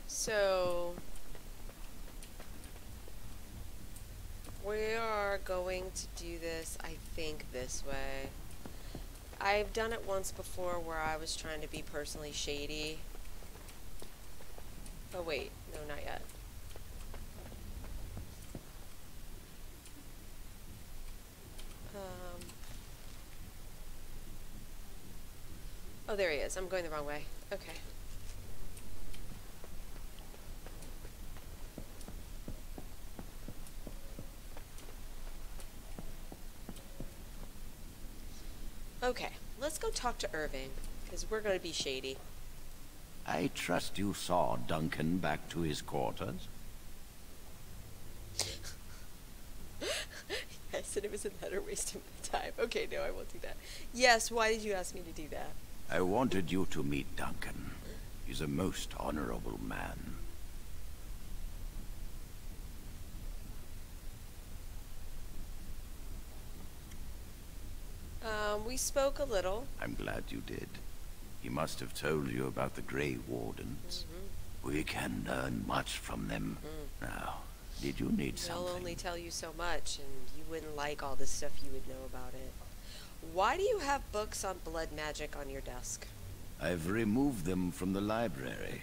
So... we are going to do this, I think, this way. I've done it once before where I was trying to be personally shady. Oh wait, no, not yet. Oh, there he is. I'm going the wrong way. Okay. Okay, let's go talk to Irving, because we're going to be shady. I trust you saw Duncan back to his quarters? Yes, and it was a matter of wasting my time. Okay, no, I won't do that. Yes, why did you ask me to do that? I wanted you to meet Duncan. He's a most honorable man. We spoke a little. I'm glad you did. He must have told you about the Grey Wardens. We can learn much from them. Now, did you need something? They'll only tell you so much, and you wouldn't like all the stuff you would know about it. Why do you have books on blood magic on your desk? I've removed them from the library.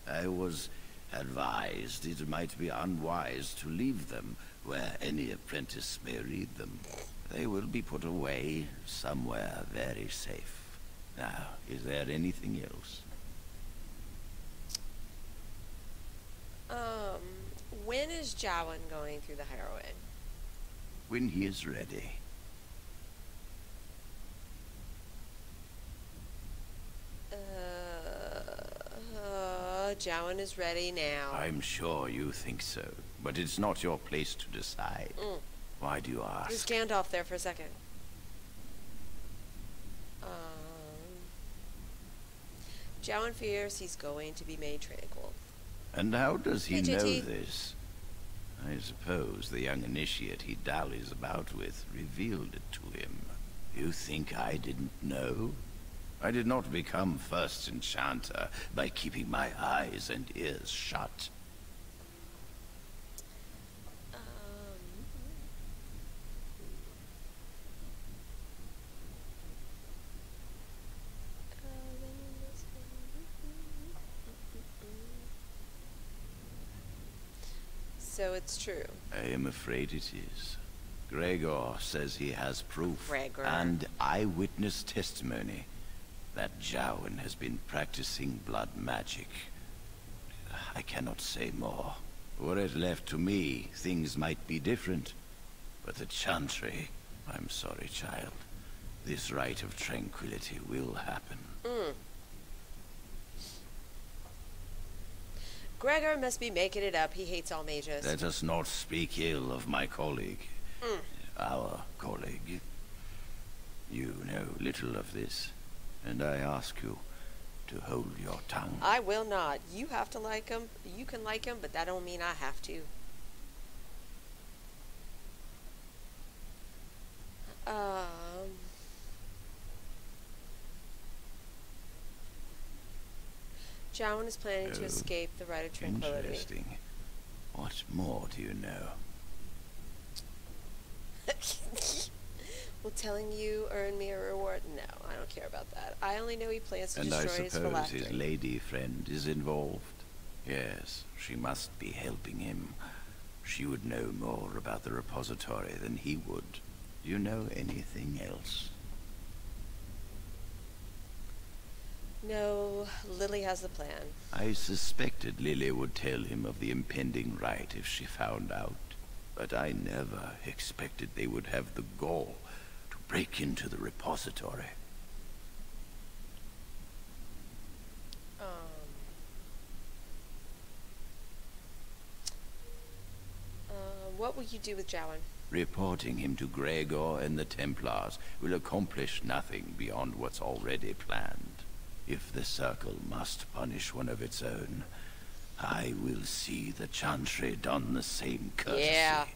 I was advised it might be unwise to leave them where any apprentice may read them. They will be put away somewhere very safe. Now, is there anything else? When is Jowan going through the heroin? When he is ready. Jowan is ready now. I'm sure you think so, but it's not your place to decide. Why do you ask? There's Gandalf there for a second. Jowan fears he's going to be made tranquil. And how does he Hey, know JT. this? I suppose the young initiate he dallies about with revealed it to him. You think I didn't know? I did not become first enchanter by keeping my eyes and ears shut. So it's true. I am afraid it is. Gregor says he has proof Gregor. and eyewitness testimony that Jowan has been practicing blood magic. I cannot say more. Were it left to me, things might be different. But the Chantry, I'm sorry, child. This rite of tranquility will happen. Gregor must be making it up. He hates all mages. Let us not speak ill of my colleague. Our colleague. You know little of this, and I ask you to hold your tongue. I will not. You have to like him. You can like him, but that don't mean I have to. Jowan is planning to escape the Rite of Tranquility. Interesting. What more do you know? Will telling you earn me a reward? No, I don't care about that. I only know he plans to destroy his And I suppose phylactery. his lady friend is involved. Yes, she must be helping him. She would know more about the repository than he would. Do you know anything else? No, Lily has the plan. I suspected Lily would tell him of the impending rite if she found out. But I never expected they would have the gall to break into the repository. What will you do with Jowan? Reporting him to Gregor and the Templars will accomplish nothing beyond what's already planned. If the Circle must punish one of its own, I will see the Chantry done the same courtesy. Yeah,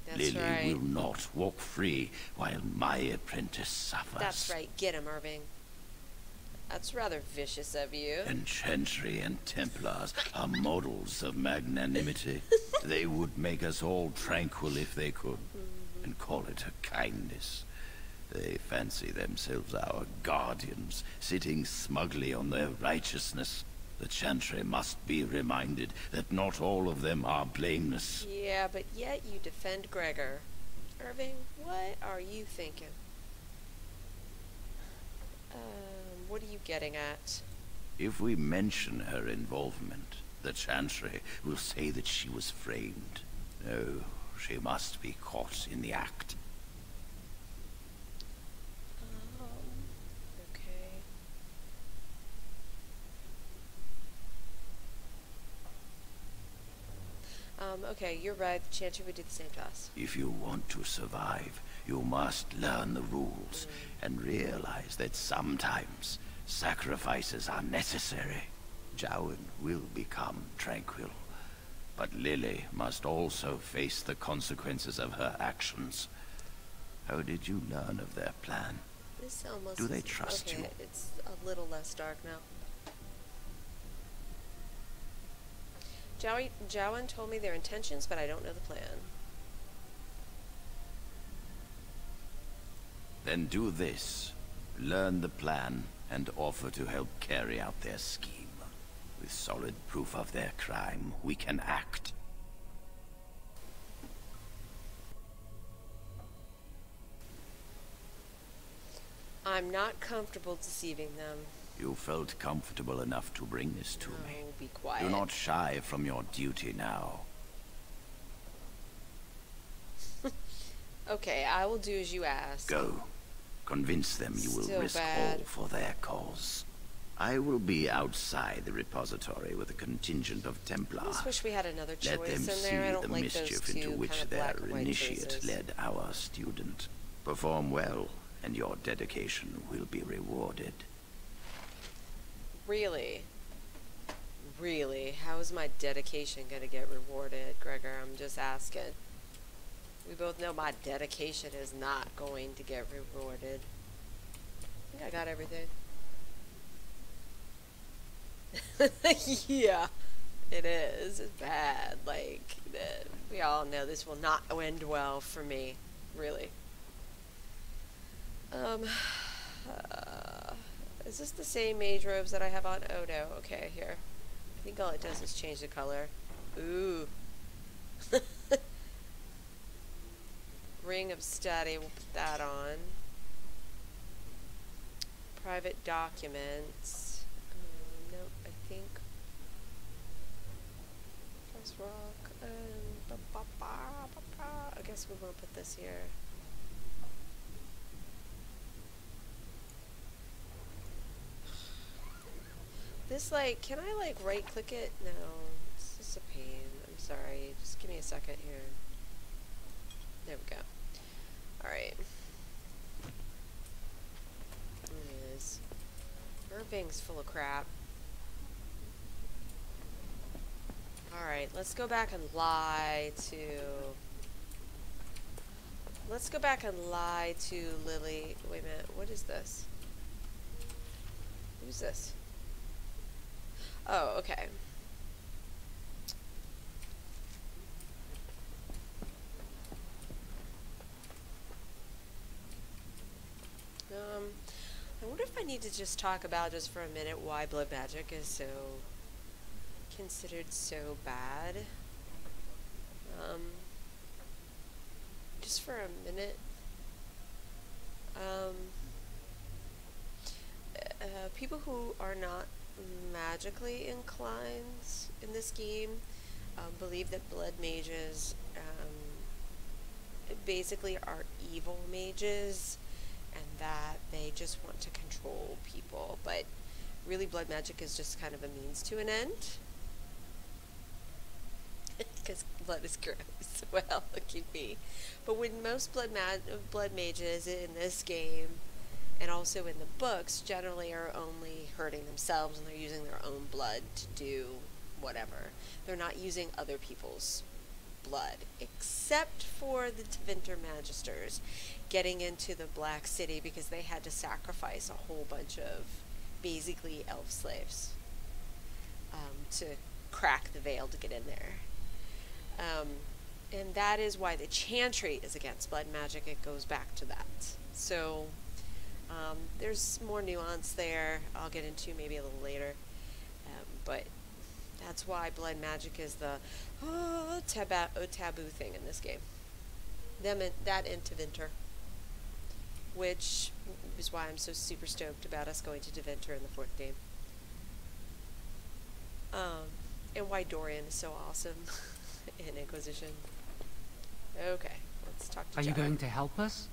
that's Lily right. will not walk free while my apprentice suffers. That's right. Get him, Irving. That's rather vicious of you. And Chantry and Templars are models of magnanimity. They would make us all tranquil if they could, and call it a kindness. They fancy themselves our guardians, sitting smugly on their righteousness. The Chantry must be reminded that not all of them are blameless. Yeah, but yet you defend Gregor. Irving, what are you thinking? What are you getting at? If we mention her involvement, the Chantry will say that she was framed. No, she must be caught in the act. Okay. Okay, you're right. The Chantry would do the same to us. If you want to survive, you must learn the rules and realize that sometimes sacrifices are necessary. Jowan will become tranquil, but Lily must also face the consequences of her actions. How did you learn of their plan? This almost Do they is- trust okay, you? It's a little less dark now. Jowan told me their intentions, but I don't know the plan. Then do this. Learn the plan and offer to help carry out their scheme. With solid proof of their crime, we can act. I'm not comfortable deceiving them. You felt comfortable enough to bring this to me. Oh, be quiet. Do not shy from your duty now. Okay, I will do as you ask. Go. Convince them you will Still risk bad. all for their cause. I will be outside the repository with a contingent of I Templar. just wish we had another Let choice them in see there. I don't the like those mischief two into which kind of their black and white initiate choices. led our student. Perform well, and your dedication will be rewarded. Really? Really? How is my dedication going to get rewarded, Gregor? I'm just asking. We both know my dedication is not going to get rewarded. I think I got everything. Yeah, it is. It's bad. Like, we all know this will not end well for me. Really. Is this the same mage robes that I have on? Oh no, okay, here. I think all it does is change the color. Ooh. Ring of Study, we'll put that on. Private documents. Nope, I think. Press rock. I guess we won't put this here. This, like, can I, like, right-click it? No, it's just a pain. I'm sorry. Just give me a second here. There we go. Alright. It is. Irving's full of crap. Alright, let's go back and lie to... Let's go back and lie to Lily. Wait a minute, what is this? Who's this? Oh, okay. I wonder if I need to just talk about just for a minute why blood magic is so considered so bad. Just for a minute. People who are not magically inclined in this game believe that blood mages basically are evil mages, and that they just want to control people, but really blood magic is just kind of a means to an end. Because blood is gross. Well, look at me. But when most blood mages in this game, and also in the books, generally are only hurting themselves, and they're using their own blood to do whatever. They're not using other people's blood, except for the Tevinter Magisters getting into the Black City because they had to sacrifice a whole bunch of basically elf slaves to crack the veil to get in there. And that is why the Chantry is against blood magic. It goes back to that. So there's more nuance there I'll get into maybe a little later, but that's why blood magic is the taboo thing in this game. That and Tevinter, which is why I'm so super stoked about us going to Tevinter in the 4th game. And why Dorian is so awesome in Inquisition. Okay, let's talk to Are you John. going to help us?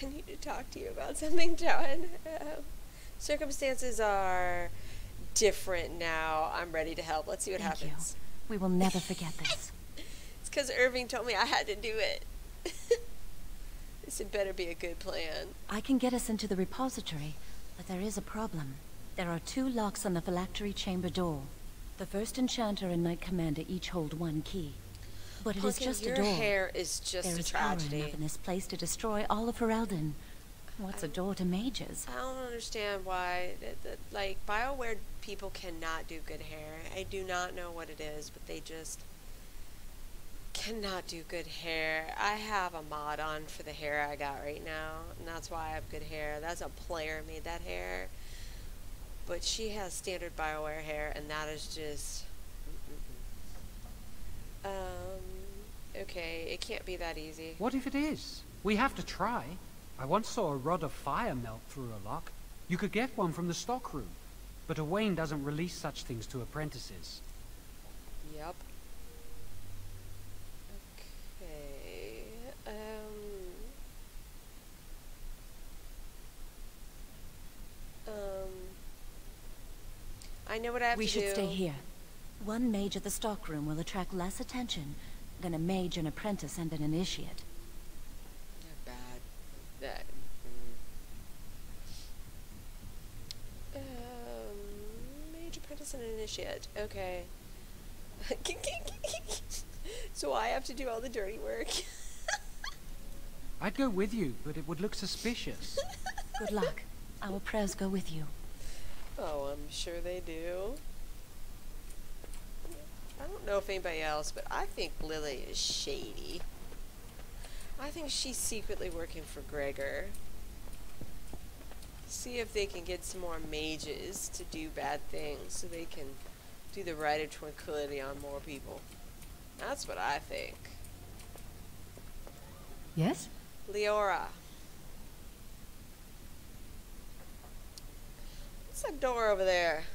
I need to talk to you about something, John. Circumstances are different now. I'm ready to help. Let's see what Thank happens. you. We will never forget this. It's because Irving told me I had to do it. This had better be a good plan. I can get us into the repository, but there is a problem. There are 2 locks on the phylactery chamber door. The first enchanter and knight commander each hold 1 key. But it is Pumpkin, just a your door. hair is just There a is power tragedy. enough in this place to destroy all of Ferelden. What's a door to mages? I don't understand why, like, BioWare people cannot do good hair. I do not know what it is, but they just cannot do good hair. I have a mod on for the hair I got right now, and that's why I have good hair. That's a player made that hair. But she has standard BioWare hair, and that is just... okay, it can't be that easy. What if it is? We have to try. I once saw a rod of fire melt through a lock. You could get one from the stockroom, but Owain doesn't release such things to apprentices. Yep. Okay. I know what I have to do. We should stay here. 1 mage at the stockroom will attract less attention than a mage, an apprentice, and an initiate. They're bad. That. Mage, apprentice, and initiate. Okay. So I have to do all the dirty work. I'd go with you, but it would look suspicious. Good luck. Our prayers go with you. Oh, I'm sure they do. I don't know if anybody else, but I think Lily is shady. I think she's secretly working for Gregor. See if they can get some more mages to do bad things so they can do the Rite of Tranquility on more people. That's what I think. Yes? Leora. What's that door over there?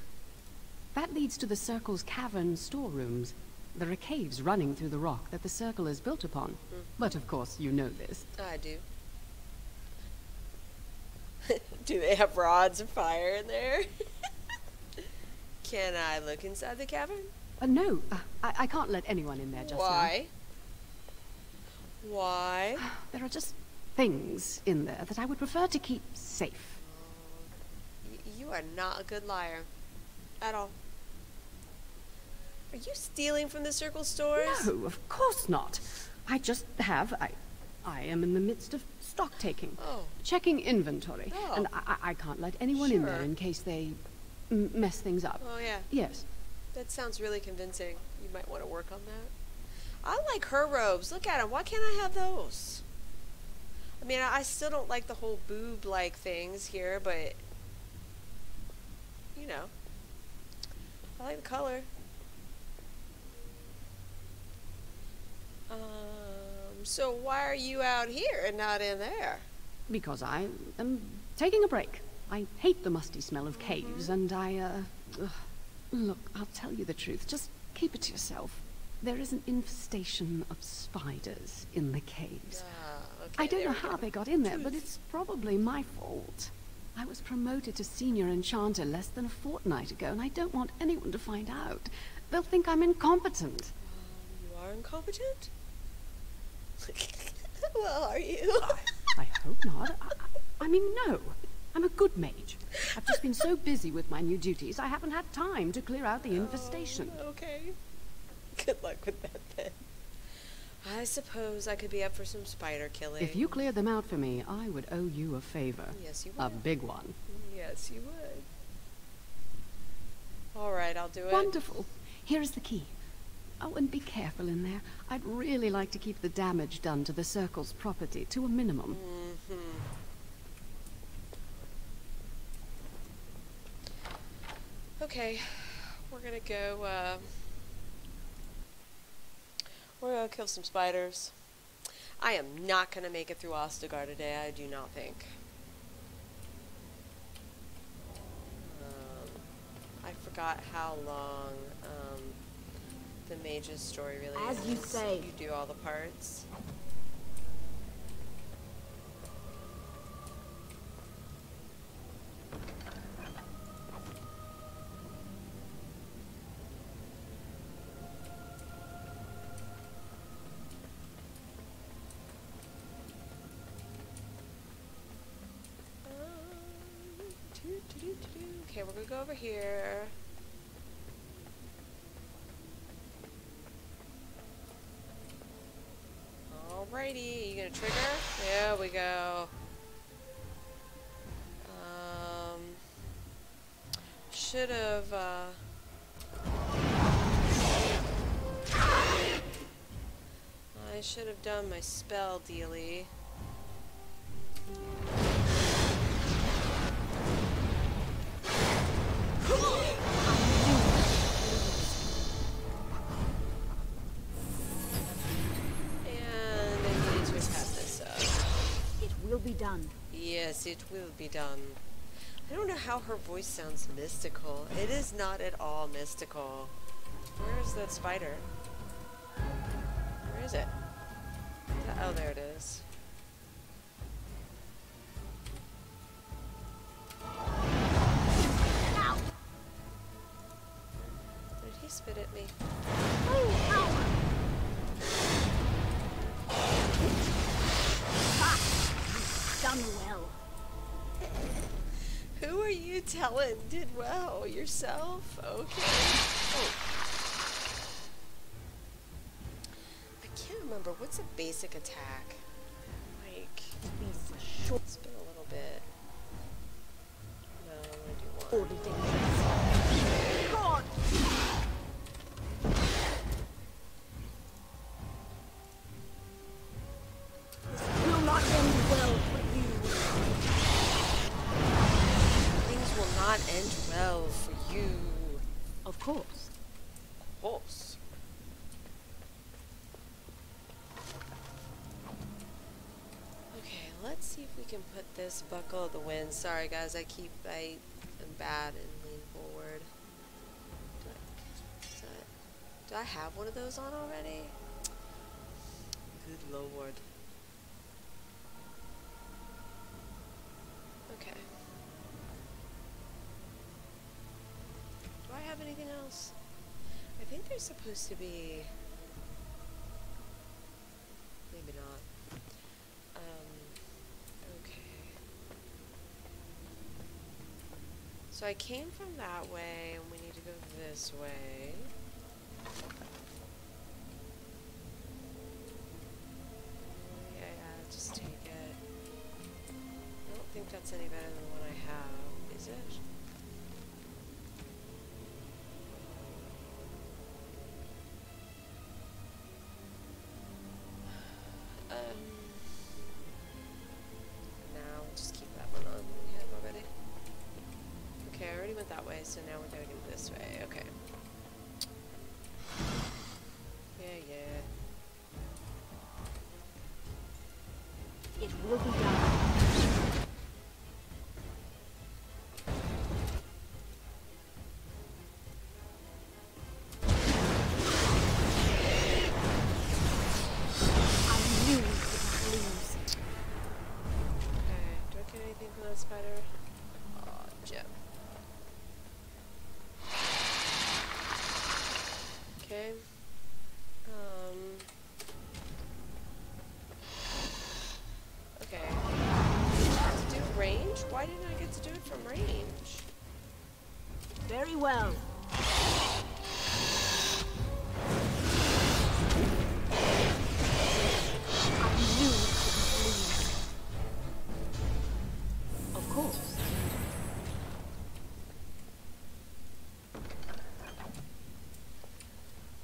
That leads to the Circle's cavern storerooms. There are caves running through the rock that the Circle is built upon. But of course, you know this. I do. Do they have rods of fire in there? Can I look inside the cavern? No, I can't let anyone in there just Why? Why? now. There are just things in there that I would prefer to keep safe. You are not a good liar. At all. Are you stealing from the Circle stores? No, of course not. I just have... I am in the midst of stock taking. Oh. Checking inventory. Oh. And I can't let anyone in there in case they mess things up. Oh, yeah. Yes. That sounds really convincing. You might want to work on that. I like her robes. Look at them. Why can't I have those? I mean, I still don't like the whole boob-like things here, but, you know, I like the color. So why are you out here and not in there? Because I am taking a break. I hate the musty smell of caves, and look, I'll tell you the truth. Just keep it to yourself. There is an infestation of spiders in the caves. Okay, I don't know how they got in there, but it's probably my fault. I was promoted to senior enchanter less than a fortnight ago, and I don't want anyone to find out. They'll think I'm incompetent. You are incompetent? Well, are you? I hope not. I mean, no. I'm a good mage. I've just been so busy with my new duties, I haven't had time to clear out the infestation. Okay. Good luck with that, then. I suppose I could be up for some spider killing. If you cleared them out for me, I would owe you a favor. Yes, you would. A big one. Yes, you would. All right, I'll do it. Wonderful. Here is the key. Oh, and be careful in there. I'd really like to keep the damage done to the Circle's property to a minimum. Okay, we're gonna go, we're gonna kill some spiders. I am not gonna make it through Ostagar today, I do not think. I forgot how long, the mage's story really is. As you say. You do all the parts. Okay, we're gonna go over here. Alrighty, you gonna trigger? There we go. Should have, I should have done my spell dealy. Be done. Yes, it will be done. I don't know how her voice sounds mystical. It is not at all mystical. Where is that spider? Where is it? Oh, there it is. Ow. Did he spit at me? Done well. Who are you telling did well? Yourself? Okay. Oh. I can't remember. What's a basic attack? Like, it's been a little bit. No, I'm gonna do one. God! This will not end well for you. Things will not end well for you. Of course. Of course. Okay, let's see if we can put this Buckle of the Wind. Sorry guys, I am bad and lean forward. Do I have one of those on already? Good lord. Okay. Do I have anything else? I think there's supposed to be... Maybe not. Okay. So I came from that way, and we need to go this way. Yeah, that's any better than the one I have, is it? No, we'll just keep that one on we have already. Okay, I already went that way, so now we're going this way. Okay. Yeah. It will be done. Spider. Oh, Jim. Okay. Okay. To do range? Why didn't I get to do it from range? Very well.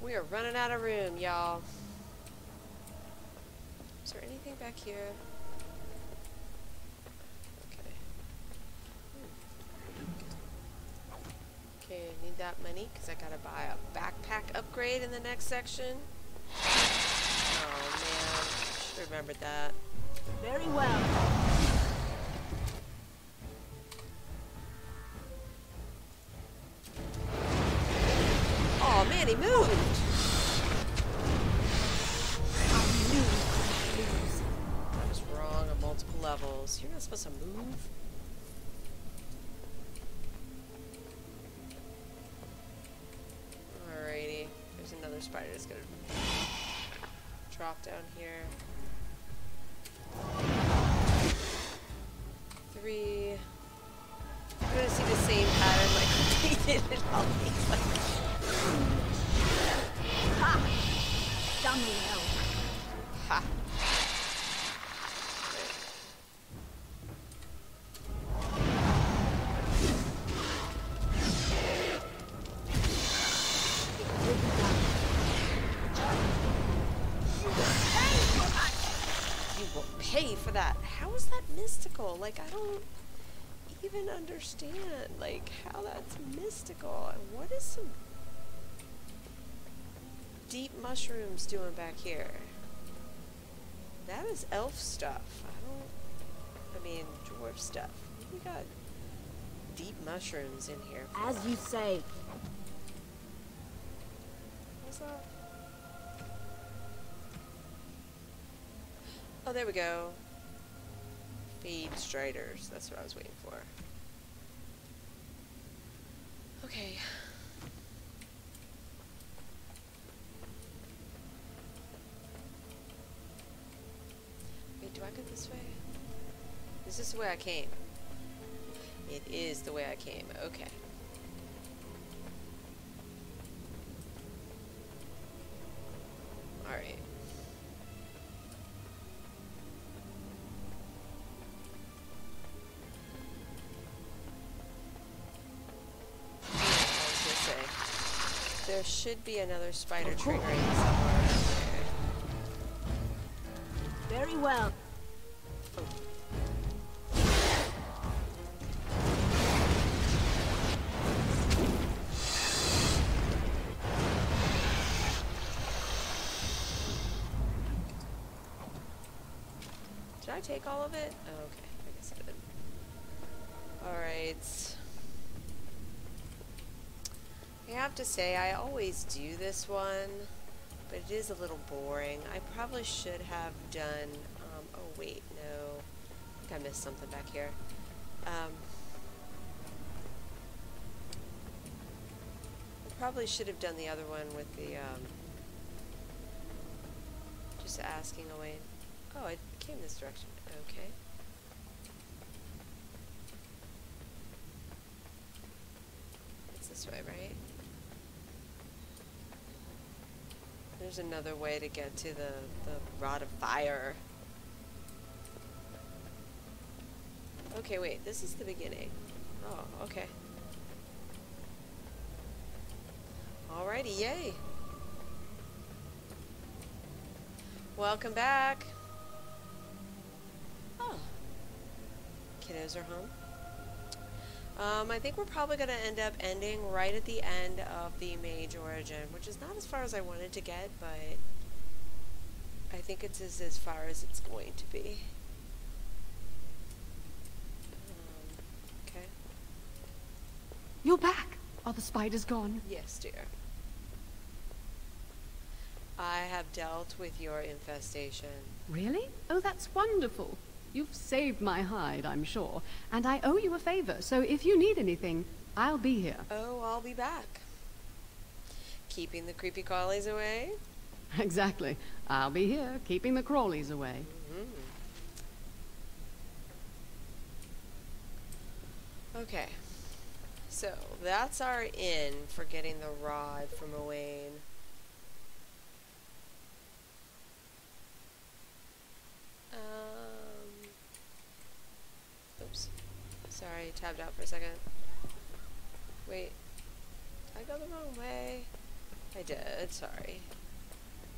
We are running out of room, y'all. Is there anything back here? Okay. Okay, I need that money because I gotta buy a backpack upgrade in the next section. Oh man, should have remembered that. Very well. Oh man, he moved! I was wrong on multiple levels. You're not supposed to move? Alrighty. There's another spider that's gonna drop down here. 3. I'm gonna see the same pattern like repeated in all these like Ha! Done well. Ha! You will pay for that. How is that mystical? Like, I don't even understand, like, how that's mystical. And what is some deep mushrooms doing back here? That is elf stuff. I mean, dwarf stuff. We got deep mushrooms in here. As you say. What's that? Oh, there we go. Feed striders. That's what I was waiting for. Okay. Wait, do I go this way? Is this the way I came? It is the way I came. Okay. Alright. There should be another spider triggering somewhere around there. Very well. Oh. Did I take all of it? Oh, okay. I guess I did. Alright. I have to say, I always do this one, but it is a little boring. I probably should have done, oh wait, no, I think I missed something back here. I probably should have done the other one with the, just asking away. Oh, I came this direction, okay. It's this way, right? There's another way to get to the rod of fire. Okay, wait, this is the beginning. Oh, okay. Alrighty, yay. Welcome back. Oh. Kiddos are home. I think we're probably going to end up ending right at the end of the Mage Origin, which is not as far as I wanted to get, but I think it's as far as it's going to be. Okay. You're back. Are the spiders gone? Yes, dear. I have dealt with your infestation. Really? Oh, that's wonderful. You've saved my hide, I'm sure. And I owe you a favor, so if you need anything, I'll be here. Oh, I'll be back. Keeping the creepy crawlies away? Exactly. I'll be here, keeping the crawlies away. Okay. So, that's our in for getting the rod from Owain. Oops. Sorry, tabbed out for a second. Wait. Did I go the wrong way? I did, sorry.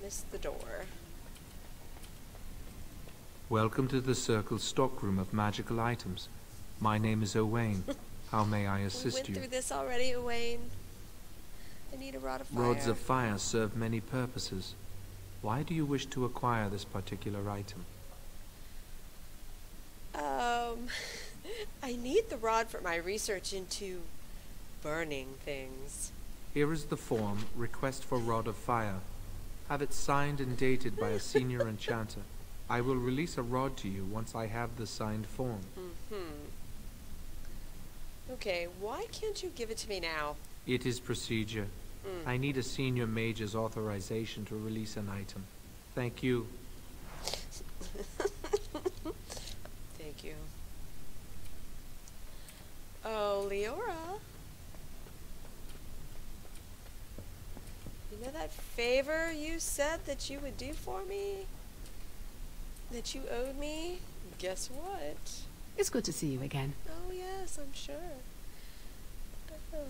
Missed the door. Welcome to the Circle's stockroom of magical items. My name is Owain. How may I assist We you? went through this already, Owain. I need a rod of fire. Rods of fire serve many purposes. Why do you wish to acquire this particular item? I need the rod for my research into burning things. Here is the form, Request for Rod of Fire. Have it signed and dated by a senior enchanter. I will release a rod to you once I have the signed form. Okay, why can't you give it to me now? It is procedure. I need a senior mage's authorization to release an item. Thank you. Thank you. Oh, Leora. You know that favor you said that you would do for me? That you owed me? Guess what? It's good to see you again. Oh, yes, I'm sure. Any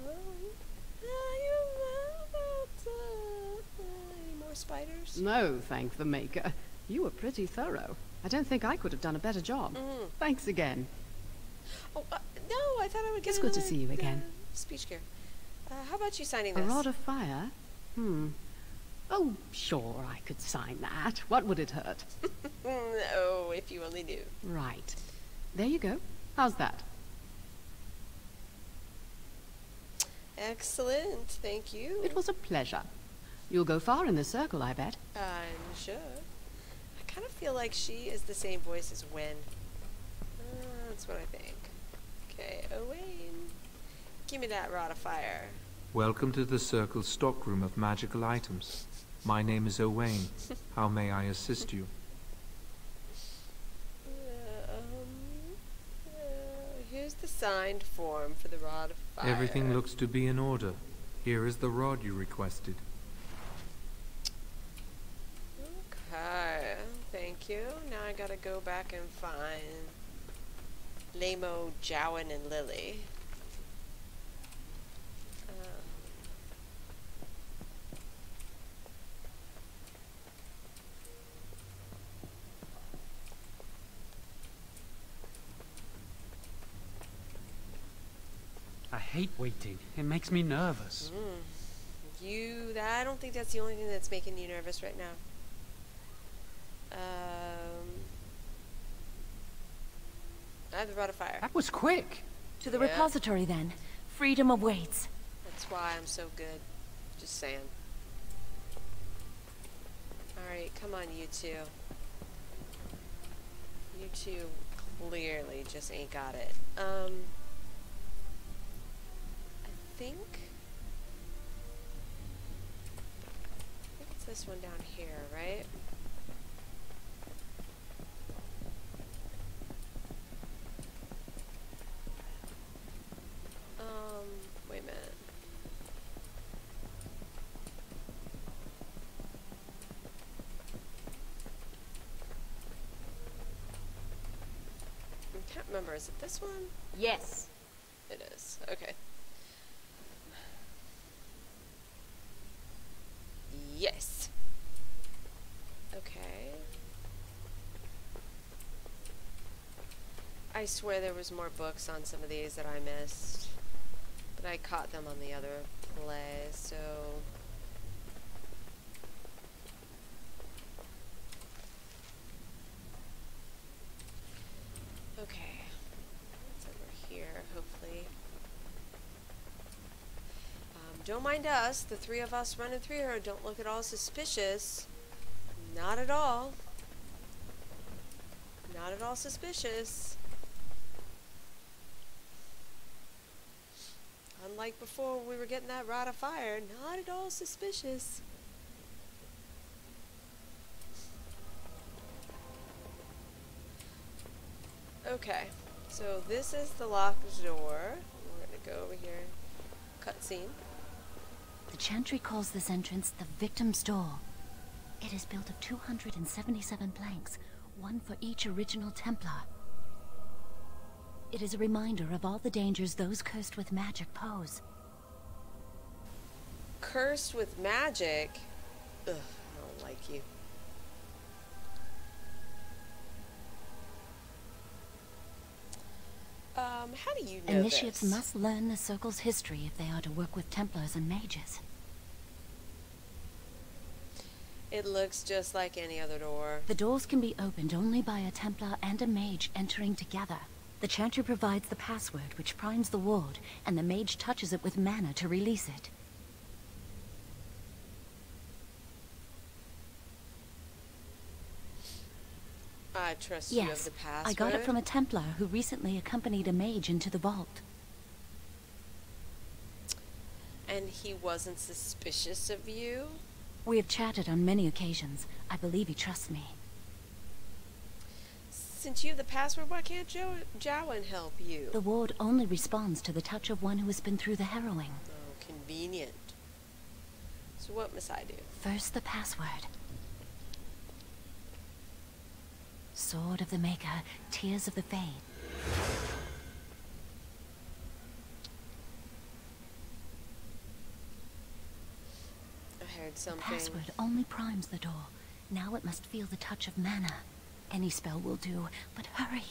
more spiders? No, thank the Maker. You were pretty thorough. I don't think I could have done a better job. Thanks again. Oh, no, I thought I would get It's good to another, see you again. Speech gear. How about you signing A this? rod of fire? Oh, sure, I could sign that. What would it hurt? Oh, if you only knew. Right. There you go. How's that? Excellent, thank you. It was a pleasure. You'll go far in the circle, I bet. I'm sure. I kind of feel like she is the same voice as Wynn. That's what I think. Okay, Owain. Give me that rod of fire. Welcome to the Circle's stockroom of magical items. My name is Owain. How may I assist you? Here's the signed form for the rod of fire. Everything looks to be in order. Here is the rod you requested. Okay, thank you. Now I gotta go back and find Lamo, Jowan, and Lily. I hate waiting. It makes me nervous. I don't think that's the only thing that's making you nervous right now. I have the rod of fire. That was quick. To the repository, then. Freedom awaits. That's why I'm so good. Just saying. Alright, come on, you two. You two clearly just ain't got it. I think it's this one down here, right? Wait a minute. remember. Is it this one? Yes. It is. Okay. Yes. Okay. I swear there was more books on some of these that I missed. But I caught them on the other play, so... Okay. It's over here, hopefully. Don't mind us, the three of us running through here. Don't look at all suspicious. Not at all. Not at all suspicious. Unlike before, we were getting that rod of fire. Not at all suspicious. Okay, so this is the locked door. We're gonna go over here. Cutscene. The Chantry calls this entrance the Victim's Door. It is built of 277 planks, one for each original Templar. It is a reminder of all the dangers those cursed with magic pose. Cursed with magic? Ugh, I don't like you. How do you know Initiates this? must learn the Circle's history if they are to work with Templars and mages. It looks just like any other door. The doors can be opened only by a Templar and a mage entering together. The Chantry provides the password, which primes the ward, and the mage touches it with mana to release it. I trust you have the password. I got it from a Templar who recently accompanied a mage into the vault. And he wasn't suspicious of you? We have chatted on many occasions. I believe he trusts me. Since you have the password, why can't Jowan help you? The ward only responds to the touch of one who has been through the harrowing. Oh, convenient. So what must I do? First, the password. Sword of the Maker, Tears of the Fade. I heard something. The password only primes the door. Now it must feel the touch of mana. Any spell will do, but hurry.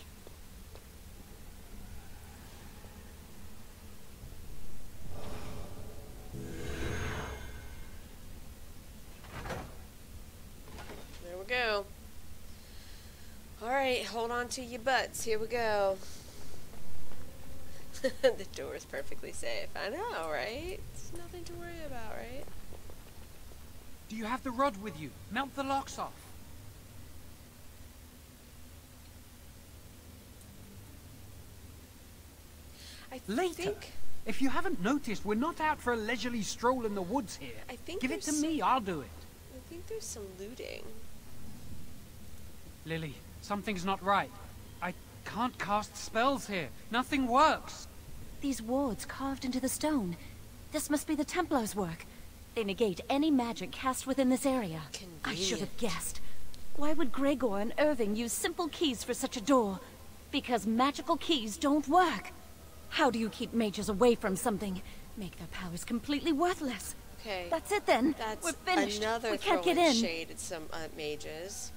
There we go. Alright, hold on to your butts. Here we go. The door is perfectly safe. I know, right? It's nothing to worry about, right? Do you have the rod with you? Melt the locks off. Later. If you haven't noticed, we're not out for a leisurely stroll in the woods here. I think Give it to there's me, I'll do it. I think there's some looting. Lily, something's not right. I can't cast spells here. Nothing works. These wards carved into the stone. This must be the Templars' work. They negate any magic cast within this area. I should have guessed. Why would Gregor and Irving use simple keys for such a door? Because magical keys don't work. How do you keep mages away from something? Make their powers completely worthless. Okay. That's it then. That's We're finished. Another We can't get throwing in. shade at some mages.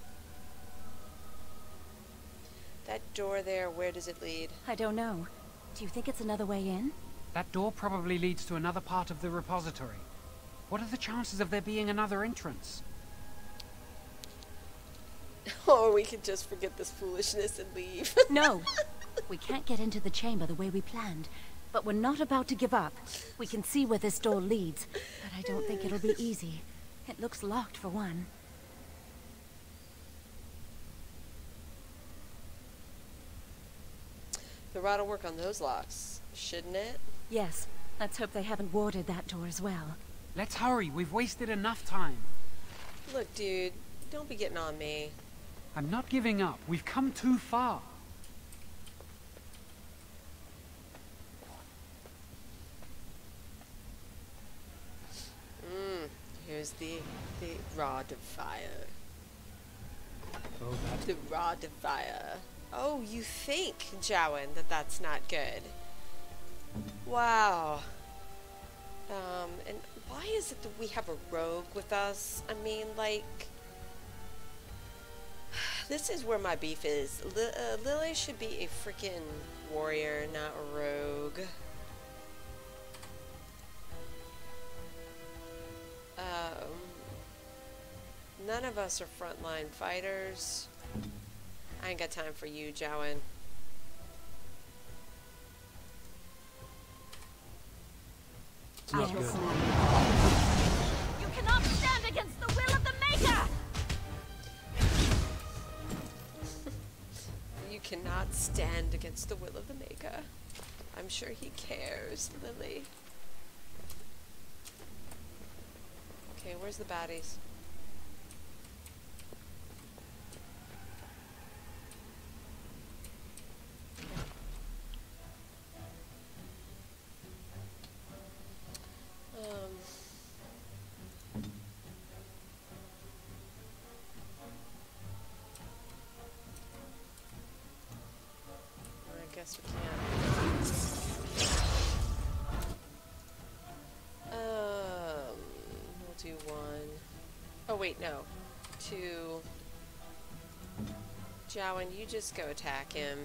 That door there, where does it lead? I don't know. Do you think it's another way in? That door probably leads to another part of the repository. What are the chances of there being another entrance? Or we could just forget this foolishness and leave. No. We can't get into the chamber the way we planned. But we're not about to give up. We can see where this door leads, but I don't think it'll be easy. It looks locked for one. The rod will work on those locks, shouldn't it? Yes. Let's hope they haven't warded that door as well. Let's hurry. We've wasted enough time. Look, dude, don't be getting on me. I'm not giving up. We've come too far. Here's the rod of fire. Oh, The rod of fire. Oh, you think, Jowan, that that's not good? Wow. And why is it that we have a rogue with us? I mean, like, this is where my beef is. Lily should be a freaking warrior, not a rogue. None of us are frontline fighters. I ain't got time for you, Jowan. It's not good. You cannot stand against the will of the Maker! You cannot stand against the will of the Maker. I'm sure he cares, Lily. Okay, where's the baddies? I guess we can. We'll do 1. Oh wait, no. 2. Jowan, you just go attack him.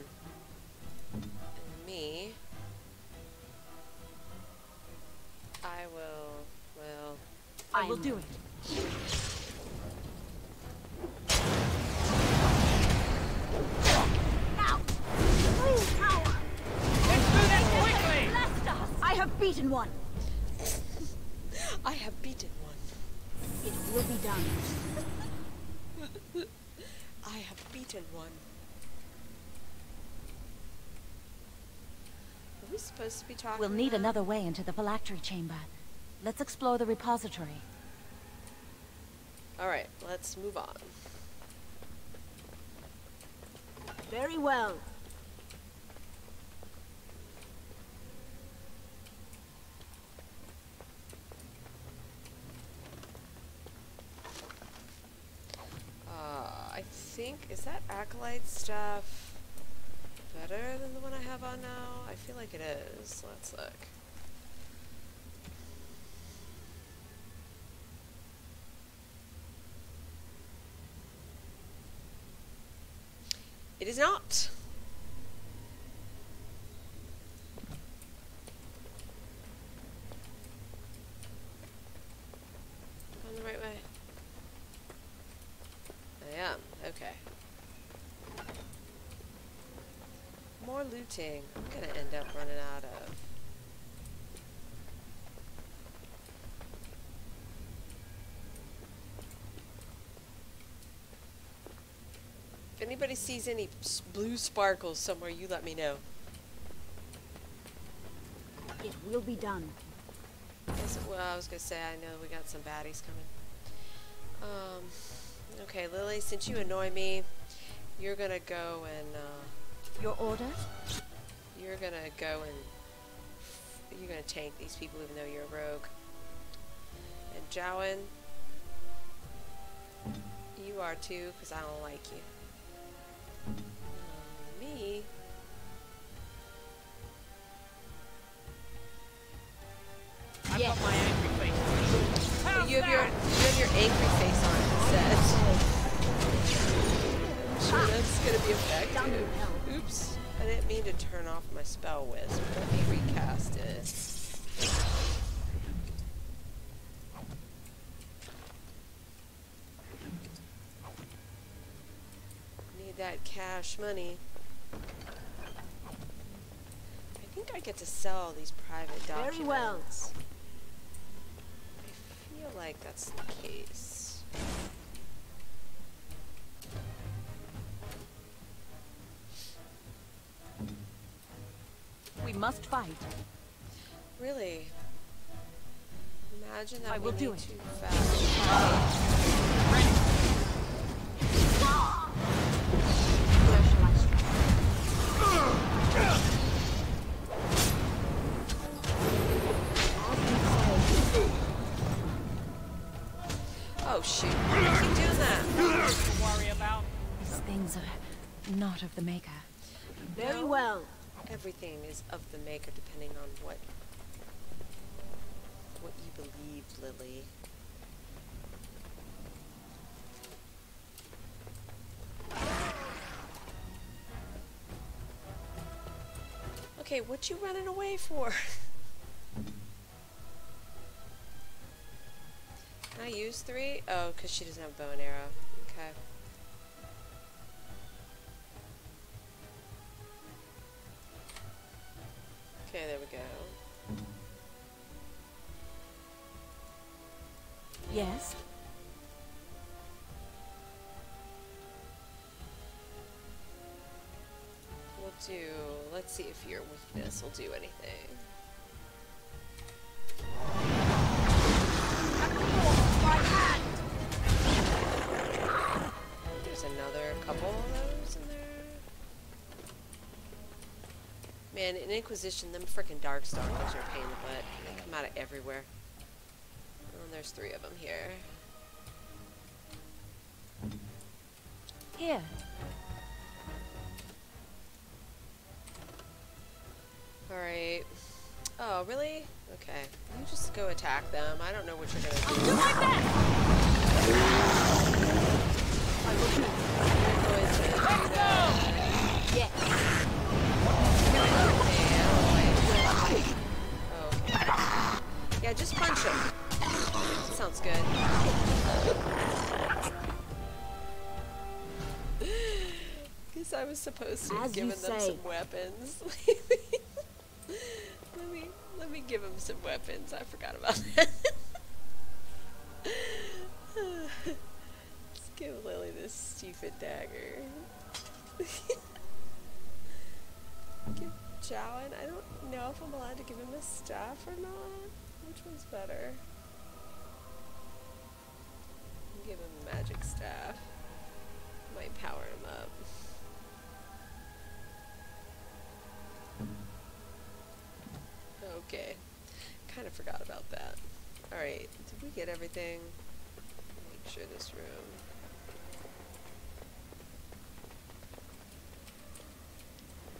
And me, I will do it. I have beaten one. I have beaten one. It will be done. I have beaten one. Are we supposed to be talking? We'll need another way into the phylactery chamber. Let's explore the repository. Alright, let's move on. Very well. I think, is that Acolyte stuff better than the one I have on now? I feel like it is. Let's look. It is not. Going the right way. I am. Okay. More looting. I'm gonna end up running out of. If anybody sees any blue sparkles somewhere, you let me know. It will be done. Well, I was gonna say, I know we got some baddies coming. Okay, Lily, since you annoy me, you're gonna go and, Your order? You're gonna go and... You're gonna tank these people even though you're a rogue. And Jowan, you are too, because I don't like you. Me... I've got my angry face. You have your angry face on instead. I'm sure that's gonna be effective. Oops. I didn't mean to turn off my spell wisp. Let me recast it. Need that cash money. I think I get to sell these private documents. Very well. I feel like that's the case. We must fight. Really? Imagine that I will do it. Too fast. Oh shoot! Why do you keep doing that? To worry about. These things are not of the Maker. Very well. Everything is of the Maker, depending on what you believe, Lily. Okay, what you running away for? Can I use 3? Oh, because she doesn't have bow and arrow. Okay. Okay, there we go. Yes? We'll do... Let's see if your weakness will do anything. There's another couple of those in there. Man, in Inquisition, them frickin' Darkstalkers are a pain in the butt. They come out of everywhere. Oh, and there's 3 of them here. Here. Alright. Oh, really? Okay. You just go attack them. I don't know what you're gonna do. I'll do my best! Let's go! Yes. Okay. Yeah, just punch him. That sounds good. Guess I was supposed to have given them some weapons. Let me give him some weapons. I forgot about that. Let's give Lily this stupid dagger. Give Jowan. I don't know if I'm allowed to give him a staff or not. Which one's better? Give him a magic staff. Might power him up. Okay. Kind of forgot about that. Alright, did we get everything? Make sure this room.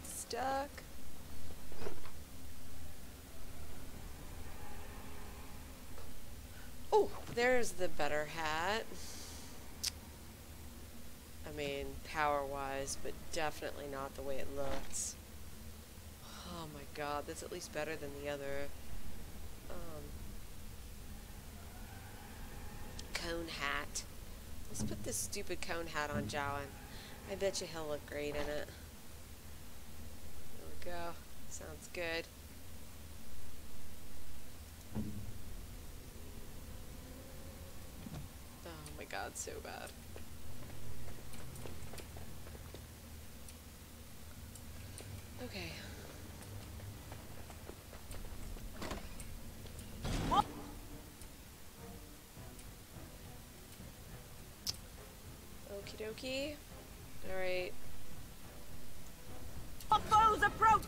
Stuck. Oh, there's the better hat. I mean, power-wise, but definitely not the way it looks. Oh my god, that's at least better than the other. Cone hat. Let's put this stupid cone hat on Jowan. I bet you he'll look great in it. There we go. Sounds good. Oh my god, so bad. Okay. Okie dokie. Alright. Foes approach!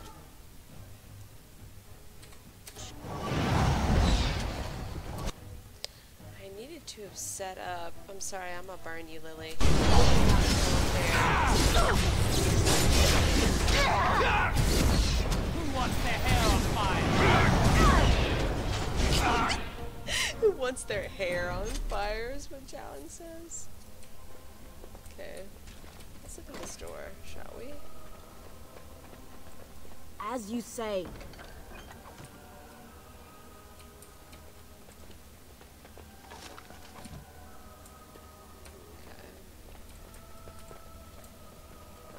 I needed to have set up. I'm sorry, I'm gonna burn you, Lily. Who wants their hair on fire? Who wants their hair on fire is what Jowan says. Okay. Let's look at this door, shall we? As you say.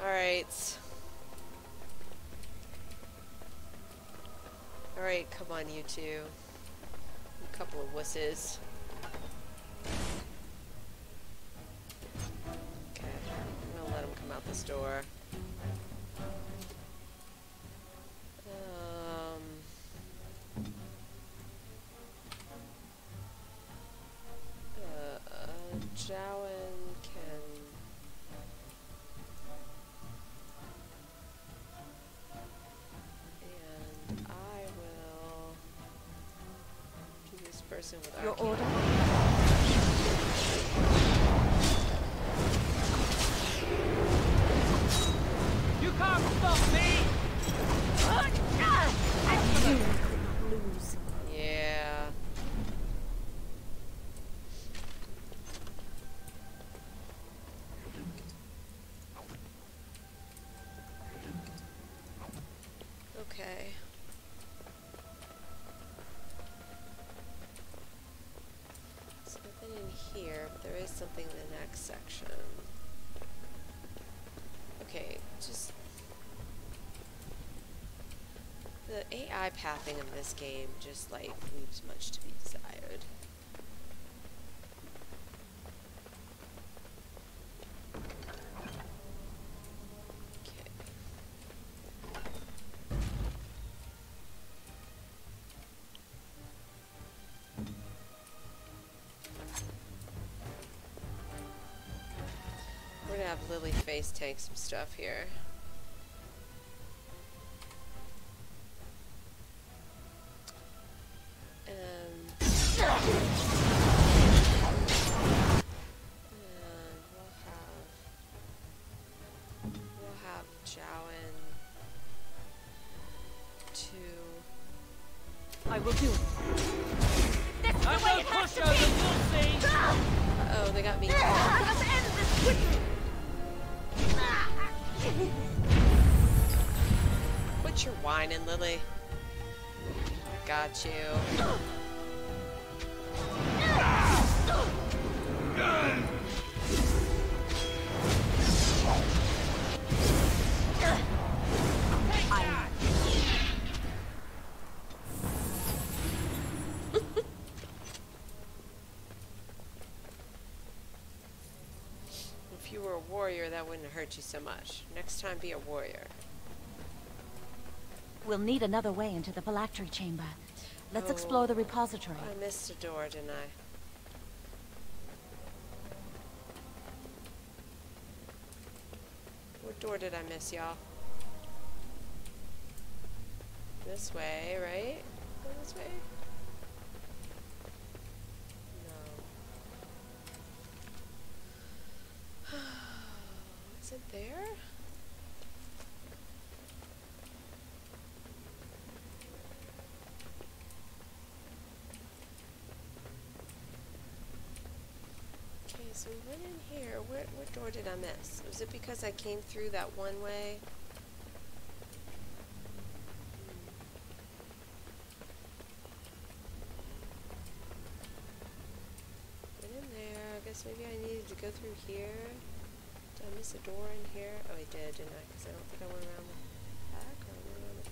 Alright. Alright, come on you two. A couple of wusses. Okay, I'm gonna let them come out this door. Jowan can... And I will do this person with Your arcane. order? Okay. There's nothing in here, but there is something in the next section. Okay, just... The AI pathing in this game just, like, leaves much to be desired. We're gonna have Lily face tank some stuff here. We'll have Jowen to... I will do it. This is the way it has to be! Uh-oh, they got me. Let's end this quickly! Quit your whining, Lily. I got you. If you were a warrior, that wouldn't hurt you so much. Next time, be a warrior. We'll need another way into the phylactery chamber. Let's explore the repository. I missed a door, didn't I? What door did I miss, y'all? This way, right? Go this way? No. Is it there? Okay, so we went in here. What door did I miss? Was it because I came through that one way? Get in there. I guess maybe I needed to go through here. Did I miss a door in here? Oh, I did, didn't I? Because I don't think I went around the back or I went around the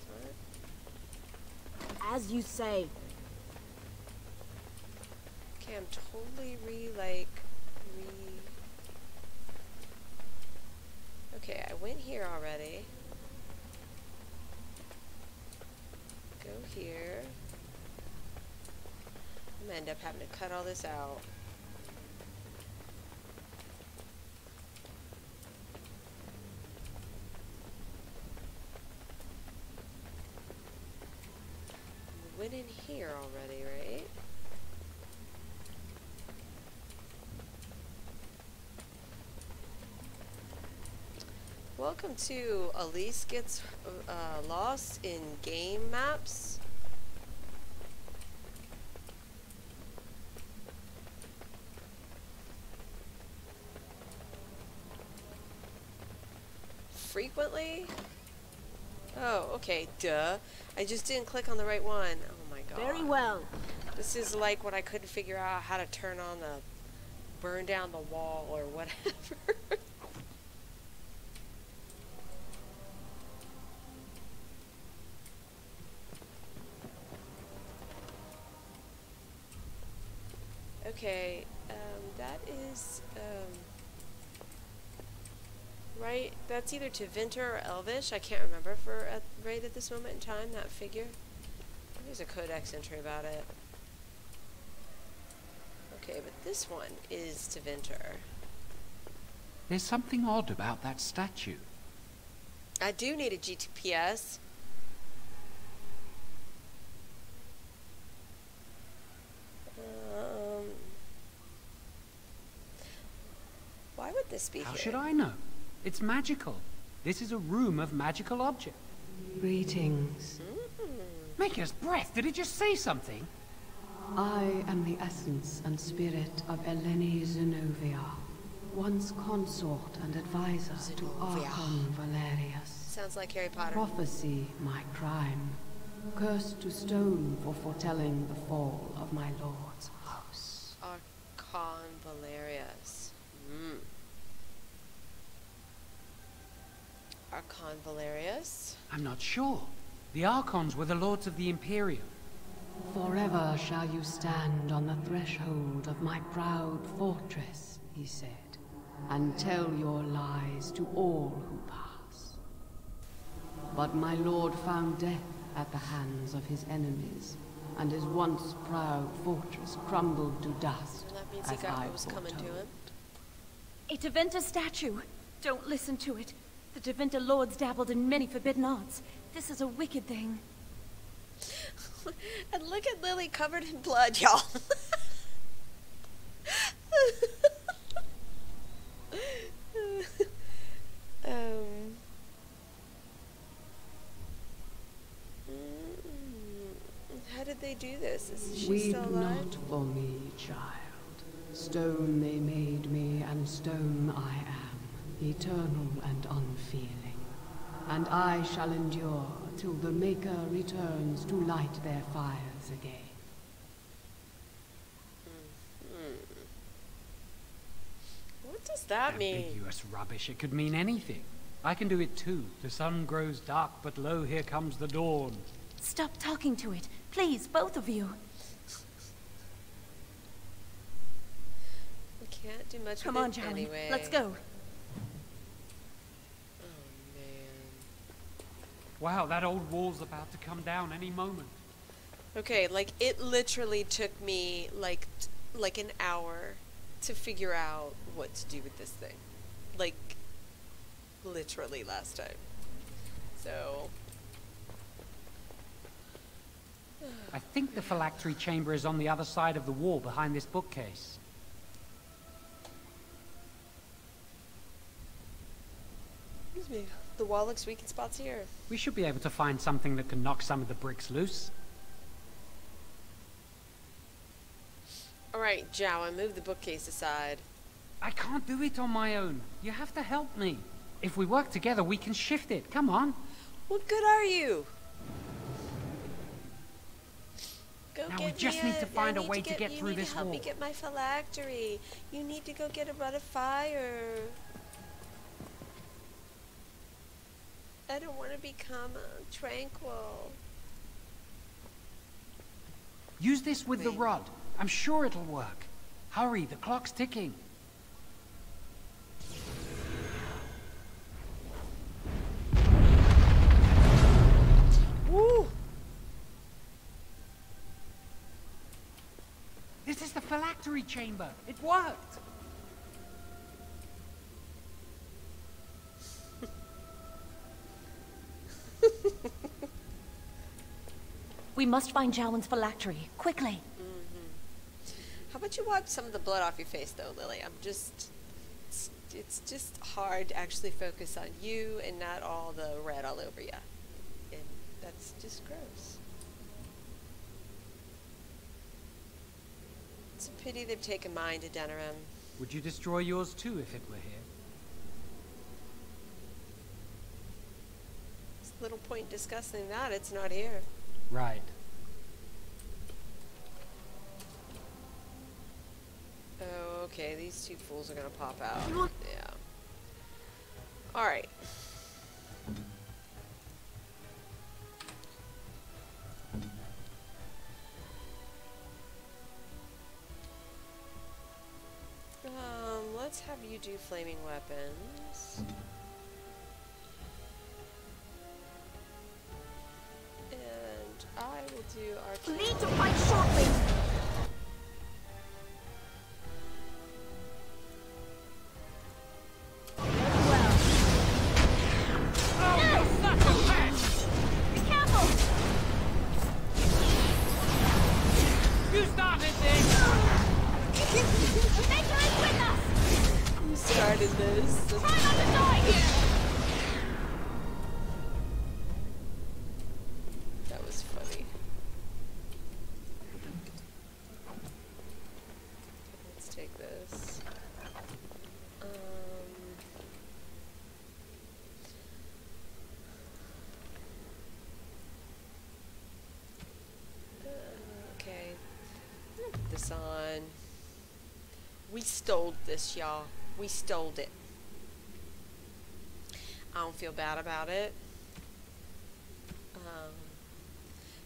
front. As you say. Okay, I'm totally Okay, I went here already. Go here. I'm gonna end up having to cut all this out. We went in here already, right? Welcome to Elise Gets Lost in Game Maps. Frequently? Oh, okay, duh. I just didn't click on the right one. Oh my god. Very well. This is like when I couldn't figure out how to turn on the burn down the wall or whatever. Okay, that is, right, that's either Tevinter or Elvish, I can't remember right at this moment in time, that figure. There's a codex entry about it. Okay, but this one is Tevinter. There's something odd about that statue. I do need a GTPS. Why would this be How here? should I know? It's magical. This is a room of magical objects. Greetings. Maker's breath, did it just say something? I am the essence and spirit of Eleni Zenovia. once consort and advisor to Archon Valerius. Sounds like Harry Potter. Prophecy, my crime. Cursed to stone for foretelling the fall of my lord's house. Archon Valerius. Archon Valerius? I'm not sure. The Archons were the lords of the Imperium. Forever shall you stand on the threshold of my proud fortress, he said, and tell your lies to all who pass. But my lord found death at the hands of his enemies, and his once proud fortress crumbled to dust. That means he got what was coming to him. A Tevinter statue. Don't listen to it. The Tevinter lords dabbled in many forbidden arts. This is a wicked thing. And look at Lily covered in blood, y'all. How did they do this? Is she Weep still alive? not for me, child. Stone they made me, and stone I am, eternal and unfeeling. And I shall endure till the Maker returns to light their fires again. What does that mean? Ambiguous rubbish. It could mean anything. I can do it too. The sun grows dark, but lo, here comes the dawn. Stop talking to it. Please, both of you. We can't do much Come with on, it Jowan. anyway. Let's go. Wow, that old wall's about to come down any moment. Okay, like it literally took me like an hour to figure out what to do with this thing. Like literally last time. So I think the phylactery chamber is on the other side of the wall behind this bookcase. excuse me. The wall looks weak in spots here. We should be able to find something that can knock some of the bricks loose. Alright, Jowan, move the bookcase aside. I can't do it on my own. You have to help me. If we work together, we can shift it. Come on. What good are you? Go now get we just me need to find a way to get through you need this to help wall. me get my phylactery. You need to go get a rod of fire. I don't want to become tranquil. Use this with the rod. I'm sure it'll work. Hurry, the clock's ticking. Woo! This is the phylactery chamber. It worked. We must find Jowan's phylactery, quickly. How about you wipe some of the blood off your face, though, Lily? It's just hard to actually focus on you and not all the red all over you. And that's just gross. It's a pity they've taken mine to Denerim. Would you destroy yours too if it were here? There's little point discussing that. It's not here. Right. Oh, okay. These two fools are gonna pop out. Yeah. Alright. Let's have you do flaming weapons. And I will do arcane. Need to fight shortly. Started this. Try not to die here. That was funny. Let's take this. on. We stole this, y'all. We stole it. I don't feel bad about it.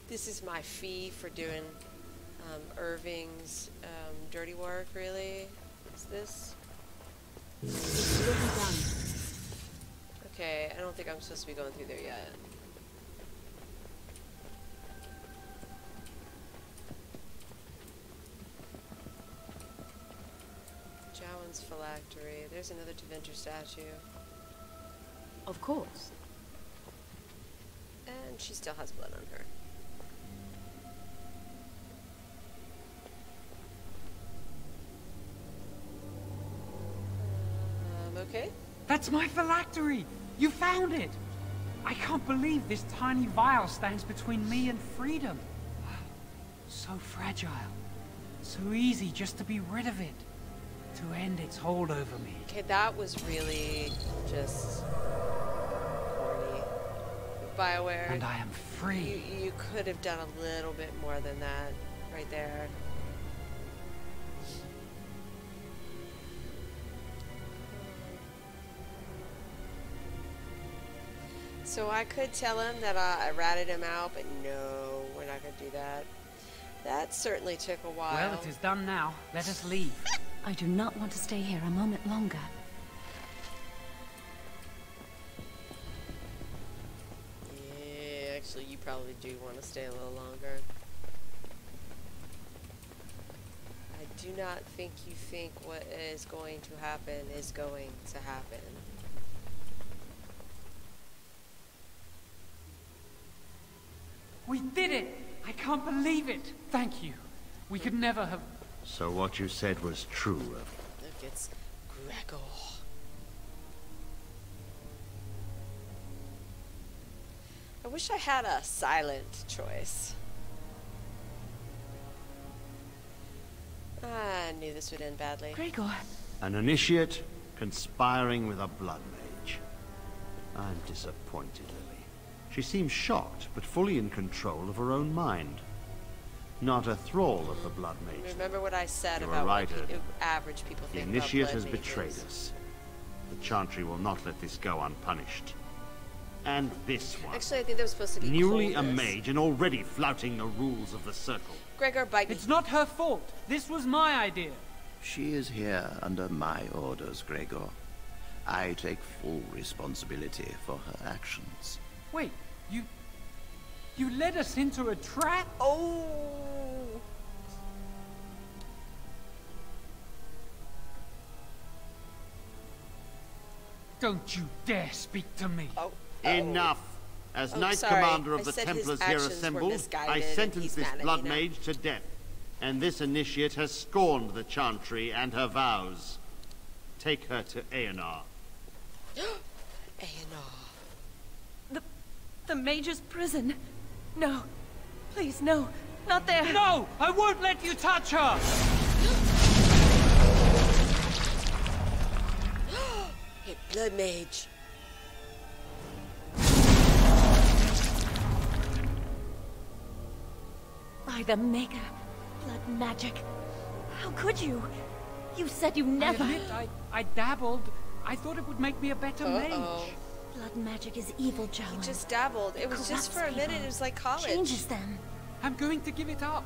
This is my fee for doing Irving's dirty work, really. What's this? Okay, I don't think I'm supposed to be going through there yet. Jowan's phylactery. There's another Tevinter statue. Of course. And she still has blood on her. Okay. That's my phylactery! You found it! I can't believe this tiny vial stands between me and freedom. So fragile. So easy just to be rid of it. To end its hold over me. Okay, that was really just corny. BioWare. And I am free. You could have done a little bit more than that right there. So I could tell him that I ratted him out, but no, we're not going to do that. That certainly took a while. Well, it is done now. Let us leave. I do not want to stay here a moment longer. Yeah, actually, you probably do want to stay a little longer. I do not think you think what is going to happen is going to happen. We did it! I can't believe it! Thank you. We could never have... So what you said was true, Irving. Look, it's Gregor. I wish I had a silent choice. I knew this would end badly. Gregor. An initiate conspiring with a blood mage. I'm disappointed, Lily. She seems shocked, but fully in control of her own mind. Not a thrall of the blood mage. Remember what I said You were about right, what Irving. average people The think initiate about has blood betrayed mages. us. The Chantry will not let this go unpunished. And this one. Actually, I think that was supposed to be Newly a coldness. mage and already flouting the rules of the Circle. Gregor, bite me. It's not her fault. This was my idea. She is here under my orders, Gregor. I take full responsibility for her actions. Wait, you led us into a trap? Oh! Don't you dare speak to me. Oh. Enough! As Oh, Knight sorry. Commander of I the said his Templars here actions were assembled, misguided I and sentence he's this mad at blood me now. mage to death. And this initiate has scorned the Chantry and her vows. Take her to Aenar. Aenar. The mage's prison. No. Please, no. Not there. No! I won't let you touch her! Hey, blood mage. By the Maker. Blood magic. How could you? You said you never... I admit, I dabbled. I thought it would make me a better mage. Blood magic is evil, Jowan. He just dabbled. It was just for a minute. It was like college. Changes them. I'm going to give it up.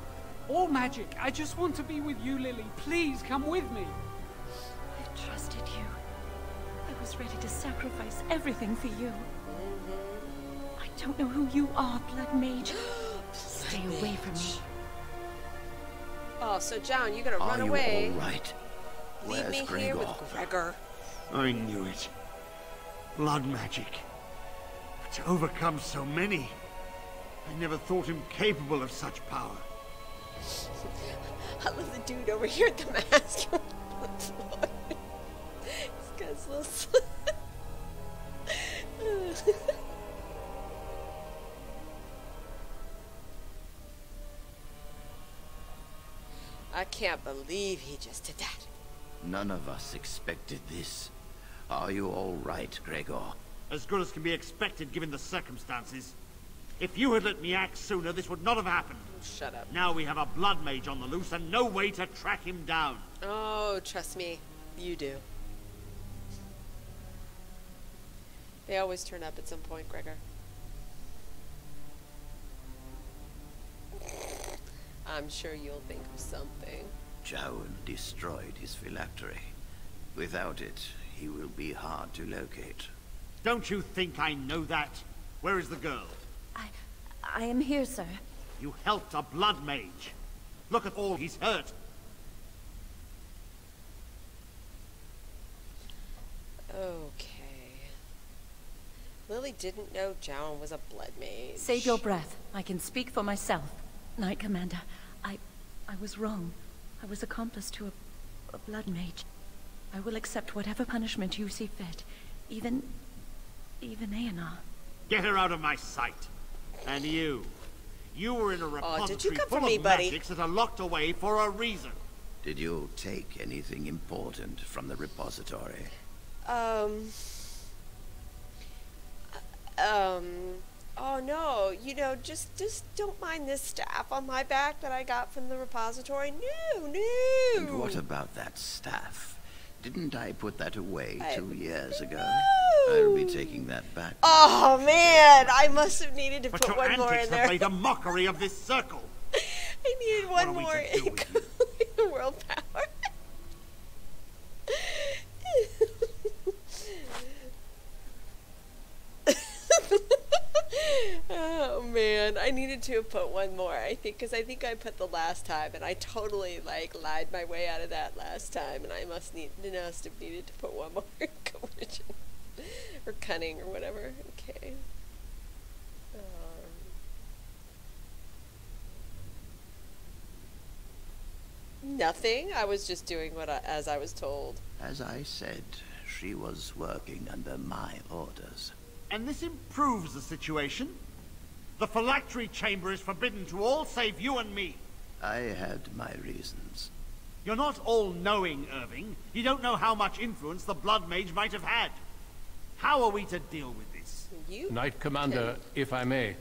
All magic. I just want to be with you, Lily. Please, come with me. I trusted you. I was ready to sacrifice everything for you. I don't know who you are, Blood Mage. Stay away from me. Oh, so John, you're gonna run Are you away. all right? Leave Where's me here Gregor? with Gregor. I knew it. Blood magic. But to overcome so many, I never thought him capable of such power. I love the dude over here at the mask. This guy's a little I can't believe he just did that. None of us expected this. Are you all right, Gregor? As good as can be expected given the circumstances. If you had let me act sooner, this would not have happened. Shut up. Now we have a blood mage on the loose and no way to track him down. Oh, trust me, you do. They always turn up at some point, Gregor. I'm sure you'll think of something. Jowan destroyed his phylactery. Without it, he will be hard to locate. Don't you think I know that? Where is the girl? I am here, sir. You helped a blood mage. Look at all he's hurt. Okay. Lily didn't know Jowan was a blood mage. Save your breath. I can speak for myself. Knight Commander, I was wrong. I was accomplice to a blood mage. I will accept whatever punishment you see fit. Even Aenar. Get her out of my sight. And you were in a repository full of magics that are locked away for a reason. Did you take anything important from the repository? Oh no, you know, just don't mind this staff on my back that I got from the repository. No. And what about that staff? Didn't I put that away 2 years ago? I'll be taking that back. Oh man, I must have needed to put one more in there. Have made a mockery of this circle. I needed one more in world power. Oh man, I needed to have put one more. I think I put the last time, and I totally like lied my way out of that last time, and I must have needed to put one more coercion or cunning or whatever. Okay. Nothing. I was just doing as I was told. As I said, she was working under my orders. And this improves the situation. The phylactery chamber is forbidden to all save you and me. I had my reasons. You're not all-knowing, Irving. You don't know how much influence the Blood Mage might have had. How are we to deal with this? Knight Commander, if I may,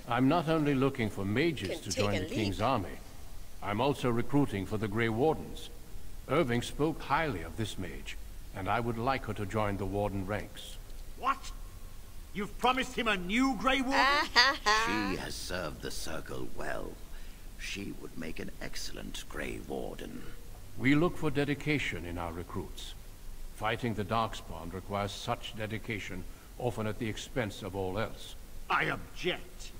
I'm not only looking for mages to join the King's army. I'm also recruiting for the Grey Wardens. Irving spoke highly of this mage, and I would like her to join the Warden ranks. What? You've promised him a new Grey Warden? She has served the Circle well. She would make an excellent Grey Warden. We look for dedication in our recruits. Fighting the Darkspawn requires such dedication, often at the expense of all else. I object.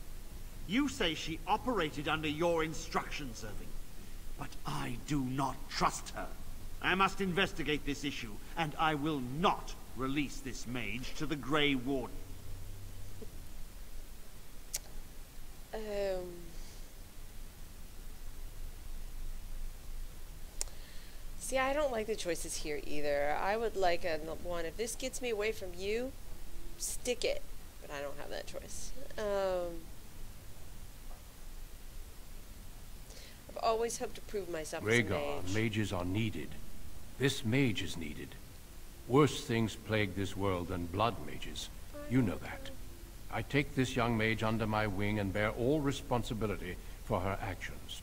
You say she operated under your instructions, Irving. But I do not trust her. I must investigate this issue, and I will not release this mage to the Grey Warden. See, I don't like the choices here either. I would like one. If this gets me away from you, stick it. But I don't have that choice. I've always hoped to prove myself as a mage. Mages are needed. This mage is needed. Worse things plague this world than blood mages. You know that. I take this young mage under my wing and bear all responsibility for her actions.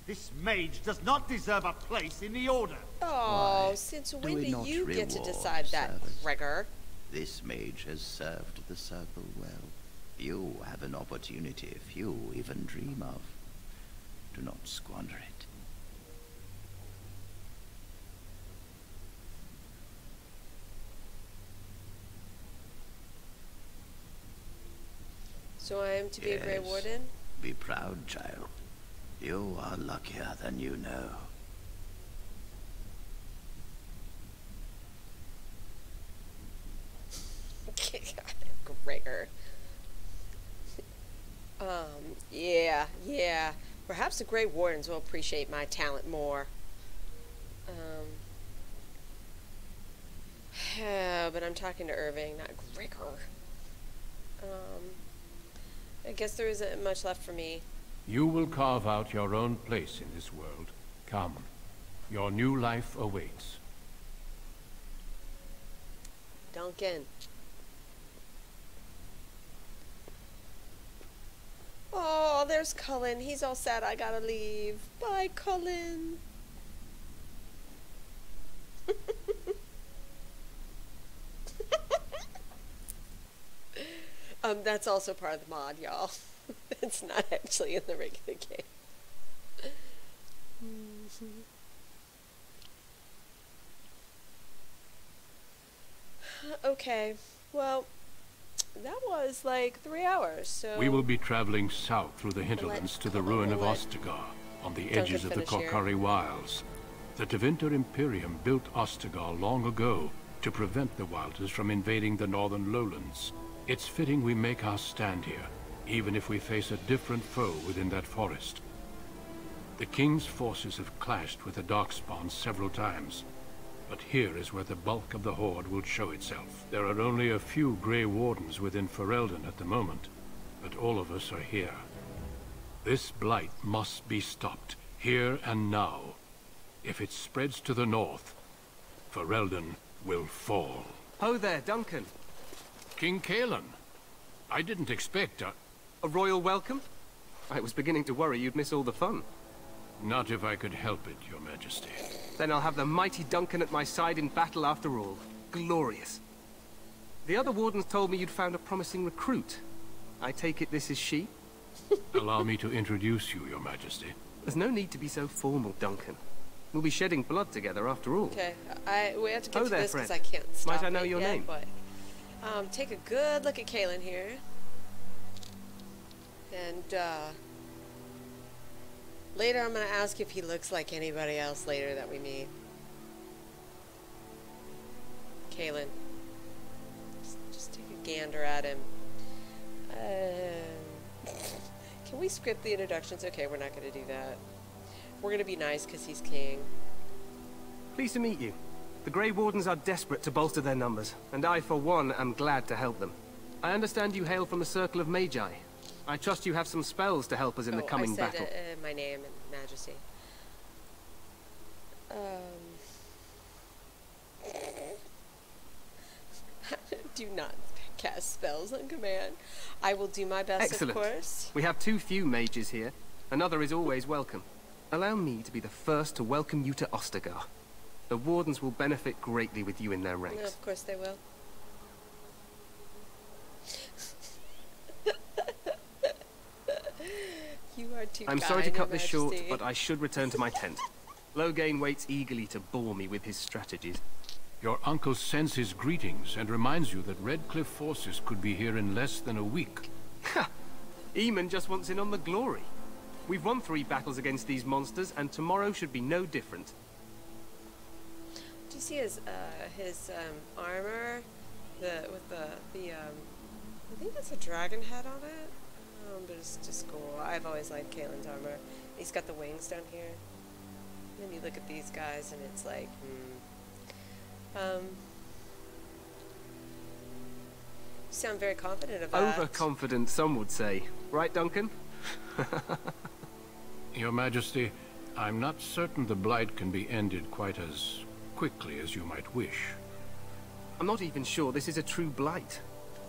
This mage does not deserve a place in the Order. Oh, since when do you get to decide that, Gregor? This mage has served the Circle well. You have an opportunity few even dream of. Do not squander it. So I am to be a Grey Warden? Be proud, child. You are luckier than you know. Gregor. Yeah. Perhaps the Grey Wardens will appreciate my talent more. But I'm talking to Irving, not Gregor. I guess there isn't much left for me. You will carve out your own place in this world. Come. Your new life awaits. Duncan. Oh, there's Cullen. He's all sad I gotta leave. Bye, Cullen. That's also part of the mod, y'all. It's not actually in the regular game. Okay, well, that was like 3 hours, so... We will be traveling south through the hinterlands to the ruin of Ostagar, on the edges of the Korcari Wilds. The Tevinter Imperium built Ostagar long ago to prevent the Wilders from invading the northern lowlands. It's fitting we make our stand here, even if we face a different foe within that forest. The King's forces have clashed with the Darkspawn several times, but here is where the bulk of the Horde will show itself. There are only a few Grey Wardens within Ferelden at the moment, but all of us are here. This blight must be stopped, here and now. If it spreads to the north, Ferelden will fall. Ho there, Duncan. King Cailan. I didn't expect a royal welcome? I was beginning to worry you'd miss all the fun. Not if I could help it, Your Majesty. Then I'll have the mighty Duncan at my side in battle after all. Glorious. The other wardens told me you'd found a promising recruit. I take it this is she? Allow me to introduce you, Your Majesty. There's no need to be so formal, Duncan. We'll be shedding blood together after all. Okay, we have to get to there, this because friend. I can't stop Might I know your name? But, take a good look at Cailan here. And, later I'm going to ask if he looks like anybody else later that we meet. Cailan. Just take a gander at him. Can we script the introductions? Okay, we're not going to do that. We're going to be nice because he's king. Pleased to meet you. The Grey Wardens are desperate to bolster their numbers, and I, for one, am glad to help them. I understand you hail from the Circle of Magi. I trust you have some spells to help us in the coming battle. I said my name and Majesty. Do not cast spells on command. I will do my best, Excellent. Of course. We have too few mages here. Another is always welcome. Allow me to be the first to welcome you to Ostagar. The Wardens will benefit greatly with you in their ranks. No, of course they will. You are too I'm kind, sorry to cut Your this short, Majesty. but I should return to my tent. Loghain waits eagerly to bore me with his strategies. Your uncle sends his greetings and reminds you that Redcliffe forces could be here in less than a week. Ha! Eamon just wants in on the glory. We've won 3 battles against these monsters, and tomorrow should be no different. Do you see his armor? With the I think that's a dragon head on it. But it's just cool. I've always liked Cailan's armor. He's got the wings down here. And then you look at these guys and it's like, you sound very confident of that. Overconfident, some would say. Right, Duncan? Your Majesty, I'm not certain the Blight can be ended quite as quickly as you might wish. I'm not even sure this is a true Blight.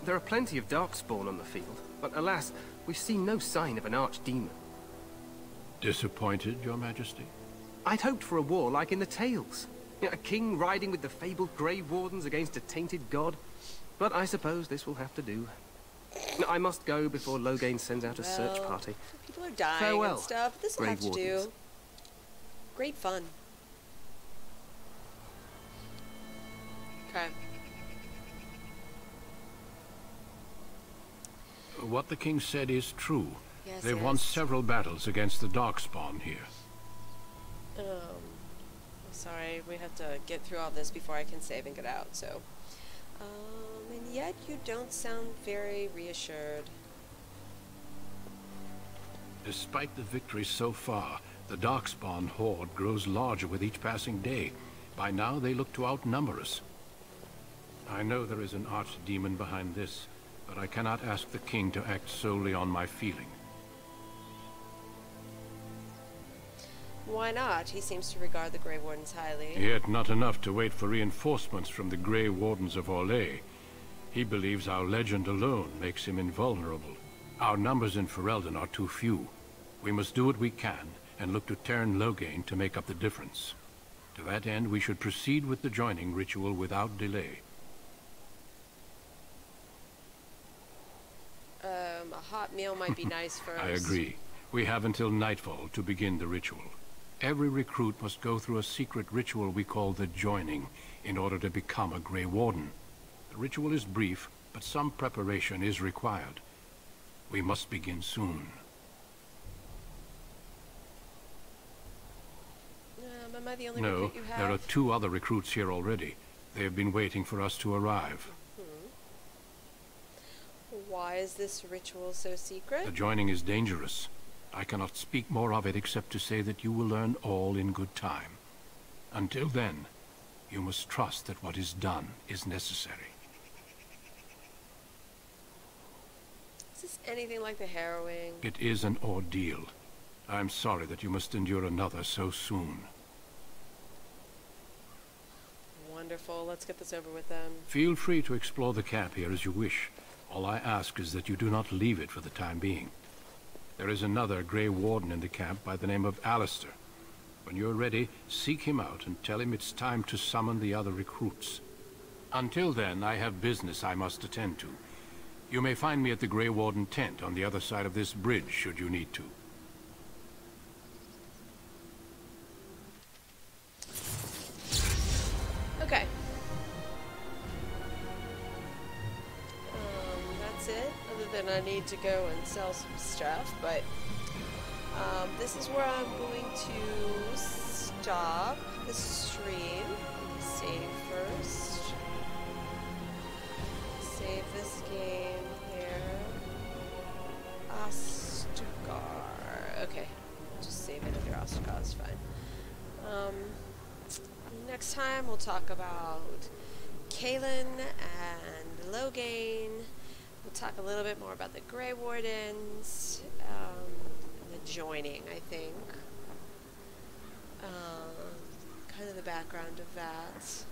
There are plenty of Darkspawn on the field, but alas, we've seen no sign of an archdemon. Disappointed, Your Majesty? I'd hoped for a war like in the tales. A king riding with the fabled Grey Wardens against a tainted god. But I suppose this will have to do. I must go before Loghain sends out a search party. People are dying Farewell, and stuff. This will Grey have to Wardens. do. Great fun. Okay. What the king said is true. Yes, They've won several battles against the Darkspawn here. Sorry, we have to get through all this before I can save and get out, so. And yet you don't sound very reassured. Despite the victory so far, the Darkspawn horde grows larger with each passing day. By now, they look to outnumber us. I know there is an archdemon behind this, but I cannot ask the king to act solely on my feeling. Why not? He seems to regard the Grey Wardens highly. Yet not enough to wait for reinforcements from the Grey Wardens of Orlais. He believes our legend alone makes him invulnerable. Our numbers in Ferelden are too few. We must do what we can, and look to Teyrn Loghain to make up the difference. To that end, we should proceed with the joining ritual without delay. A hot meal might be nice first. I agree. We have until nightfall to begin the ritual. Every recruit must go through a secret ritual we call the joining in order to become a Grey Warden. The ritual is brief, but some preparation is required. We must begin soon. Am I the only No, recruit you have? there are 2 other recruits here already. They have been waiting for us to arrive. Why is this ritual so secret? The joining is dangerous. I cannot speak more of it except to say that you will learn all in good time. Until then, you must trust that what is done is necessary. Is this anything like the harrowing? It is an ordeal. I'm sorry that you must endure another so soon. Wonderful. Let's get this over with then. Feel free to explore the camp here as you wish. All I ask is that you do not leave it for the time being. There is another Grey Warden in the camp by the name of Alistair. When you're ready, seek him out and tell him it's time to summon the other recruits. Until then, I have business I must attend to. You may find me at the Grey Warden tent on the other side of this bridge, should you need to. Okay. That's it, other than I need to go and sell some stuff, but this is where I'm going to stop the stream. Save first. Save this game here. Ostagar. Okay. Just save it under Ostagar, it's fine. Next time we'll talk about Cailan and Loghain. We'll talk a little bit more about the Grey Wardens, and the joining, I think. Kind of the background of that.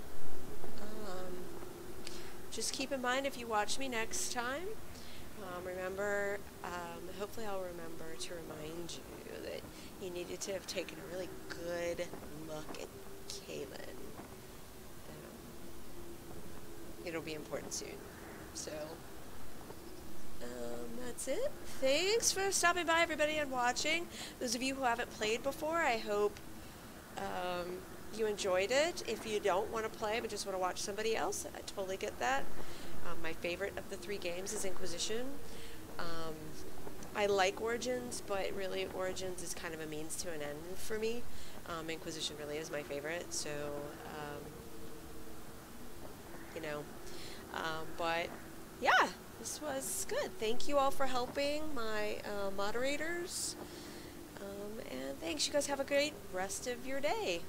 Just keep in mind if you watch me next time, remember, hopefully I'll remember to remind you that you needed to have taken a really good look at Cailan. It'll be important soon. So, that's it. Thanks for stopping by, everybody, and watching. Those of you who haven't played before, I hope you enjoyed it. If you don't want to play but just want to watch somebody else, I totally get that. My favorite of the 3 games is Inquisition. I like Origins, but really Origins is kind of a means to an end for me. Inquisition really is my favorite, so, you know. But, yeah, this was good. Thank you all for helping my moderators. And thanks. You guys have a great rest of your day.